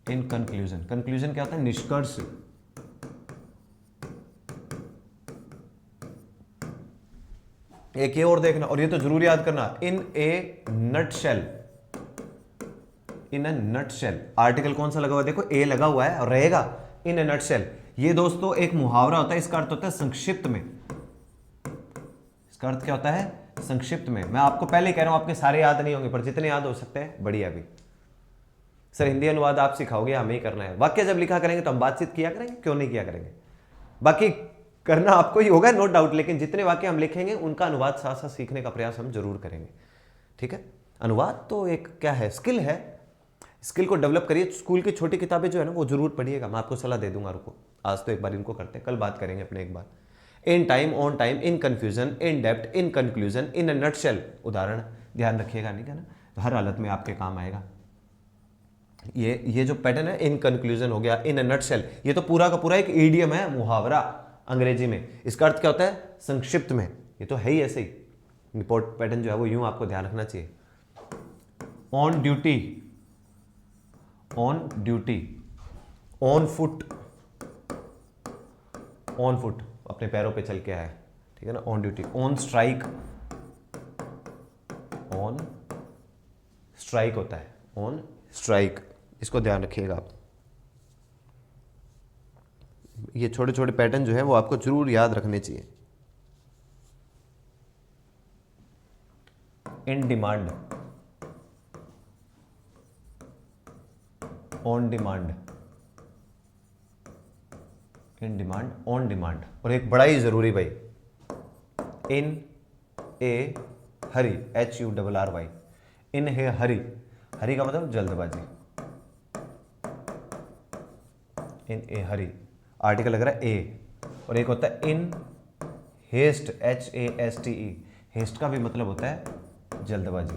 in conclusion, conclusion क्या होता है? निष्कर्ष। एक ये और देखना, और ये तो जरूर याद करना, इन ए नटशेल, इन ए नटशेल। आर्टिकल कौन सा लगा हुआ है? देखो ए लगा हुआ है और रहेगा इन ए नटशेल। ये दोस्तों एक मुहावरा होता है, इसका अर्थ होता है संक्षिप्त में। इसका अर्थ क्या होता है? संक्षिप्त में। मैं आपको पहले ही कह रहा हूं, आपके सारे याद नहीं होंगे, पर जितने याद हो सकते हैं बढ़िया। भी सर हिंदी अनुवाद आप सिखाओगे, हमें ही करना है। वाक्य जब लिखा करेंगे तो हम बातचीत किया करेंगे, क्यों नहीं किया करेंगे? बाकी करना आपको ही होगा, नो डाउट, लेकिन जितने वाक्य हम लिखेंगे उनका अनुवाद साथ साथ सीखने का प्रयास हम जरूर करेंगे। ठीक है? अनुवाद तो एक क्या है? स्किल है। स्किल को डेवलप करिए। स्कूल की छोटी किताबें जो है ना, वो जरूर पढ़िएगा। मैं आपको सलाह दे दूंगा, रुको आज तो एक बार इनको करते हैं, कल बात करेंगे अपने एक बार। In time, on time, in confusion, in depth, in conclusion, in a nutshell. उदाहरण ध्यान रखिएगा, नहीं है ना? तो हर हालत में आपके काम आएगा। ये जो पैटर्न है, इन कंक्लूजन हो गया, इन अ नटशेल, ये तो पूरा का पूरा एक ईडियम है, मुहावरा अंग्रेजी में। इसका अर्थ क्या होता है? संक्षिप्त में। ये तो है ही ऐसे ही। रिपोर्ट पैटर्न जो है वो यूं आपको ध्यान रखना चाहिए। On duty, on duty, on foot, on foot, अपने पैरों पे चल के आया, ठीक है ना? On duty. On strike, on strike होता है, ऑन स्ट्राइक। इसको ध्यान रखिएगा आप। ये छोटे छोटे पैटर्न जो है वो आपको जरूर याद रखने चाहिए। In demand, on demand, in demand, on demand. और एक बड़ा ही जरूरी भाई, इन ए हरी, HURRY, इन है हरी। हरी का मतलब जल्दबाजी। इन ए हरी, आर्टिकल लग रहा है ए। और एक होता है इन हेस्ट, HASTE। हेस्ट का भी मतलब होता है जल्दबाजी।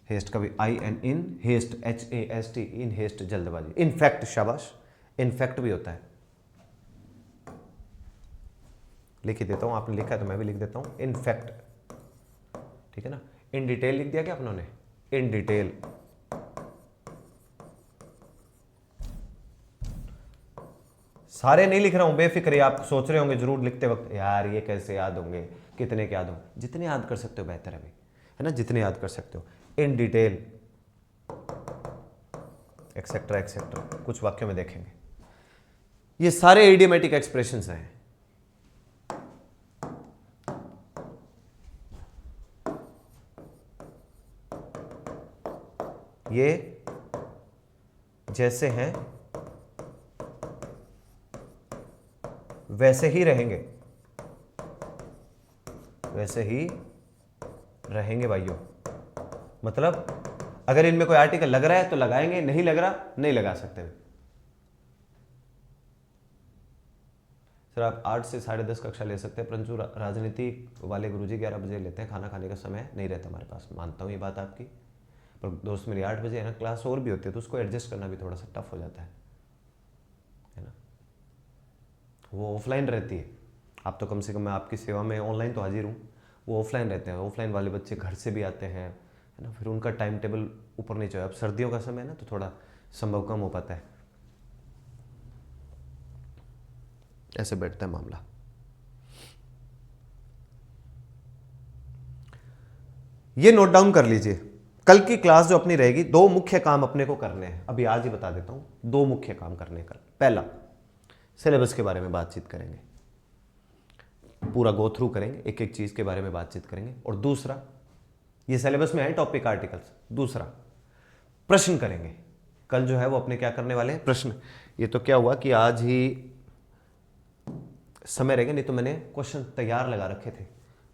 हेस्ट का भी IN, in haste, HAST, in haste, जल्दबाजी। इनफैक्ट, शाबाश, इनफैक्ट भी होता है। लिख ही देता हूं, आपने लिखा है तो मैं भी लिख देता हूं, इनफैक्ट। ठीक है ना? इन डिटेल लिख दिया क्या अपनों ने? In detail. सारे नहीं लिख रहा हूं, बेफिक्र। आप सोच रहे होंगे जरूर लिखते वक्त, यार ये कैसे याद होंगे, कितने के याद होंगे? जितने याद कर सकते हो बेहतर है ना? जितने याद कर सकते हो। इन डिटेल, एक्सेट्रा एक्सेट्रा, कुछ वाक्यों में देखेंगे। ये सारे इडियोमेटिक एक्सप्रेशंस हैं। ये जैसे हैं वैसे ही रहेंगे, वैसे ही रहेंगे भाइयों। मतलब अगर इनमें कोई आर्टिकल लग रहा है तो लगाएंगे, नहीं लग रहा नहीं लगा सकते। सर आप 8 से 10:30 कक्षा ले सकते हैं, परंतु राजनीति वाले गुरुजी 11 बजे लेते हैं, खाना खाने का समय नहीं रहता हमारे पास। मानता हूँ ये बात आपकी, पर दोस्त मेरी 8 बजे है ना, क्लास और भी होती है, तो उसको एडजस्ट करना भी थोड़ा सा टफ हो जाता है ना? वो ऑफलाइन रहती है। आप तो कम से कम, मैं आपकी सेवा में ऑनलाइन तो हाजिर हूँ, वो ऑफलाइन रहते हैं। ऑफलाइन वाले बच्चे घर से भी आते हैं, है ना? फिर उनका टाइम टेबल ऊपर नीचे है। अब सर्दियों का समय है ना, तो थोड़ा संभव कम हो पाता है। ऐसे बैठता है मामला। ये नोट डाउन कर लीजिए। कल की क्लास जो अपनी रहेगी, 2 मुख्य काम अपने को करने हैं। अभी आज ही बता देता हूं, 2 मुख्य काम करने कल। पहला, सिलेबस के बारे में बातचीत करेंगे, पूरा गो थ्रू करेंगे, एक एक चीज के बारे में बातचीत करेंगे। और दूसरा, ये सिलेबस में है टॉपिक आर्टिकल्स। दूसरा, प्रश्न करेंगे। कल जो है वो अपने क्या करने वाले हैं? प्रश्न। ये तो क्या हुआ कि आज ही समय रहेगा, नहीं तो मैंने क्वेश्चन तैयार लगा रखे थे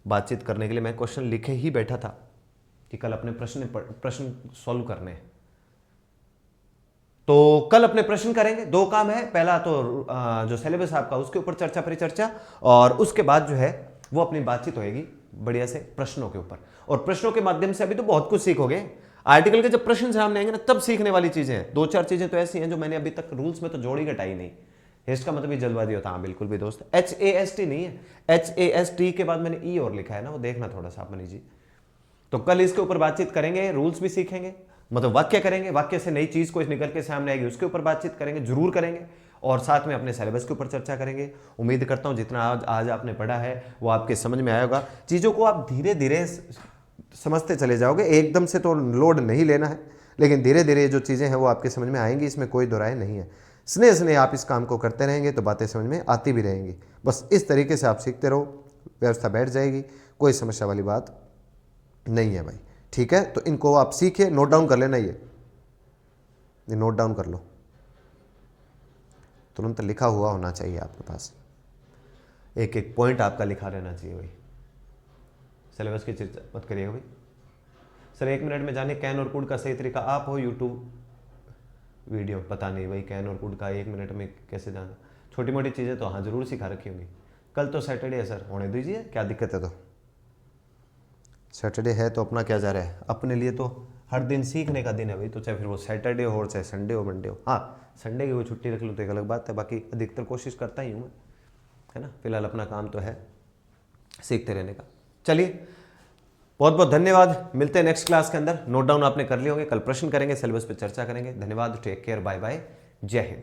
बातचीत करने के लिए। मैं क्वेश्चन लिखे ही बैठा था कि कल अपने प्रश्न सॉल्व करने हैं। तो कल अपने प्रश्न करेंगे, 2 काम है, पहला तो जो सिलेबस आपका उसके ऊपर चर्चा परिचर्चा, और उसके बाद जो है वो अपनी बातचीत होगी बढ़िया से प्रश्नों के ऊपर। और प्रश्नों के माध्यम से अभी तो बहुत कुछ सीखोगे, आर्टिकल के जब प्रश्न सामने आएंगे ना तब सीखने वाली चीजें हैं। 2-4 चीजें तो ऐसी हैं जो मैंने अभी तक रूल्स में तो जोड़ी घटाई नहीं। हेस्ट का मतलब ये जल्दबाजी होता है, हाँ बिल्कुल भी दोस्त, HAST नहीं है, HAST के बाद मैंने ई और लिखा है ना, वो देखना थोड़ा सा आप मनी जी। तो कल इसके ऊपर बातचीत करेंगे, रूल्स भी सीखेंगे, मतलब वाक्य करेंगे, वाक्य से नई चीज को निकल के सामने आएगी उसके ऊपर बातचीत करेंगे, जरूर करेंगे, और साथ में अपने सिलेबस के ऊपर चर्चा करेंगे। उम्मीद करता हूं जितना आज आपने पढ़ा है वो आपके समझ में आया होगा। चीज़ों को आप धीरे धीरे समझते चले जाओगे, एकदम से तो लोड नहीं लेना है, लेकिन धीरे धीरे जो चीज़ें हैं वो आपके समझ में आएंगी, इसमें कोई दो राय नहीं है। स्नेह स्नेह आप इस काम को करते रहेंगे तो बातें समझ में आती भी रहेंगी। बस इस तरीके से आप सीखते रहो, व्यवस्था बैठ जाएगी, कोई समस्या वाली बात नहीं है भाई। ठीक है, तो इनको आप सीखिए, नोट डाउन कर लेना, ये नोट डाउन कर लो, तुरंत लिखा हुआ होना चाहिए आपके पास, एक एक पॉइंट आपका लिखा रहना चाहिए भाई। सिलेबस की चर्चा मत करिएगा भाई। सर 1 मिनट में जाने कैन और कुड का सही तरीका, आप हो यूट्यूब वीडियो, पता नहीं भाई कैन और कुड का 1 मिनट में कैसे जाना। छोटी मोटी चीज़ें तो हाँ जरूर सिखा रखी होंगी। कल तो सैटरडे है सर, होने दीजिए, क्या दिक्कत है। तो सैटरडे है तो अपना क्या जा रहा है, अपने लिए तो हर दिन सीखने का दिन है भाई, तो चाहे फिर वो सैटरडे हो चाहे संडे हो मंडे हो। हाँ संडे की वो छुट्टी रख लो तो एक अलग बात है, बाकी अधिकतर कोशिश करता ही हूँ मैं, है ना। फिलहाल अपना काम तो है सीखते रहने का। चलिए बहुत बहुत धन्यवाद, मिलते हैं नेक्स्ट क्लास के अंदर। नोट डाउन आपने कर लिए होंगे, कल प्रश्न करेंगे, सिलेबस पे चर्चा करेंगे। धन्यवाद, टेक केयर, बाय बाय, जय हिंद।